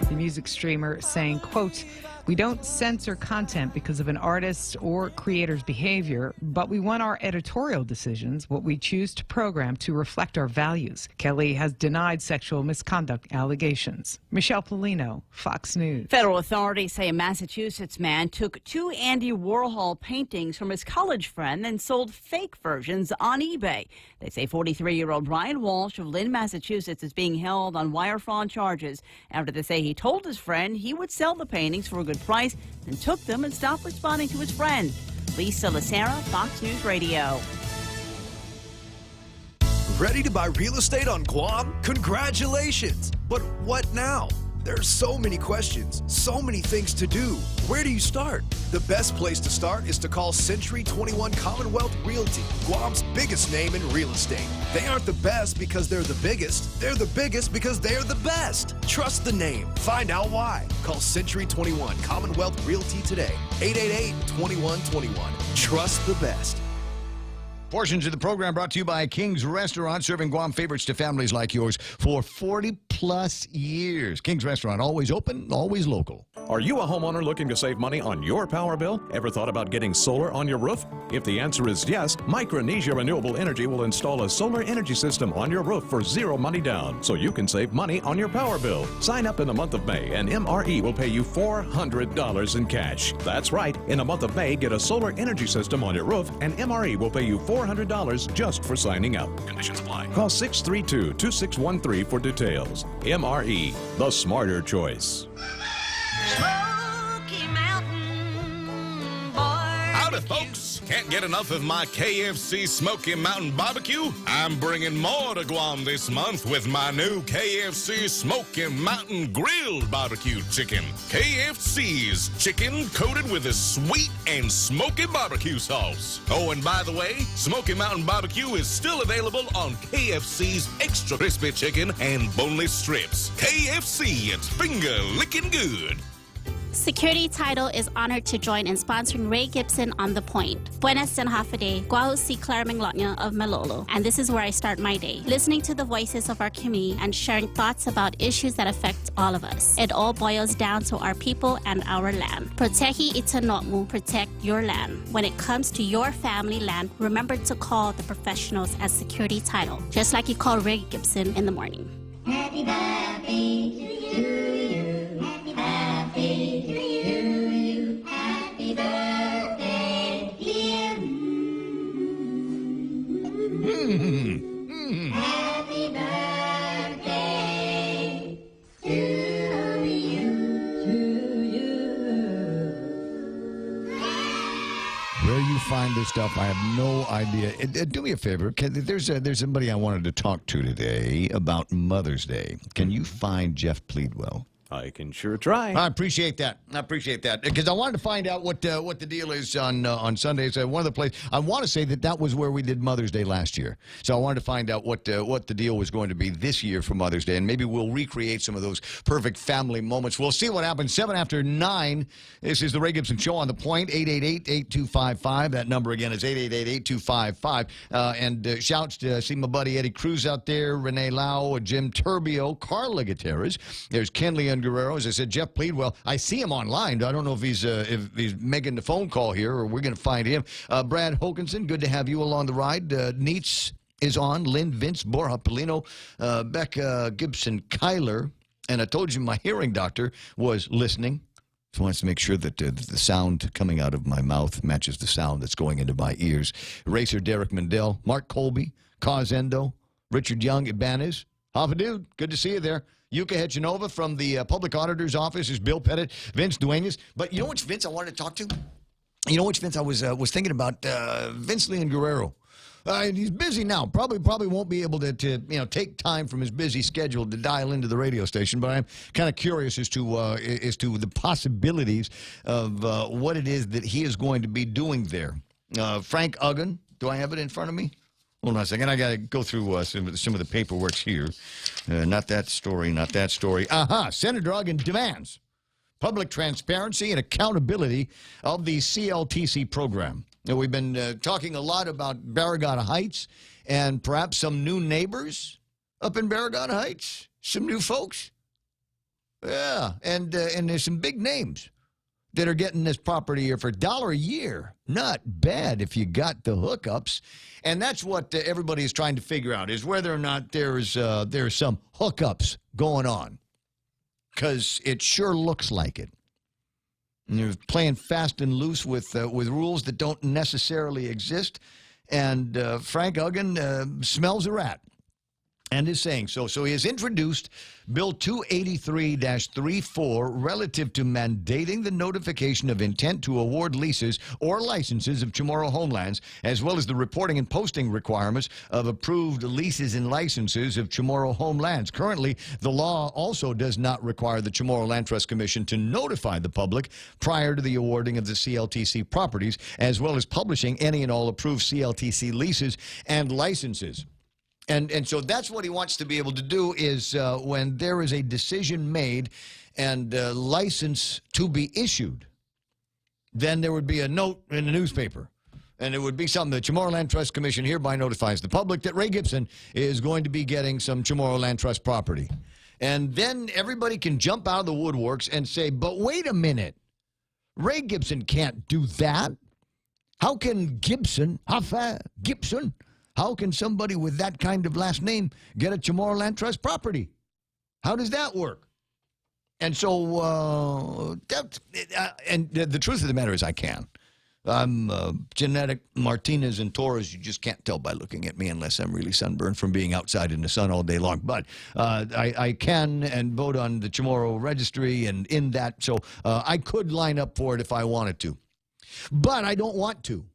The music streamer saying, quote, "We don't censor content because of an artist's or creator's behavior, but we want our editorial decisions, what we choose to program, to reflect our values." Kelly has denied sexual misconduct allegations. Michelle Polino, Fox News. Federal authorities say a Massachusetts man took 2 Andy Warhol paintings from his college friend and sold fake versions on eBay. They say 43-year-old Brian Walsh of Lynn, Massachusetts is being held on wire fraud charges after they say he told his friend he would sell the paintings for a good price and took them and stopped responding to his friend. Lisa Lacera, Fox News Radio. Ready to buy real estate on Guam? Congratulations! But what now? There are so many questions, so many things to do. Where do you start? The best place to start is to call Century 21 Commonwealth Realty, Guam's biggest name in real estate. They aren't the best because they're the biggest. They're the biggest because they're the best. Trust the name. Find out why. Call Century 21 Commonwealth Realty today. 888-2121. Trust the best. Portions of the program brought to you by King's Restaurant, serving Guam favorites to families like yours for 40-plus years. King's Restaurant, always open, always local. Are you a homeowner looking to save money on your power bill? Ever thought about getting solar on your roof? If the answer is yes, Micronesia Renewable Energy will install a solar energy system on your roof for zero money down, so you can save money on your power bill. Sign up in the month of May, and MRE will pay you $400 in cash. That's right. In the month of May, get a solar energy system on your roof, and MRE will pay you $400 just for signing up. Conditions apply. Call 632-2613 for details. MRE, the smarter choice. Howdy, folks. Can't get enough of my KFC Smoky Mountain Barbecue? I'm bringing more to Guam this month with my new KFC Smoky Mountain Grilled Barbecue Chicken. KFC's chicken coated with a sweet and smoky barbecue sauce. Oh, and by the way, Smoky Mountain Barbecue is still available on KFC's Extra Crispy Chicken and Boneless Strips. KFC, it's finger licking good. Security Title is honored to join in sponsoring Ray Gibson on The Point. Buenas and Hafade, Guau si Claraming Lotnya of Malolo. And this is where I start my day, listening to the voices of our community and sharing thoughts about issues that affect all of us. It all boils down to our people and our land. Protehi itanotmu, protect your land. When it comes to your family land, remember to call the professionals at Security Title, just like you call Ray Gibson in the morning. Happy birthday to you. Happy to you. Happy birthday, dear. Happy birthday to you. Where you find this stuff, I have no idea. Do me a favor. There's somebody I wanted to talk to today about Mother's Day. Can you find Jeff Pleadwell? I can sure try. I appreciate that. Because I wanted to find out what the deal is on Sundays. One of the places, I want to say that was where we did Mother's Day last year. So I wanted to find out what the deal was going to be this year for Mother's Day, and maybe we'll recreate some of those perfect family moments. We'll see what happens. 7 after 9. This is the Ray Gibson Show on The Point. 888-8255. That number again is 888-8255. And shouts to see my buddy Eddie Cruz out there, Renee Lau, Jim Turbio, Carla Gutierrez. There's Kenley Guerrero. As I said, Jeff Pleadwell, I see him online. I don't know if he's making the phone call here or we're going to find him. Brad Hokinson, good to have you along the ride. Neitz is on. Lynn, Vince, Borja Polino, Becca Gibson, Kyler. And I told you my hearing doctor was listening. So wants to make sure that the sound coming out of my mouth matches the sound that's going into my ears. Racer Derek Mandel, Mark Colby, Cause Endo, Richard Young, Ibanez. Hava dude, good to see you there. Yuka Hechanova from the Public Auditor's Office is Bill Pettit, Vince Duenas. But you know which Vince I wanted to talk to? You know which Vince I was thinking about? Vince Leon Guerrero. And he's busy now. Probably won't be able to take time from his busy schedule to dial into the radio station. But I'm kind of curious as to the possibilities of what it is that he is going to be doing there. Frank Uggan, do I have it in front of me? Hold on a second. I got to go through some of the paperwork here. Not that story. Senator Uggan demands public transparency and accountability of the CLTC program. Now, we've been talking a lot about Barragata Heights and perhaps some new neighbors up in Barragata Heights, some new folks. Yeah, and there's some big names that are getting this property here for $1 a year. Not bad if you got the hookups. And that's what everybody is trying to figure out, is whether or not there's some hookups going on. Because it sure looks like it. And you're playing fast and loose with rules that don't necessarily exist. And Frank Uggan smells a rat and is saying so. So he has introduced Bill 283-34 relative to mandating the notification of intent to award leases or licenses of Chamorro homelands, as well as the reporting and posting requirements of approved leases and licenses of Chamorro homelands. Currently, the law also does not require the Chamorro Land Trust Commission to notify the public prior to the awarding of the CLTC properties, as well as publishing any and all approved CLTC leases and licenses. And so that's what he wants to be able to do, is when there is a decision made and a license to be issued, then there would be a note in the newspaper. And it would be something that Chamorro Land Trust Commission hereby notifies the public that Ray Gibson is going to be getting some Chamorro Land Trust property. And then everybody can jump out of the woodworks and say, but wait a minute. Ray Gibson can't do that. How can Gibson, how can somebody with that kind of last name get a Chamorro Land Trust property? How does that work? And so, the truth of the matter is I can. I'm genetic Martinez and Torres. You just can't tell by looking at me unless I'm really sunburned from being outside in the sun all day long. But I can and vote on the Chamorro registry and in that. So I could line up for it if I wanted to. But I don't want to.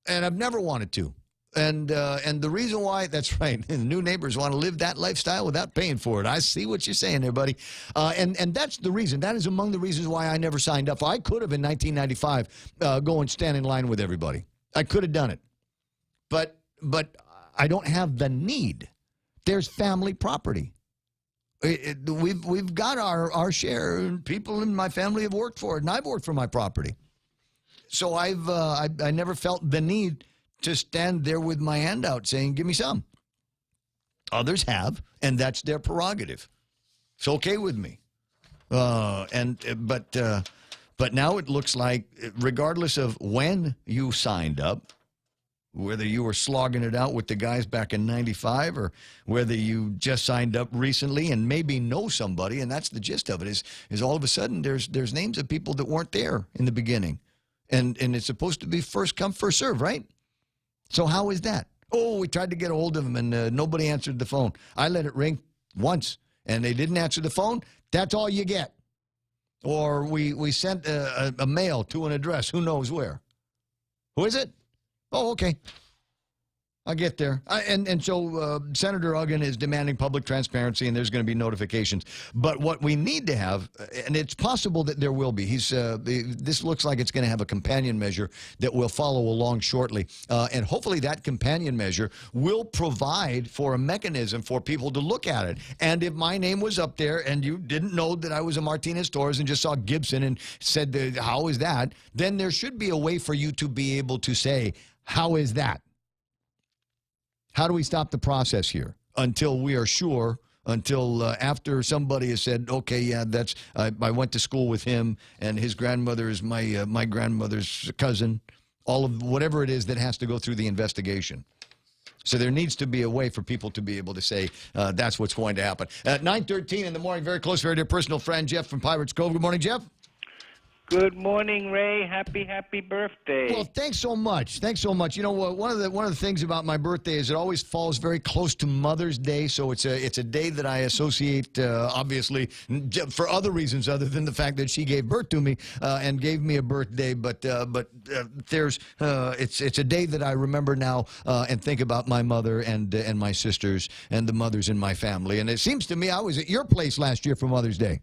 And I've never wanted to. And the reason why, that's right, the new neighbors want to live that lifestyle without paying for it. I see what you're saying there, buddy. And that's the reason. That is among the reasons why I never signed up. I could have in 1995 go and stand in line with everybody. I could have done it. But I don't have the need. There's family property. We've got our share, and people in my family have worked for it, and I've worked for my property. So I never felt the need to stand there with my hand out saying, give me some. Others have, and that's their prerogative. It's okay with me. But now it looks like, regardless of when you signed up, whether you were slogging it out with the guys back in 95 or whether you just signed up recently and maybe know somebody, and that's the gist of it, is all of a sudden there's names of people that weren't there in the beginning. And it's supposed to be first come, first serve, right? So how is that? Oh, we tried to get a hold of them, and nobody answered the phone. I let it ring once, and they didn't answer the phone. That's all you get. Or we sent a mail to an address, who knows where. Who is it? Oh, okay. I'll get there. So Senator Uggan is demanding public transparency, and there's going to be notifications. But what we need to have, and it's possible that there will be, this looks like it's going to have a companion measure that will follow along shortly. And hopefully that companion measure will provide for a mechanism for people to look at it. And if my name was up there and you didn't know that I was a Martinez Torres and just saw Gibson and said, how is that? Then there should be a way for you to be able to say, how is that? How do we stop the process here until we are sure, until after somebody has said, okay, yeah, I went to school with him and his grandmother is my grandmother's cousin, all of whatever it is that has to go through the investigation. So there needs to be a way for people to be able to say that's what's going to happen. At 9:13 in the morning, very close, very dear personal friend, Jeff from Pirates Cove. Good morning, Jeff. Good morning, Ray. Happy birthday. Well, thanks so much. Thanks so much. You know, one of the things about my birthday is it always falls very close to Mother's Day, so it's a day that I associate, obviously, for other reasons other than the fact that she gave birth to me and gave me a birthday. But there's it's a day that I remember now and think about my mother and my sisters and the mothers in my family. And it seems to me I was at your place last year for Mother's Day.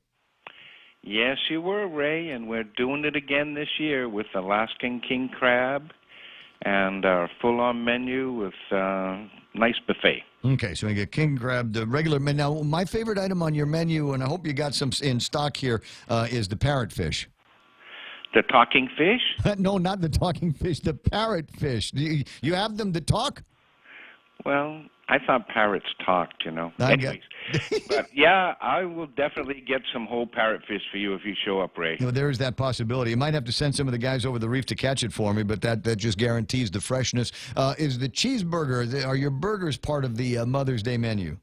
Yes, you were, Ray, and we're doing it again this year with Alaskan king crab and our full-on menu with nice buffet. Okay, so we get king crab, the regular menu. Now, my favorite item on your menu, and I hope you got some in stock here, is the parrotfish. The talking fish? No, not the talking fish, the parrotfish. You have them to talk? Well, I thought parrots talked, you know. Anyways, but yeah, I will definitely get some whole parrotfish for you if you show up, Ray. You know, there is that possibility. You might have to send some of the guys over the reef to catch it for me, but that just guarantees the freshness. Is the cheeseburger, are your burgers part of the Mother's Day menu?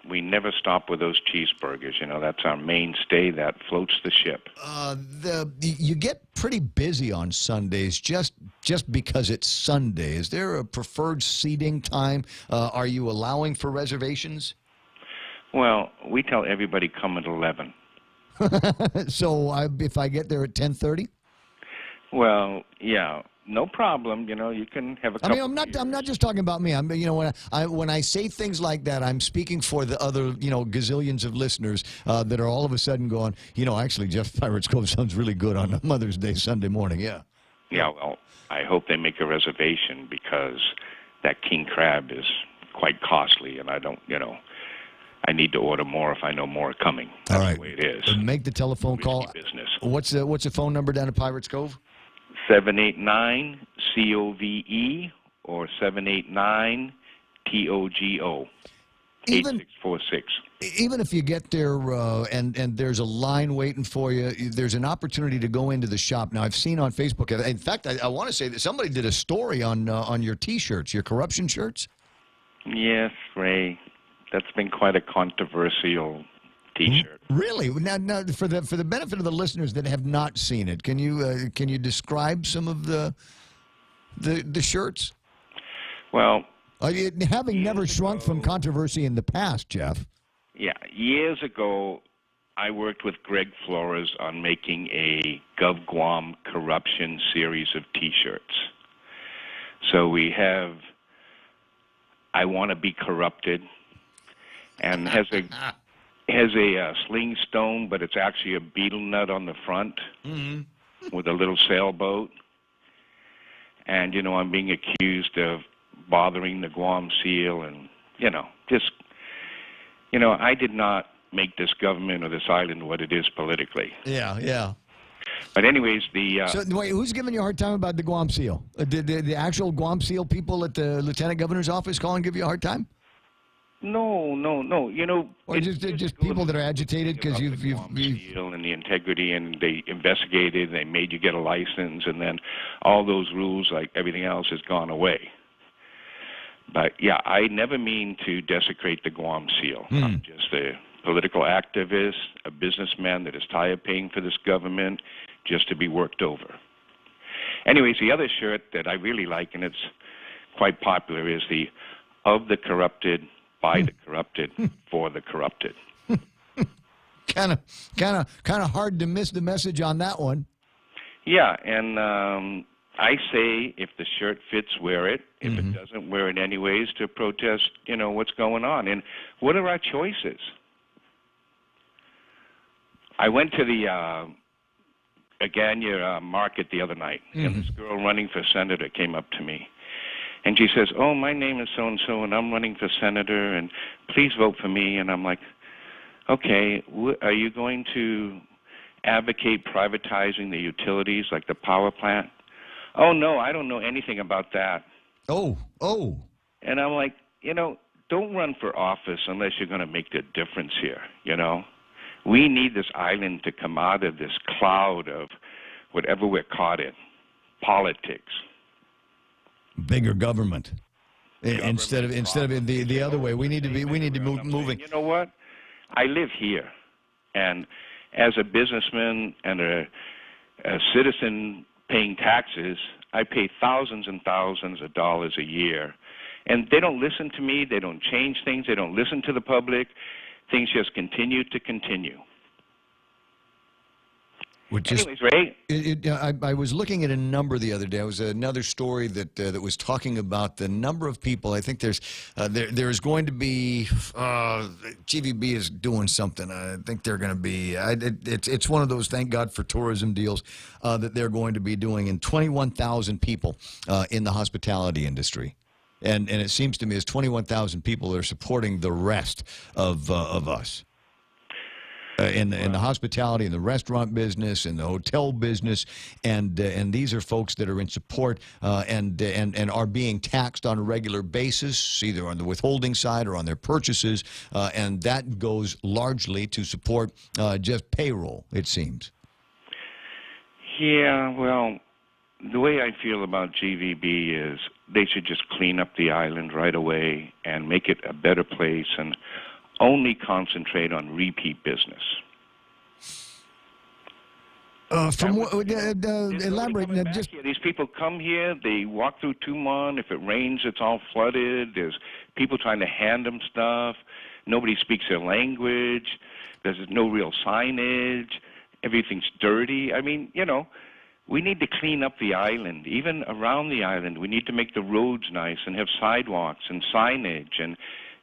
We never stop with those cheeseburgers. You know, that's our mainstay that floats the ship. You get pretty busy on Sundays just because it's Sunday. Is there a preferred seating time? Are you allowing for reservations? Well, we tell everybody come at 11. So if I get there at 10:30? Well, yeah. No problem. You know, you can have a couple. I mean, I'm not just talking about me. You know, when I say things like that, I'm speaking for the other, you know, gazillions of listeners that are all of a sudden going, you know, actually, Jeff Pirates Cove sounds really good on Mother's Day Sunday morning. Yeah. Yeah. Well, I hope they make a reservation because that king crab is quite costly, and I don't, you know, I need to order more if I know more are coming. That's all right. The way it is. Make the telephone call. Business. What's the phone number down at Pirates Cove? 789-COVE or 789-TOGO. 8646. Even if you get there and there's a line waiting for you, there's an opportunity to go into the shop. Now, I've seen on Facebook, in fact, I want to say that somebody did a story on your T-shirts, your corruption shirts. Yes, Ray. That's been quite a controversial T-shirt. Really? Now, for the benefit of the listeners that have not seen it, can you describe some of the shirts? Well, having never shrunk from controversy in the past, Jeff. Yeah, years ago, I worked with Greg Flores on making a Gov Guam corruption series of T-shirts. So we have "I Want to Be Corrupted," and has a sling stone, but it's actually a beetle nut on the front with a little sailboat. And, you know, I'm being accused of bothering the Guam seal and, you know, just, you know, I did not make this government or this island what it is politically. Yeah. But anyways, So, wait, who's giving you a hard time about the Guam seal? Did the actual Guam seal people at the Lieutenant Governor's office call and give you a hard time? No. You know, or just people that are agitated because you've seal and the integrity, and they investigated, they made you get a license, and then all those rules, like everything else, has gone away. But yeah, I never mean to desecrate the Guam seal. I'm just a political activist, a businessman that is tired of paying for this government just to be worked over. Anyways, the other shirt that I really like, and it's quite popular, is the "Of the Corrupted, by the corrupted, for the corrupted." Kind of hard to miss the message on that one. Yeah, and I say if the shirt fits, wear it. If it doesn't, wear it anyways to protest, you know, what's going on. And what are our choices? I went to the Agania market the other night, and this girl running for senator came up to me. And she says, "Oh, my name is so-and-so, and I'm running for senator, and please vote for me." And I'm like, okay, are you going to advocate privatizing the utilities like the power plant? "Oh, no, I don't know anything about that." Oh. And I'm like, you know, don't run for office unless you're going to make the difference here, you know? We need this island to come out of this cloud of whatever we're caught in, politics. Bigger government. Instead of the other way. We need to move moving. You know what? I live here, and as a businessman and a a citizen paying taxes, I pay thousands and thousands of dollars a year. And they don't listen to me. They don't change things. They don't listen to the public. Things just continue to continue. Anyways, Ray. I was looking at a number the other day. It was another story that was talking about the number of people. I think there's going to be GVB is doing something. I think they're going to be. It's one of those thank God for tourism deals that they're going to be doing, and 21,000 people in the hospitality industry. And it seems to me as 21,000 people are supporting the rest of us. In the hospitality, in the restaurant business, in the hotel business, and these are folks that are in support and are being taxed on a regular basis, either on the withholding side or on their purchases, and that goes largely to support just payroll, it seems. Yeah, well, the way I feel about GVB is they should just clean up the island right away and make it a better place and only concentrate on repeat business. Elaborate. These people come here, they walk through Tumon. If it rains, it's all flooded. There's people trying to hand them stuff. Nobody speaks their language. There's no real signage. Everything's dirty. I mean, we need to clean up the island. Even around the island, we need to make the roads nice and have sidewalks and signage and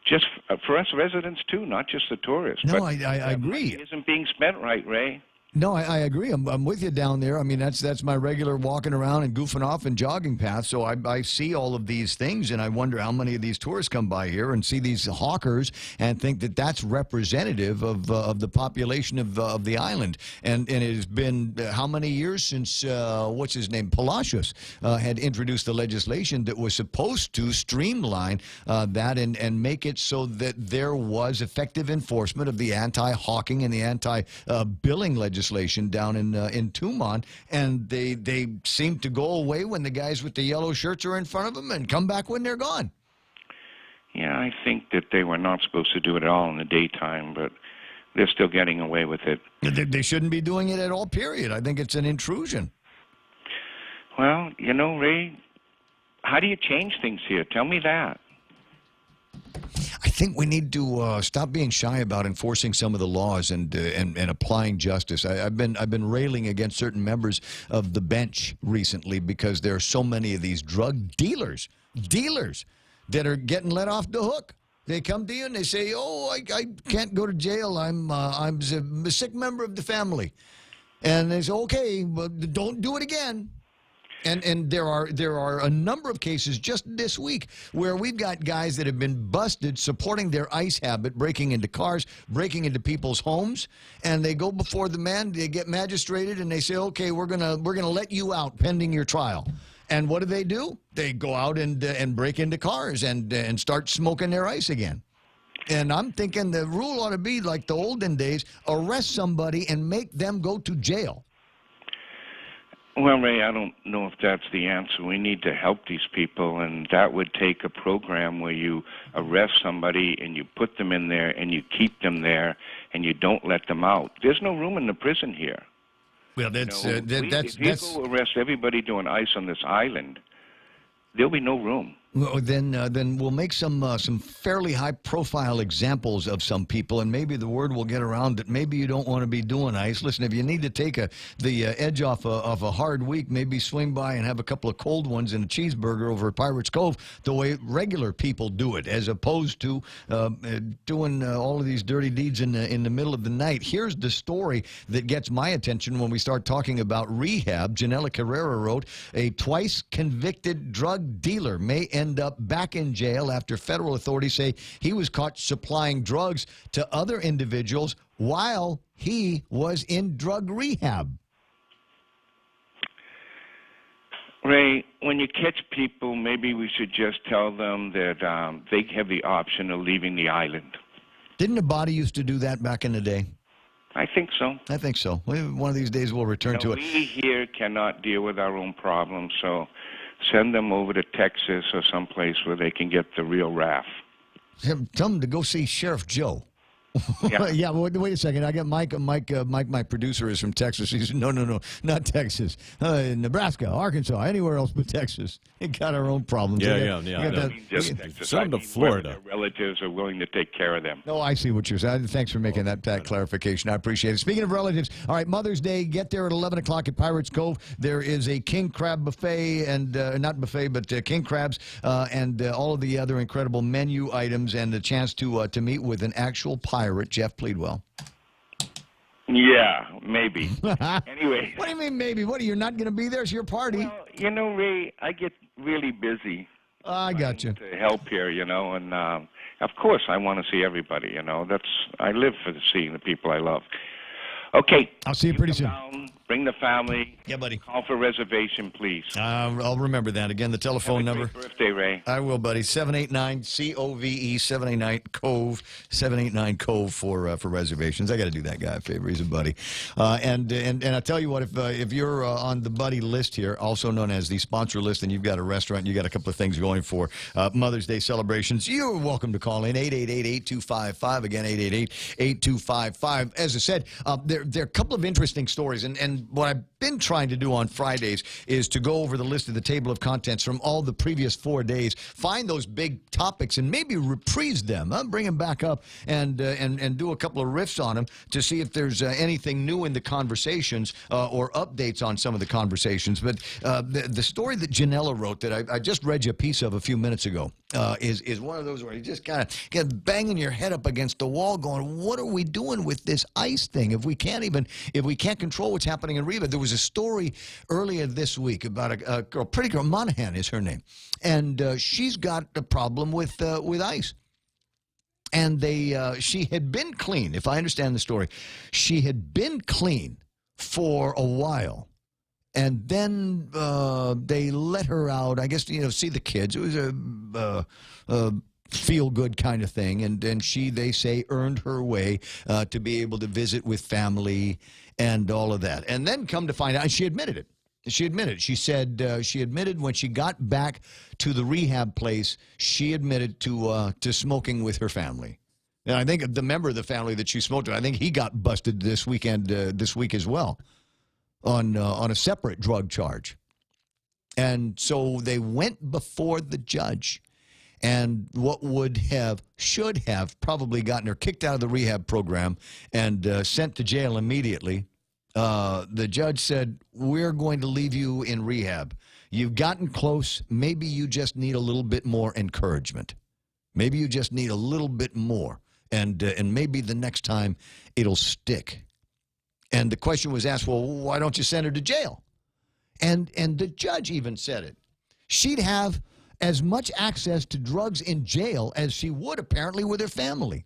just for us residents, too, not just the tourists. No, but I agree. It isn't being spent right, Ray. No, I agree. I'm with you down there. I mean, that's my regular walking around and goofing off and jogging path. So I see all of these things, and I wonder how many of these tourists come by here and see these hawkers and think that that's representative of the population of the island. And it has been how many years since what's his name, Palacios, had introduced the legislation that was supposed to streamline that and make it so that there was effective enforcement of the anti-hawking and the anti-billing legislation down in Tumon, and they seem to go away when the guys with the yellow shirts are in front of them and come back when they're gone. Yeah, I think that they were not supposed to do it at all in the daytime, but they're still getting away with it. They shouldn't be doing it at all, period. I think it's an intrusion. Well, Ray, how do you change things here? Tell me that. I think we need to stop being shy about enforcing some of the laws and applying justice. I've been railing against certain members of the bench recently because there are so many of these drug dealers that are getting let off the hook. They come to you and they say, "Oh, I can't go to jail. I'm a sick member of the family," and they say, "Okay, but don't do it again." And there are a number of cases just this week where we've got guys that have been busted supporting their ICE habit, breaking into cars, breaking into people's homes, and they go before the man, they get magistrated, and they say, "Okay, we're gonna let you out pending your trial." And what do? They go out and break into cars and start smoking their ICE again. And I'm thinking the rule ought to be like the olden days: arrest somebody and make them go to jail. Well, Ray, I don't know if that's the answer. We need to help these people, and that would take a program where you arrest somebody and you put them in there and you keep them there and you don't let them out. There's no room in the prison here. Well, if you go arrest everybody doing ICE on this island, there'll be no room. Well, then we'll make some fairly high-profile examples of some people, and maybe the word will get around that maybe you don't want to be doing ICE. Listen, if you need to take the edge off a hard week, maybe swing by and have a couple of cold ones and a cheeseburger over at Pirates Cove the way regular people do it, as opposed to doing all of these dirty deeds in the middle of the night. Here's the story that gets my attention when we start talking about rehab. Janela Carrera wrote, a twice-convicted drug dealer may end up back in jail after federal authorities say he was caught supplying drugs to other individuals while he was in drug rehab. Ray, when you catch people, maybe we should just tell them that they have the option of leaving the island. Didn't the body used to do that back in the day? I think so. I think so. One of these days we'll return to it. We here cannot deal with our own problems, so send them over to Texas or someplace where they can get the real RAF. Tell them to go see Sheriff Joe. Yeah. Well, wait a second. I got Mike. Mike, my producer, is from Texas. He said, no, not Texas. Nebraska, Arkansas, anywhere else but Texas. We got our own problems. Yeah. I don't mean just Texas. Send I them to mean Florida. whether their relatives are willing to take care of them. No, I see what you're saying. Thanks for making that clarification. I appreciate it. Speaking of relatives, all right, Mother's Day, get there at 11 o'clock at Pirates Cove. There is a king crab buffet, and not buffet, but king crabs, and all of the other incredible menu items, and the chance to meet with an actual pirate, Jeff Pleadwell. Yeah, maybe. Anyway. What do you mean maybe? What, you're not going to be there? It's your party. Well, you know, Ray, I get really busy. I got you. To help here, you know, and of course I want to see everybody, you know. I live for seeing the people I love. Okay. I'll see you pretty soon. Down, bring the family. Yeah, buddy. Call for reservation, please. I'll remember that. Again, the telephone number. Happy birthday, Ray. I will, buddy. 789-COVE, 789-COVE, 789-COVE for reservations. I got to do that guy a favor. He's a buddy. And I tell you what, if you're on the buddy list here, also known as the sponsor list, and you've got a restaurant, and you got a couple of things going for Mother's Day celebrations, you're welcome to call in 888-8255. Again, 888-8255. As I said, there are a couple of interesting stories, and what I've been trying to do on Fridays is to go over the list of the table of contents from all the previous 4 days, find those big topics, and maybe reprise them, bring them back up, and do a couple of riffs on them to see if there's anything new in the conversations or updates on some of the conversations. But the story that Janella wrote that I just read you a piece of a few minutes ago is one of those where you just kind of get banging your head up against the wall going, what are we doing with this ICE thing if we can't control what's happening in Reba? There was a story earlier this week about a girl, pretty girl, Monahan is her name, and she's got a problem with ICE. And she had been clean, if I understand the story. She had been clean for a while. And then they let her out, I guess, see the kids. It was a feel-good kind of thing. And they say, earned her way to be able to visit with family and all of that. And then come to find out, and she admitted it. She said she admitted when she got back to the rehab place, she admitted to smoking with her family. And I think the member of the family that she smoked with, I think he got busted this week as well on a separate drug charge. And so they went before the judge. And what should have probably gotten her kicked out of the rehab program and sent to jail immediately, the judge said, we're going to leave you in rehab. You've gotten close. Maybe you just need a little bit more encouragement. Maybe you just need a little bit more. And maybe the next time it'll stick. And the question was asked, well, why don't you send her to jail? And the judge even said it. She'd have as much access to drugs in jail as she would apparently with her family.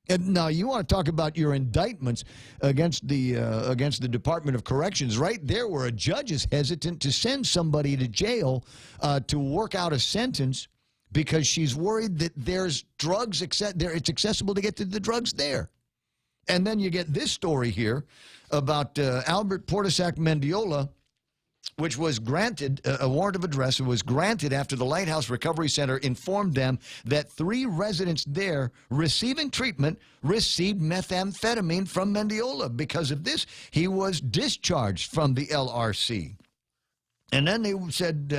And now you want to talk about your indictments against the Department of Corrections, right there where a judge is hesitant to send somebody to jail to work out a sentence because she's worried that there's drugs, it's accessible to get to the drugs there. And then you get this story here about Albert Portisac Mendiola, which was granted, a warrant of arrest was granted after the Lighthouse Recovery Center informed them that 3 residents there receiving treatment received methamphetamine from Mendiola. Because of this, he was discharged from the LRC. And then they said,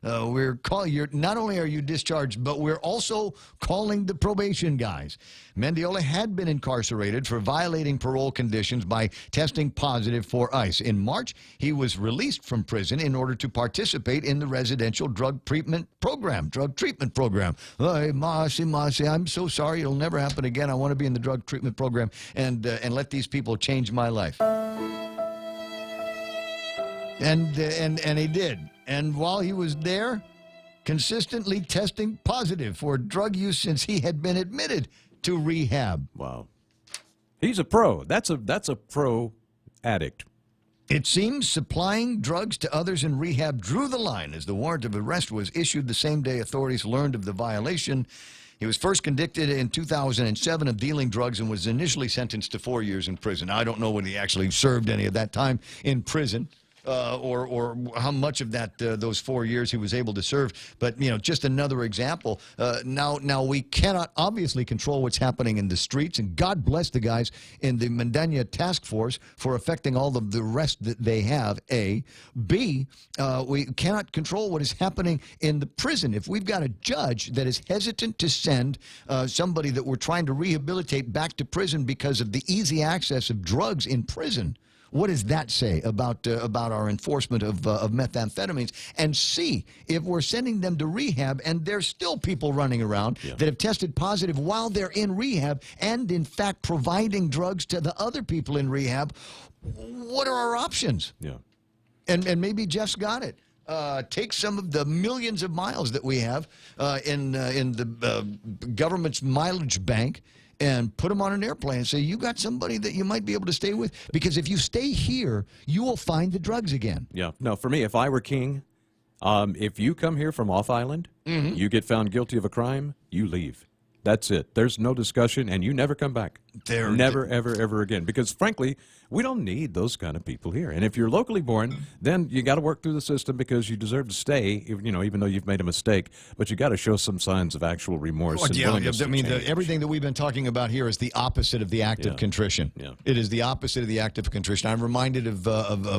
not only are you discharged, but we're also calling the probation guys. Mendiola had been incarcerated for violating parole conditions by testing positive for ICE. In March, he was released from prison in order to participate in the residential drug treatment program. Hey, Marcy, I'm so sorry. It'll never happen again. I want to be in the drug treatment program and let these people change my life. And he did. And while he was there, consistently testing positive for drug use since he had been admitted to rehab. Wow. He's a pro. That's a pro addict. It seems supplying drugs to others in rehab drew the line as the warrant of arrest was issued the same day authorities learned of the violation. He was first convicted in 2007 of dealing drugs and was initially sentenced to 4 years in prison. I don't know when he actually served any of that time in prison. or how much of that those 4 years he was able to serve. But just another example. Now we cannot obviously control what's happening in the streets, and God bless the guys in the Mandania task force for affecting all of the rest that they have. A, B, we cannot control what is happening in the prison. If we've got a judge that is hesitant to send somebody that we're trying to rehabilitate back to prison because of the easy access of drugs in prison, what does that say about our enforcement of methamphetamines? And C, if we're sending them to rehab and there's still people running around that have tested positive while they're in rehab and, in fact, providing drugs to the other people in rehab, what are our options? Yeah. And maybe Jeff's got it. Take some of the millions of miles that we have in the government's mileage bank and put them on an airplane and say, you got somebody that you might be able to stay with? Because if you stay here, you will find the drugs again. Yeah. No, for me, if I were king, if you come here from off island, you get found guilty of a crime, you leave. That's it. There's no discussion, and you never come back. Never, ever, ever again. Because, frankly, we don't need those kind of people here. And if you're locally born, then you got to work through the system because you deserve to stay, even though you've made a mistake. But you got to show some signs of actual remorse and willingness to change. Everything that we've been talking about here is the opposite of the act of contrition. Yeah. It is the opposite of the act of contrition. I'm reminded of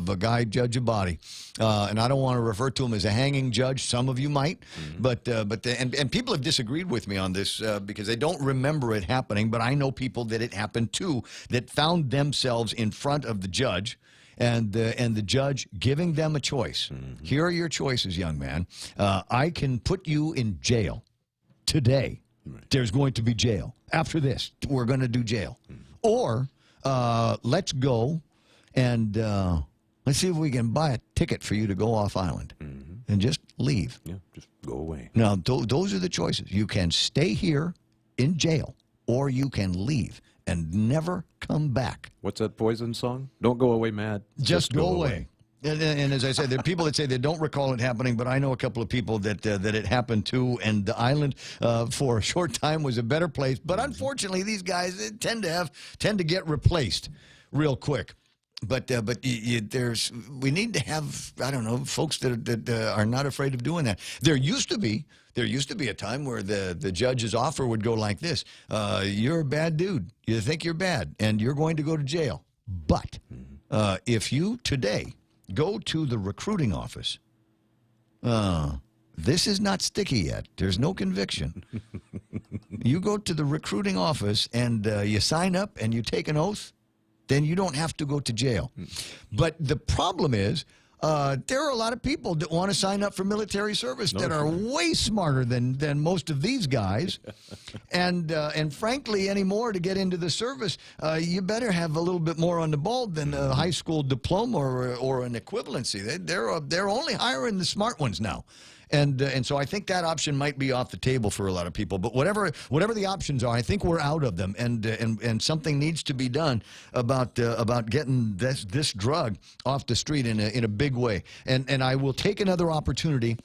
a guy, Judge Abadi, and I don't want to refer to him as a hanging judge. Some of you might, but people have disagreed with me on this because they don't remember it happening. But I know people that it happened to, that found themselves in front of the judge, and the judge giving them a choice. Here are your choices, young man. I can put you in jail today. There's going to be jail. After this, we're going to do jail. Or let's go and let's see if we can buy a ticket for you to go off island and just leave. Yeah, just go away. Now, those are the choices. You can stay here in jail, or you can leave and never come back. What's that Poison song? Don't go away mad. Just go away. And as I said, there are people that say they don't recall it happening, but I know a couple of people that it happened to, and the island for a short time was a better place. But unfortunately, these guys tend to get replaced real quick. But we need to have, I don't know, folks that are not afraid of doing that. There used to be a time where the judge's offer would go like this: you're a bad dude, you think you're bad, and you're going to go to jail. But if you today go to the recruiting office, this is not sticky yet. There's no conviction. You go to the recruiting office and you sign up and you take an oath, then you don't have to go to jail. But the problem is, there are a lot of people that want to sign up for military service that are way smarter than most of these guys. And frankly, anymore, to get into the service, you better have a little bit more on the ball than a high school diploma or an equivalency. They're only hiring the smart ones now. And so I think that option might be off the table for a lot of people. But whatever the options are, I think we're out of them, and something needs to be done about getting this drug off the street in a big way. And I will take another opportunity.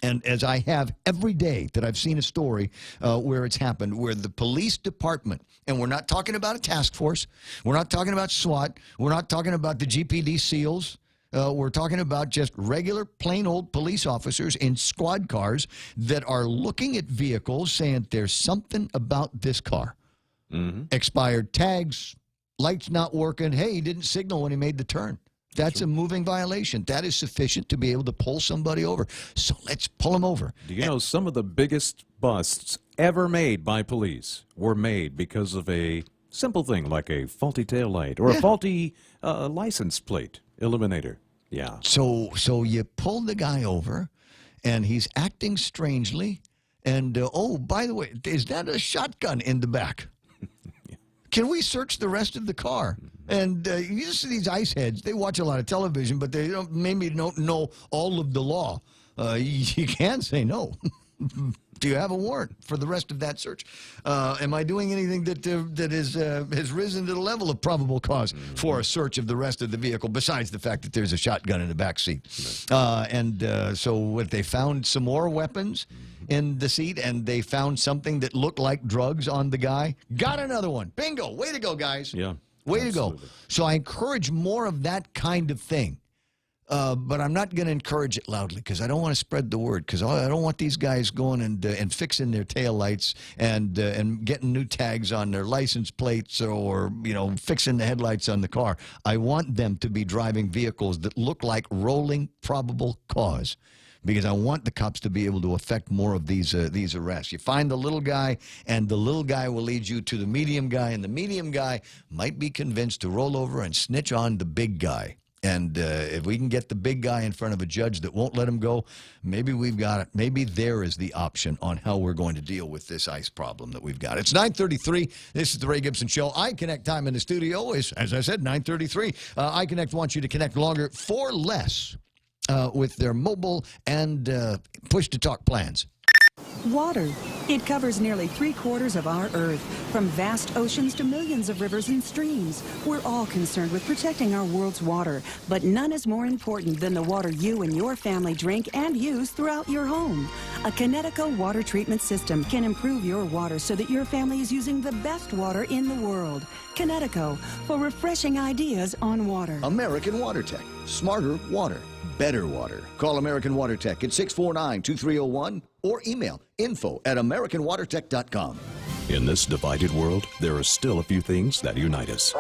And as I have every day that I've seen a story where it's happened, where the police department, and we're not talking about a task force, we're not talking about SWAT, we're not talking about the GPD SEALs. We're talking about just regular, plain old police officers in squad cars that are looking at vehicles saying there's something about this car. Expired tags, lights not working. Hey, he didn't signal when he made the turn. That's a moving violation. That is sufficient to be able to pull somebody over. So let's pull them over. Do you know some of the biggest busts ever made by police were made because of a simple thing like a faulty taillight or a faulty license plate eliminator? Yeah. So you pull the guy over, and he's acting strangely. And, oh, by the way, is that a shotgun in the back? Can we search the rest of the car? And you see these ice heads, they watch a lot of television, but they maybe don't know all of the law. You can say no. Do you have a warrant for the rest of that search? Am I doing anything that has risen to the level of probable cause for a search of the rest of the vehicle, besides the fact that there's a shotgun in the back seat? So what, they found some more weapons in the seat, and they found something that looked like drugs on the guy. Got another one. Bingo. Way to go, guys. Yeah. Way to go. So I encourage more of that kind of thing. but I'm not going to encourage it loudly because I don't want to spread the word, because I don't want these guys going and fixing their taillights and getting new tags on their license plates, or fixing the headlights on the car. I want them to be driving vehicles that look like rolling probable cause, because I want the cops to be able to affect more of these arrests. You find the little guy, and the little guy will lead you to the medium guy, and the medium guy might be convinced to roll over and snitch on the big guy. And if we can get the big guy in front of a judge that won't let him go, maybe we've got it. Maybe there is the option on how we're going to deal with this ICE problem that we've got. It's 9:33. This is the Ray Gibson Show. iConnect time in the studio is, as I said, 9:33. iConnect wants you to connect longer for less with their mobile and push-to-talk plans. Water. It covers nearly 3/4 of our Earth, from vast oceans to millions of rivers and streams. We're all concerned with protecting our world's water, but none is more important than the water you and your family drink and use throughout your home. A Connecticut water treatment system can improve your water so that your family is using the best water in the world. Connecticut, for refreshing ideas on water. American Water Tech. Smarter water. Better water. Call American Water Tech at 649-2301 or email info@americanwatertech.com. In this divided world, there are still a few things that unite us.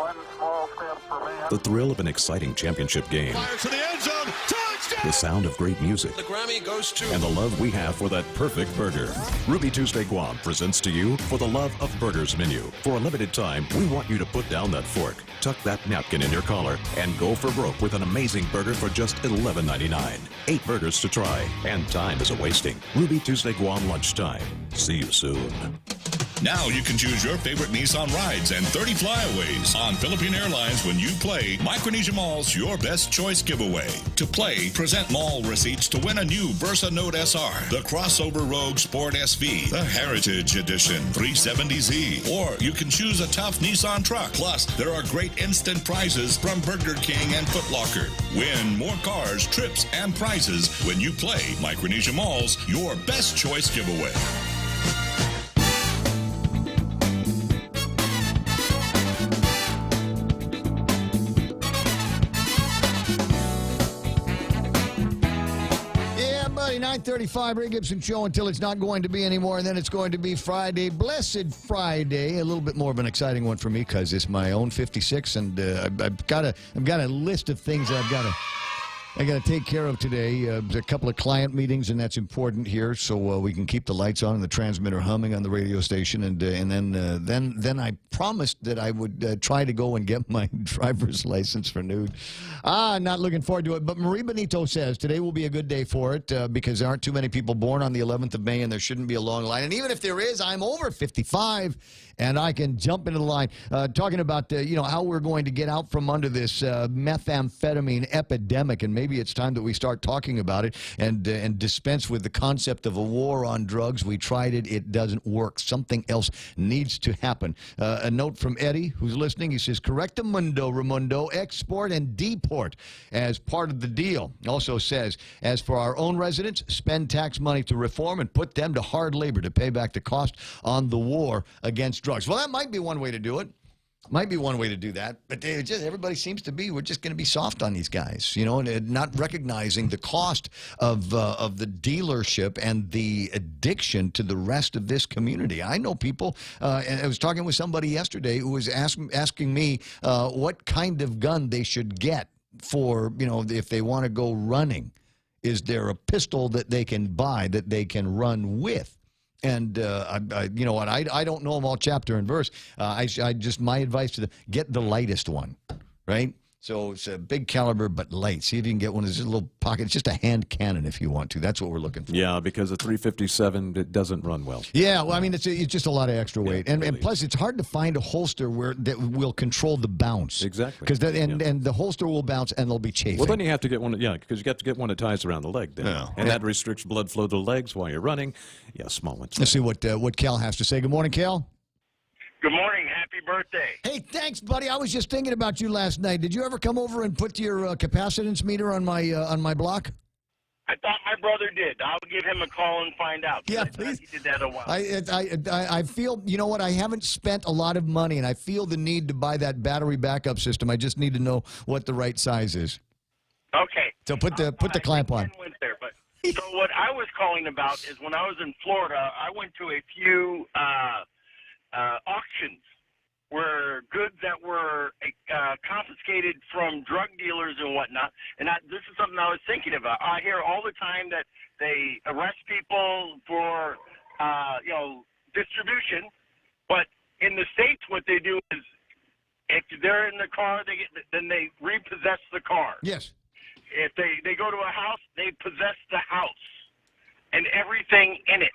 The thrill of an exciting championship game. Fires to the end zone. Touchdown! The sound of great music. The Grammy goes to... And the love we have for that perfect burger. Ruby Tuesday Guam presents to you For the Love of Burgers menu. For a limited time, we want you to put down that fork, tuck that napkin in your collar, and go for broke with an amazing burger for just $11.99. 8 burgers to try, and time is a-wasting. Ruby Tuesday Guam lunchtime. See you soon. Now you can choose your favorite Nissan rides and 30 flyaways on Philippine Airlines when you play Micronesia Mall's Your Best Choice giveaway. To play, present mall receipts to win a new Versa Note SR, the Crossover Rogue Sport SV, the Heritage Edition 370Z, or you can choose a tough Nissan truck. Plus, there are great instant prizes from Burger King and Foot Locker. Win more cars, trips, and prizes when you play Micronesia Mall's Your Best Choice giveaway. Yeah, buddy, 9:35, Ray Gibson Show until it's not going to be anymore, and then it's going to be Friday. Blessed Friday. A little bit more of an exciting one for me because it's my own 56, and I've got a list of things that I got to take care of today. There's a couple of client meetings, and that's important here, so we can keep the lights on and the transmitter humming on the radio station. And then I promised that I would try to go and get my driver's license renewed. Not looking forward to it. But Marie Benito says today will be a good day for it because there aren't too many people born on the 11th of May, and there shouldn't be a long line. And even if there is, I'm over 55. And I can jump into the line, talking about how we're going to get out from under this methamphetamine epidemic, and maybe it's time that we start talking about it and dispense with the concept of a war on drugs. We tried it; it doesn't work. Something else needs to happen. A note from Eddie, who's listening. He says, "Correctamundo, Raimundo, export and deport as part of the deal." Also says, "As for our own residents, spend tax money to reform and put them to hard labor to pay back the cost on the war against drugs." Well, that might be one way to do it. Might be one way to do that. But everybody seems to be, we're just going to be soft on these guys, and not recognizing the cost of the dealership and the addiction to the rest of this community. I know people, and I was talking with somebody yesterday who was asking me what kind of gun they should get for, if they want to go running. Is there a pistol that they can buy that they can run with? And you know what? I don't know them all chapter and verse. I just, my advice to them: get the lightest one, right? So it's a big caliber but light. See if you can get one of those little pockets. It's just a hand cannon if you want to. That's what we're looking for. Yeah, because a 357 it doesn't run well. Yeah, well, I mean it's just a lot of extra weight, and plus it's hard to find a holster that will control the bounce. Exactly. Because and the holster will bounce and they'll be chafing. Well, then you have to get one. Yeah, because you got to get one that ties around the leg. Then. Yeah. And that restricts blood flow to the legs while you're running. Yeah, small ones. Let's see what Cal has to say. Good morning, Cal. Good morning. Happy birthday. Hey, thanks, buddy. I was just thinking about you last night. Did you ever come over and put your capacitance meter on my block? I thought my brother did. I'll give him a call and find out. Yeah, please. He did that a while. I feel, you know what, I haven't spent a lot of money, and I feel the need to buy that battery backup system. I just need to know what the right size is. Okay. So put the clamp on. Ken went there, but so what I was calling about is when I was in Florida, I went to a few auctions where goods that were confiscated from drug dealers and whatnot. And this is something I was thinking about. I hear all the time that they arrest people for distribution, but in the States, what they do is if they're in the car, then they repossess the car. Yes. If they go to a house, they possess the house and everything in it.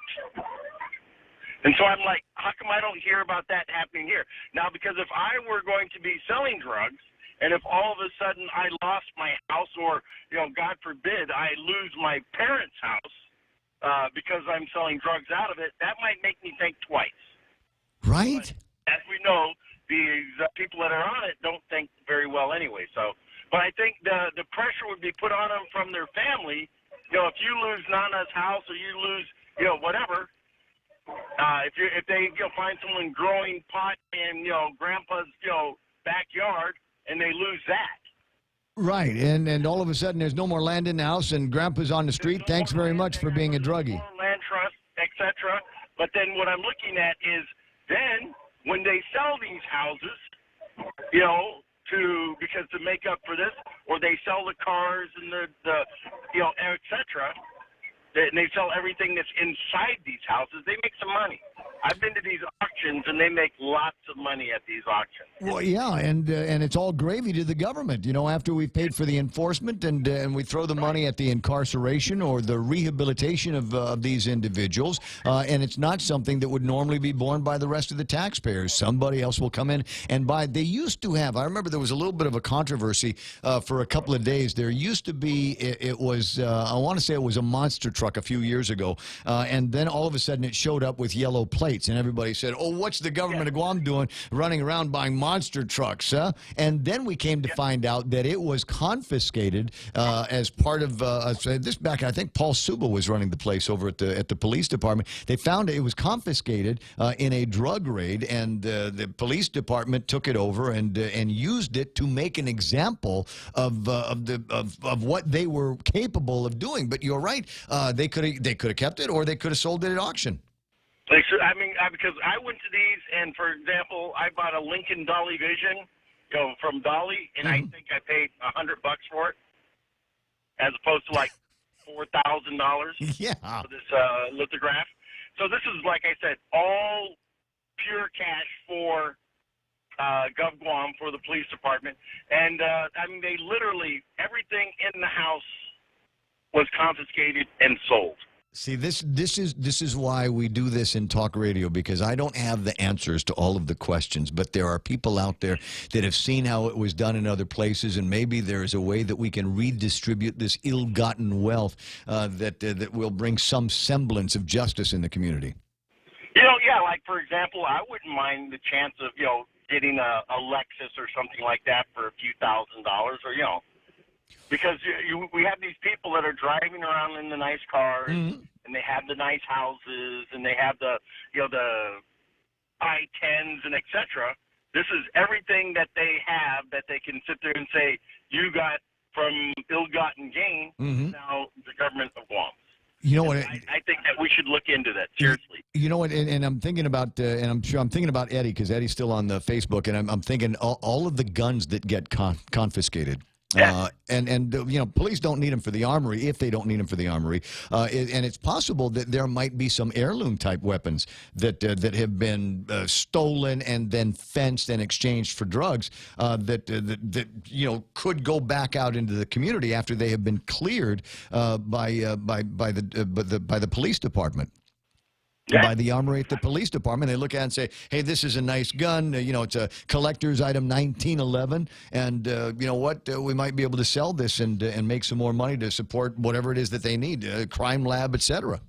And so I'm like, how come I don't hear about that happening here? Now, because if I were going to be selling drugs, and if all of a sudden I lost my house or, God forbid, I lose my parents' house because I'm selling drugs out of it, that might make me think twice. Right. But as we know, these people that are on it don't think very well anyway. So, but I think the pressure would be put on them from their family. If you lose Nana's house or you lose, whatever, if they find someone growing pot in Grandpa's backyard and they lose that. Right, and all of a sudden there's no more land in the house and Grandpa's on the street. Thanks very much for being a druggie. Land trust, etc. But then what I'm looking at is then when they sell these houses, because to make up for this, or they sell the cars and the etc. And they sell everything that's inside these houses. They make some money. I've been to these auctions, and they make lots of money at these auctions. Well, yeah, and it's all gravy to the government. After we've paid for the enforcement and we throw the money at the incarceration or the rehabilitation of these individuals, and it's not something that would normally be borne by the rest of the taxpayers. Somebody else will come in and buy. They used to have. I remember there was a little bit of a controversy for a couple of days. There used to be. It was. I want to say it was a monster truck a few years ago, and then all of a sudden it showed up with yellow plates, and everybody said, "Oh, what's the government of Guam doing, running around buying monster trucks?" And then we came to find out that it was confiscated as part of this back. I think Paul Suba was running the place over at the police department. They found it was confiscated in a drug raid, and the police department took it over and used it to make an example of what they were capable of doing. But you're right. They could have kept it, or they could have sold it at auction. Because I went to these, and for example, I bought a Lincoln Dolly Vision, from Dolly, and I think I paid $100 for it, as opposed to like $4,000. Yeah. For this lithograph. So this is, like I said, all pure cash for Gov Guam, for the police department, and they literally everything in the house was confiscated and sold. See, this is why we do this in talk radio, because I don't have the answers to all of the questions, but there are people out there that have seen how it was done in other places, and maybe there is a way that we can redistribute this ill-gotten wealth that will bring some semblance of justice in the community. Like for example, I wouldn't mind the chance of getting a Lexus or something like that for a few $1,000s, or because we have these people that are driving around in the nice cars, and they have the nice houses, and they have the I-10s and etc. This is everything that they have that they can sit there and say, you got from ill-gotten gain, now the government of Guam. You know what? I think that we should look into that seriously. You know what? And I'm thinking about, and I'm sure I'm thinking about Eddie, because Eddie's still on the Facebook, and I'm thinking all of the guns that get confiscated. And police don't need them for the armory if they don't need them for the armory. And it's possible that there might be some heirloom type weapons that have been stolen and then fenced and exchanged for drugs that could go back out into the community after they have been cleared by the police department. By the armory at the police department. They look at it and say, hey, this is a nice gun. It's a collector's item 1911. And you know what? We might be able to sell this and make some more money to support whatever it is that they need, crime lab, etc.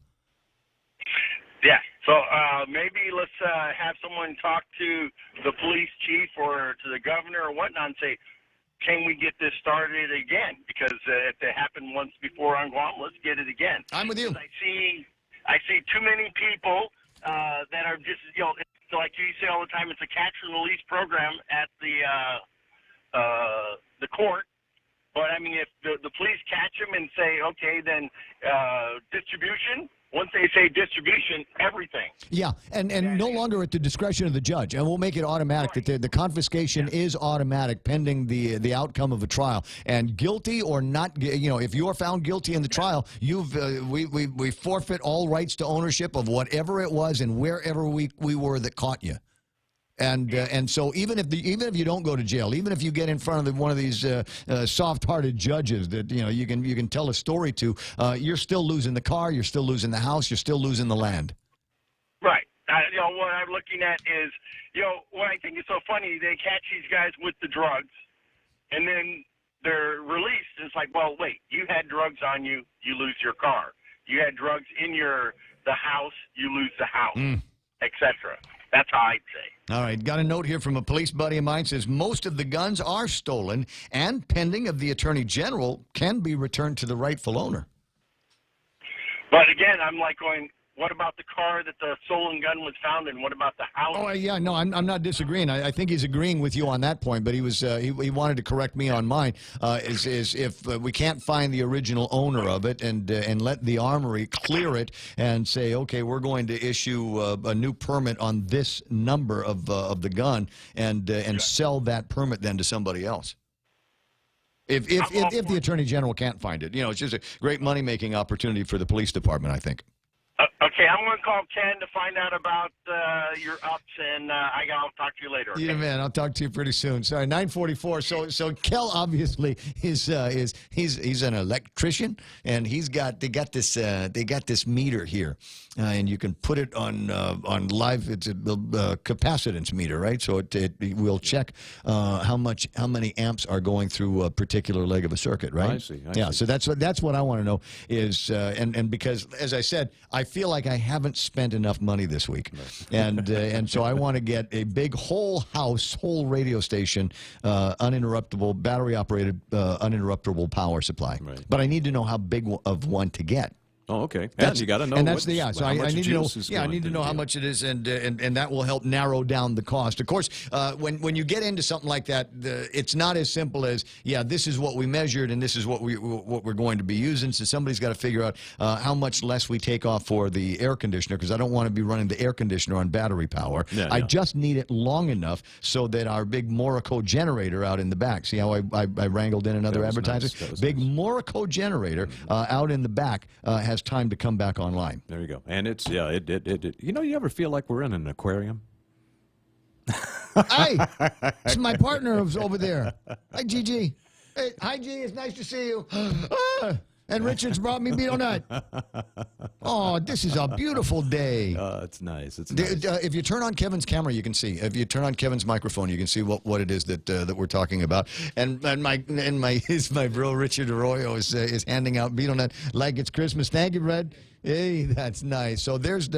Yeah. So maybe let's have someone talk to the police chief or to the governor or whatnot and say, can we get this started again? Because if it happened once before on Guam, let's get it again. I'm with you. I see too many people that are just, like you say all the time, it's a catch and release program at the court, But, I mean, if the police catch them and say, okay, then distribution, once they say distribution, everything. Yeah, and no longer at the discretion of the judge, and we'll make it automatic that the confiscation is automatic pending the outcome of a trial. And guilty or not, if you are found guilty in the trial, we forfeit all rights to ownership of whatever it was and wherever we were that caught you. And so even if you don't go to jail, even if you get in front of one of these soft-hearted judges that you can tell a story to, you're still losing the car, you're still losing the house, you're still losing the land. Right. What I'm looking at is, what I think is so funny, they catch these guys with the drugs, and then they're released. It's like, well, wait, you had drugs on you, you lose your car. You had drugs in the house, you lose the house, etc. That's how I'd say. All right. Got a note here from a police buddy of mine. Says most of the guns are stolen and pending of the Attorney General can be returned to the rightful owner. But again, I'm like going, what about the car that the stolen gun was found in? What about the house? Oh, yeah, no, I'm not disagreeing. I think he's agreeing with you on that point, but he was he wanted to correct me on mine. Is if we can't find the original owner of it and let the armory clear it and say, okay, we're going to issue a new permit on this number of the gun and sell that permit then to somebody else. If the Attorney General can't find it, it's just a great money-making opportunity for the police department, I think. Okay, I'm going to call Ken to find out about your ups, and I'll talk to you later. Okay? Yeah, man, I'll talk to you pretty soon. Sorry, 9:44. So Kel obviously he's an electrician, and they got this meter here, and you can put it on live. It's a capacitance meter, right? So it will check how many amps are going through a particular leg of a circuit, right? I see. So that's what I want to know is and because as I said, I feel like I haven't spent enough money this week, and so I want to get a big whole radio station, uninterruptible, battery operated, uninterruptible power supply. Right. But I need to know how big of one to get. Oh, okay. You got to know. And that's so I need to know. Yeah, I need to know how much it is, and that will help narrow down the cost. Of course, when you get into something like that, it's not as simple as this is what we measured and this is what we're going to be using. So somebody's got to figure out how much less we take off for the air conditioner, because I don't want to be running the air conditioner on battery power. I just need it long enough so that our big Morico generator out in the back. See how I wrangled in another advertiser? Nice. Big Morico generator out in the back has time to come back online. There you go. And it's you ever feel like we're in an aquarium? Hey, it's my partner who's over there. Hi, Gigi. Hey, hi, G. It's nice to see you. And Richard's brought me beetle nut. Oh, this is a beautiful day. It's nice. It's nice. If you turn on Kevin's camera, you can see. If you turn on Kevin's microphone, you can see what it is that we're talking about. And my bro Richard Arroyo is handing out beetle nut like it's Christmas. Thank you, Red. Hey, that's nice. So there's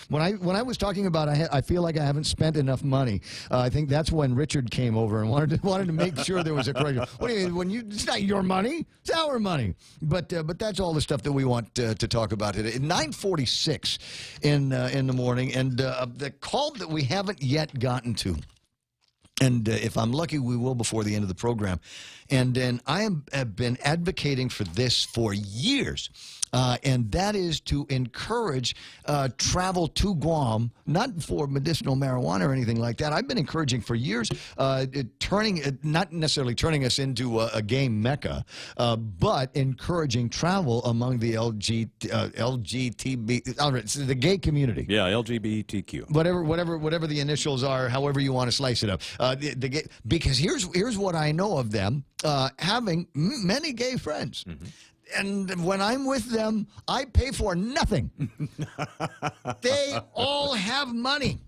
when I was talking about I feel like I haven't spent enough money. I think that's when Richard came over and wanted to make sure there was a correction. What do you mean? It's not your money, it's our money. But that's all the stuff that we want to talk about today. 9:46 in the morning, and the call that we haven't yet gotten to. And if I'm lucky, we will before the end of the program. And then I have been advocating for this for years. And that is to encourage travel to Guam, not for medicinal marijuana or anything like that. I've been encouraging for years, not necessarily turning us into a gay mecca, but encouraging travel among the the gay community. Yeah, LGBTQ. Whatever the initials are, however you want to slice it up. Because here's what I know of them, having many gay friends. Mm-hmm. And when I'm with them, I pay for nothing. They all have money.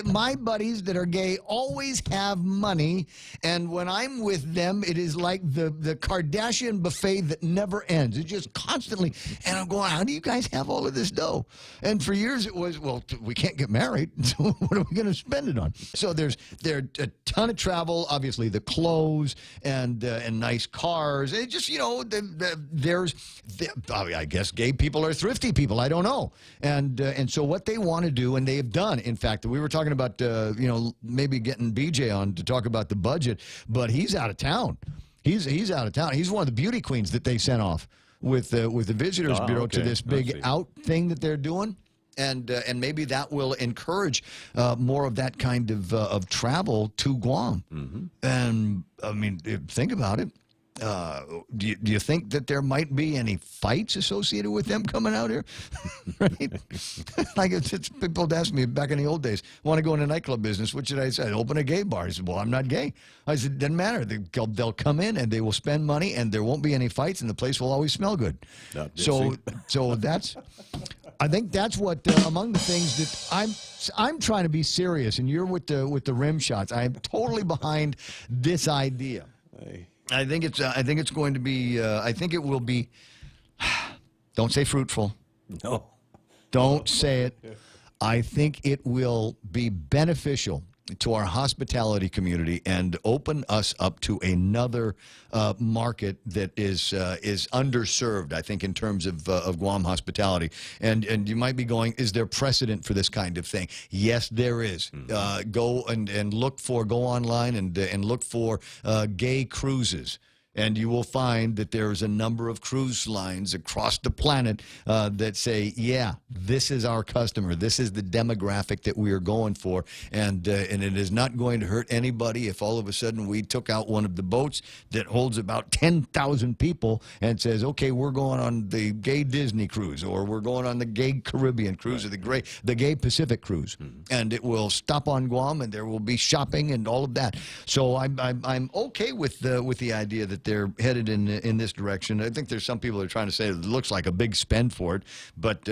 My buddies that are gay always have money, and when I'm with them, it is like the Kardashian buffet that never ends. It's just constantly, and I'm going, how do you guys have all of this dough? And for years it was, well, we can't get married, so what are we going to spend it on? So there's a ton of travel, obviously the clothes and nice cars. It just, I guess gay people are thrifty people. I don't know, and so what they want to do, and they have done. In fact, we were talking about maybe getting BJ on to talk about the budget, but he's out of town. He's out of town. He's one of the beauty queens that they sent off with the Visitors Bureau to this big out thing that they're doing. And maybe that will encourage more of that kind of travel to Guam. And, I mean, think about it. Do you think that there might be any fights associated with them coming out here? Right? Like it's people would ask me back in the old days, want to go into nightclub business, what should I say? Open a gay bar. I said, well, I'm not gay. I said, doesn't matter. They'll come in and they will spend money and there won't be any fights and the place will always smell good. So that's... I think that's what among the things that I'm trying to be serious, and you're with the rim shots. I'm totally behind this idea. I think it's going to be. I think it will be. Don't say fruitful. No. Don't say it. I think it will be beneficial to our hospitality community and open us up to another market that is underserved, I think, in terms of Guam hospitality. And you might be going, is there precedent for this kind of thing? Yes, there is. Go and look for, go online and look for gay cruises. And you will find that there's a number of cruise lines across the planet that say, yeah, this is our customer. This is the demographic that we are going for. And it is not going to hurt anybody if all of a sudden we took out one of the boats that holds about 10,000 people and says, okay, we're going on the gay Disney cruise, or we're going on the gay Caribbean cruise, or the gay Pacific cruise. And it will stop on Guam, and there will be shopping and all of that. So I'm okay with the idea that they're headed in this direction. I think there's some people that are trying to say it looks like a big spend for it, but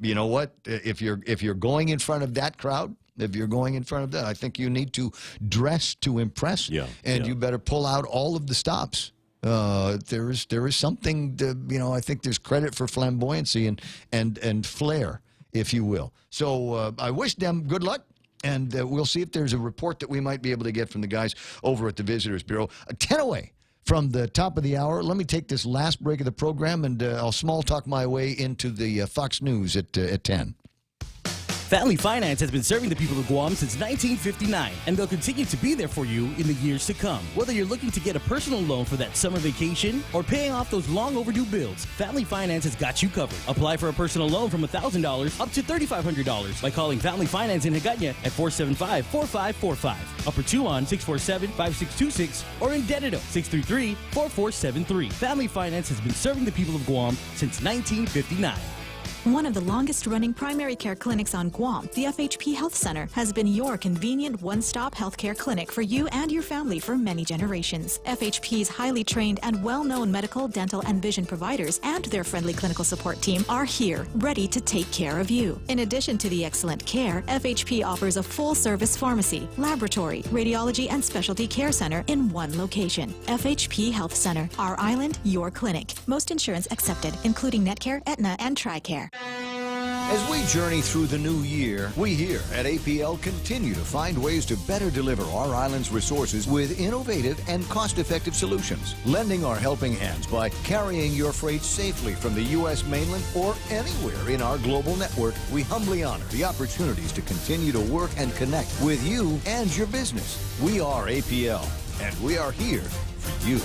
you know what? If you're going in front of that crowd, if you're going in front of that, I think you need to dress to impress, and you better pull out all of the stops. There is something I think there's credit for flamboyancy and flair, if you will. So I wish them good luck. And we'll see if there's a report that we might be able to get from the guys over at the Visitors Bureau. 10 away from the top of the hour. Let me take this last break of the program, and I'll small talk my way into the Fox News at 10. Family Finance has been serving the people of Guam since 1959, and they'll continue to be there for you in the years to come. Whether you're looking to get a personal loan for that summer vacation or paying off those long overdue bills, Family Finance has got you covered. Apply for a personal loan from $1,000 up to $3,500 by calling Family Finance in Hagåtña at 475-4545, Upper Tuon 647-5626, or in Dedito 633-4473. Family Finance has been serving the people of Guam since 1959. One of the longest-running primary care clinics on Guam, the FHP Health Center, has been your convenient one-stop healthcare clinic for you and your family for many generations. FHP's highly trained and well-known medical, dental, and vision providers and their friendly clinical support team are here, ready to take care of you. In addition to the excellent care, FHP offers a full-service pharmacy, laboratory, radiology, and specialty care center in one location. FHP Health Center, our island, your clinic. Most insurance accepted, including Netcare, Aetna, and TRICARE. As we journey through the new year, we here at APL continue to find ways to better deliver our island's resources with innovative and cost-effective solutions, lending our helping hands by carrying your freight safely from the U.S. mainland or anywhere in our global network. We humbly honor the opportunities to continue to work and connect with you and your business. We are APL, and we are here for you.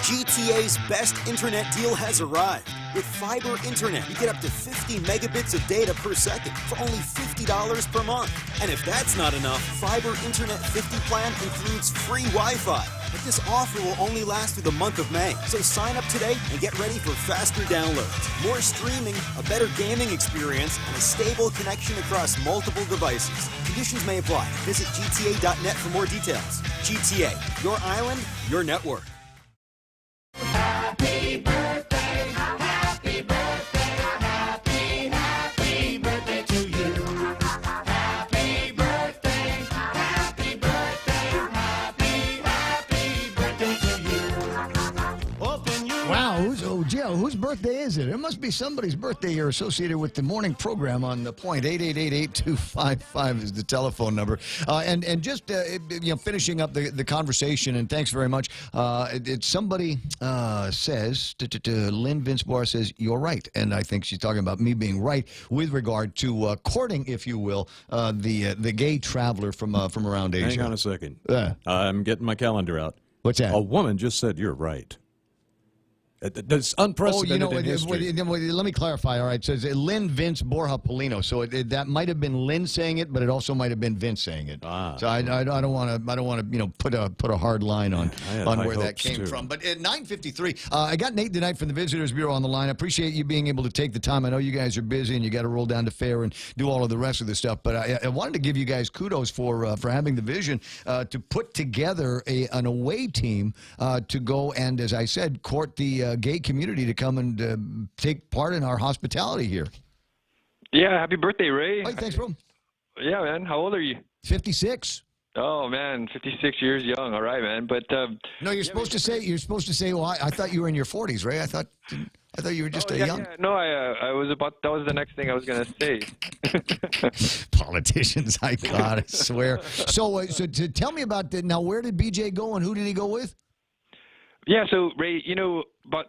GTA's best internet deal has arrived. With fiber internet, you get up to 50 megabits of data per second for only $50 per month. And if that's not enough, Fiber Internet 50 plan includes free Wi-Fi. But this offer will only last through the month of May. So sign up today and get ready for faster downloads, more streaming, a better gaming experience, and a stable connection across multiple devices. Conditions may apply. Visit gta.net for more details. GTA, your island, your network. Happy birthday, happy birthday, happy birthday to you. Happy birthday, happy birthday, happy birthday to you. Open your Wow, Joe, whose birthday is it? It must be somebody's birthday here associated with the morning program on the point. 888-8255 is the telephone number. And just finishing up the conversation, and thanks very much. Somebody says, Lynn Vince Barr says, you're right. And I think she's talking about me being right with regard to courting, if you will, the gay traveler from around Asia. Hang on a second. I'm getting my calendar out. What's that? A woman just said you're right. That's unprecedented in history. Let me clarify. All right, so it's Lynn Vince Borja Polino. So that might have been Lynn saying it, but it also might have been Vince saying it. So I don't want to put a hard line on where that came from. But at 9:53, I got Nate tonight from the Visitors Bureau on the line. I appreciate you being able to take the time. I know you guys are busy and you got to roll down to fair and do all of the rest of the stuff. But I wanted to give you guys kudos for having the vision to put together an away team to go and, as I said, court the gay community to come and take part in our hospitality here. Yeah, happy birthday, Ray. Hey, thanks, bro. Yeah, man. How old are you? 56. Oh man, 56 years young. All right, man. But no, you're supposed to say. Well, I thought you were in your 40s, Ray. I thought you were just young. Yeah. No, I was about. That was the next thing I was gonna say. Politicians, I swear. So tell me about now. Where did BJ go, and who did he go with? Yeah, so Ray, about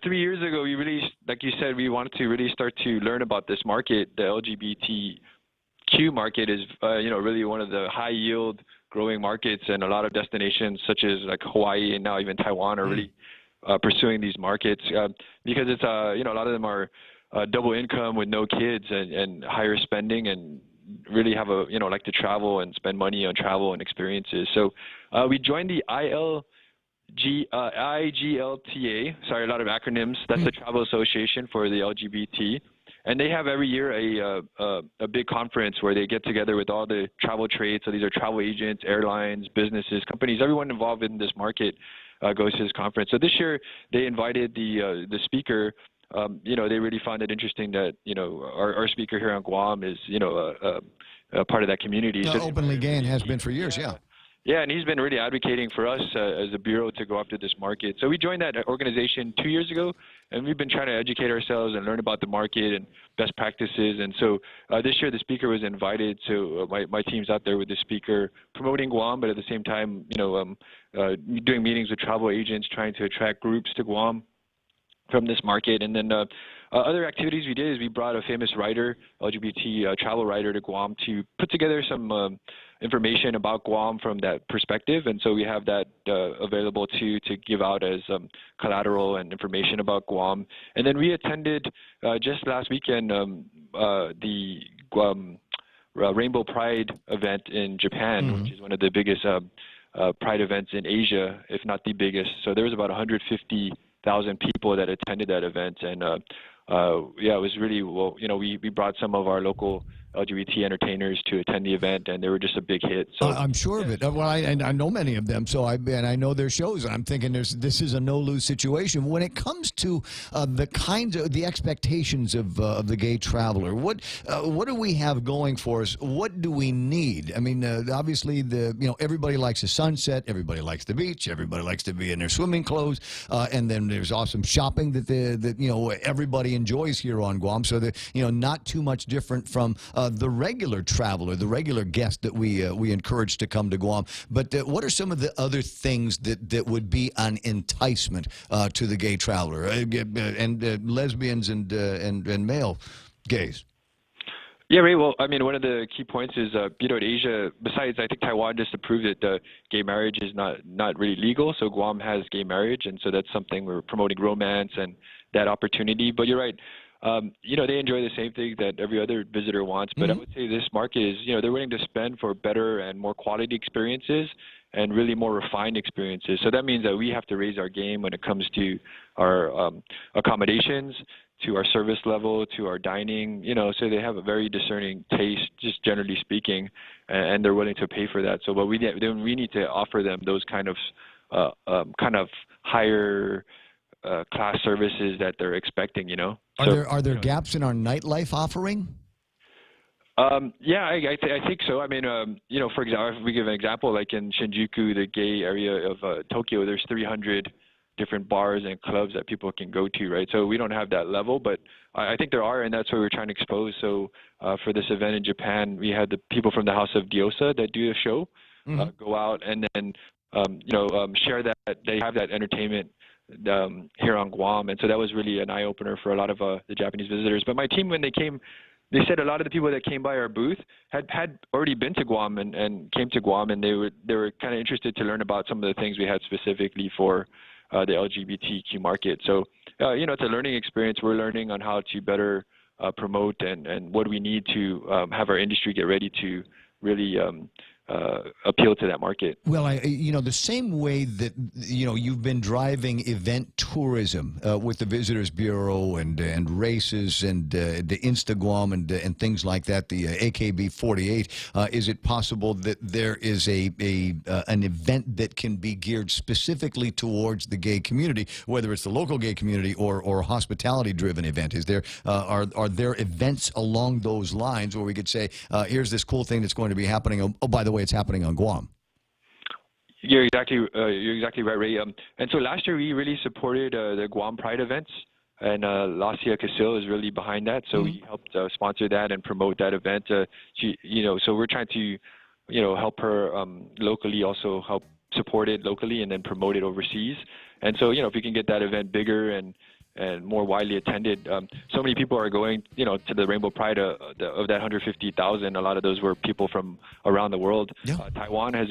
3 years ago, we really, like you said, we wanted to really start to learn about this market. The LGBTQ market is, really one of the high yield growing markets, and a lot of destinations such as like Hawaii and now even Taiwan are really pursuing these markets because it's, a lot of them are double income with no kids and higher spending and really have like to travel and spend money on travel and experiences. So we joined the IGLTA, sorry, a lot of acronyms. That's the Travel Association for the LGBT. And they have every year a big conference where they get together with all the travel trades. So these are travel agents, airlines, businesses, companies, everyone involved in this market goes to this conference. So this year they invited the speaker. They really found it interesting that, our speaker here on Guam is, a part of that community. So openly gay and has been for years, yeah. Yeah, and he's been really advocating for us as a bureau to go after this market. So we joined that organization 2 years ago, and we've been trying to educate ourselves and learn about the market and best practices. And so this year the speaker was invited. So my team's out there with the speaker promoting Guam, but at the same time, doing meetings with travel agents, trying to attract groups to Guam from this market. And then other activities we did is we brought a famous writer, LGBT travel writer, to Guam to put together some information about Guam from that perspective. And so we have that available to give out as collateral and information about Guam. And then we attended just last weekend the Rainbow Pride event in Japan, which is one of the biggest pride events in Asia, if not the biggest. So there was about 150,000 people that attended that event. And it was really, we brought some of our local LGBT entertainers to attend the event, and they were just a big hit. So I'm sure of it. Well, I know many of them, so I know their shows, and I'm thinking this is a no-lose situation. When it comes to the expectations of the gay traveler, what do we have going for us? What do we need? I mean, obviously, everybody likes a sunset, everybody likes the beach, everybody likes to be in their swimming clothes, and then there's awesome shopping that everybody enjoys here on Guam. So that not too much different from the regular traveler, the regular guest that we encourage to come to Guam. But what are some of the other things that would be an enticement to the gay traveler and lesbians and male gays? Yeah, Ray. Well, I mean, one of the key points is, in Asia, besides, I think Taiwan just approved that gay marriage is not really legal. So Guam has gay marriage, and so that's something we're promoting, romance and that opportunity. But you're right. They enjoy the same thing that every other visitor wants. But I would say this market is, they're willing to spend for better and more quality experiences and really more refined experiences. So that means that we have to raise our game when it comes to our accommodations, to our service level, to our dining, so they have a very discerning taste, just generally speaking, and they're willing to pay for that. So we need to offer them those kind of higher class services that they're expecting, Are there gaps in our nightlife offering? I think so. I mean, for example, if we give an example, like in Shinjuku, the gay area of Tokyo, there's 300 different bars and clubs that people can go to, right? So we don't have that level, but I think there are, and that's what we're trying to expose. So for this event in Japan, we had the people from the House of Diosa that do a show, go out and then, share that they have that entertainment here on Guam. And so that was really an eye-opener for a lot of the Japanese visitors. But my team, when they came they said a lot of the people that came by our booth had already been to Guam and came to Guam, and they were kind of interested to learn about some of the things we had specifically for the LGBTQ market. So, it's a learning experience. We're learning on how to better promote and what we need to have our industry get ready to really appeal to that market. Well, the same way that, you've been driving event tourism with the Visitors Bureau and races and the Instagram and things like that, the AKB 48, is it possible that there is an event that can be geared specifically towards the gay community, whether it's the local gay community or a hospitality-driven event? Is there are there events along those lines where we could say, here's this cool thing that's going to be happening? Oh, by the way, it's happening on Guam. You're exactly right, Ray. And so last year we really supported the Guam Pride events, and Lacia Casil is really behind that. So we helped sponsor that and promote that event. So we're trying to, help her locally, also help support it locally, and then promote it overseas. And so, if we can get that event bigger and more widely attended. So many people are going, to the Rainbow Pride of that 150,000. A lot of those were people from around the world. Yeah. Taiwan has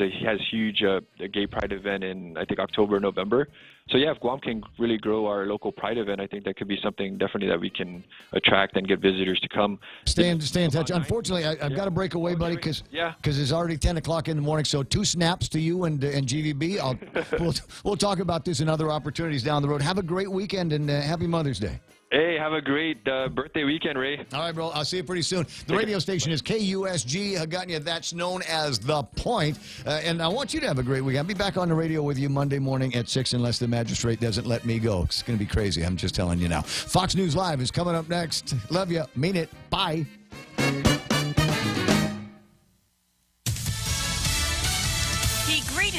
huge gay pride event in, I think, October, November. So yeah, if Guam can really grow our local pride event, I think that could be something definitely that we can attract and get visitors to come. Stay in touch. Unfortunately, I've got to break away, buddy, because it's already 10 o'clock in the morning. So 2 snaps to you and GVB. We'll talk about this and other opportunities down the road. Have a great weekend and happy Mother's Day. Hey, have a great birthday weekend, Ray. All right, bro. I'll see you pretty soon. The radio station is KUSG Hagåtña. That's known as The Point. And I want you to have a great weekend. I'll be back on the radio with you Monday morning at 6 unless the magistrate doesn't let me go. It's going to be crazy. I'm just telling you now. Fox News Live is coming up next. Love you. Mean it. Bye.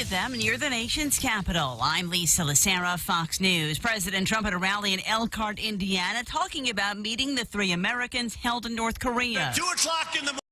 Them near the nation's capital. I'm Lisa Lacera, Fox News. President Trump at a rally in Elkhart, Indiana, talking about meeting the 3 Americans held in North Korea. At 2 o'clock in the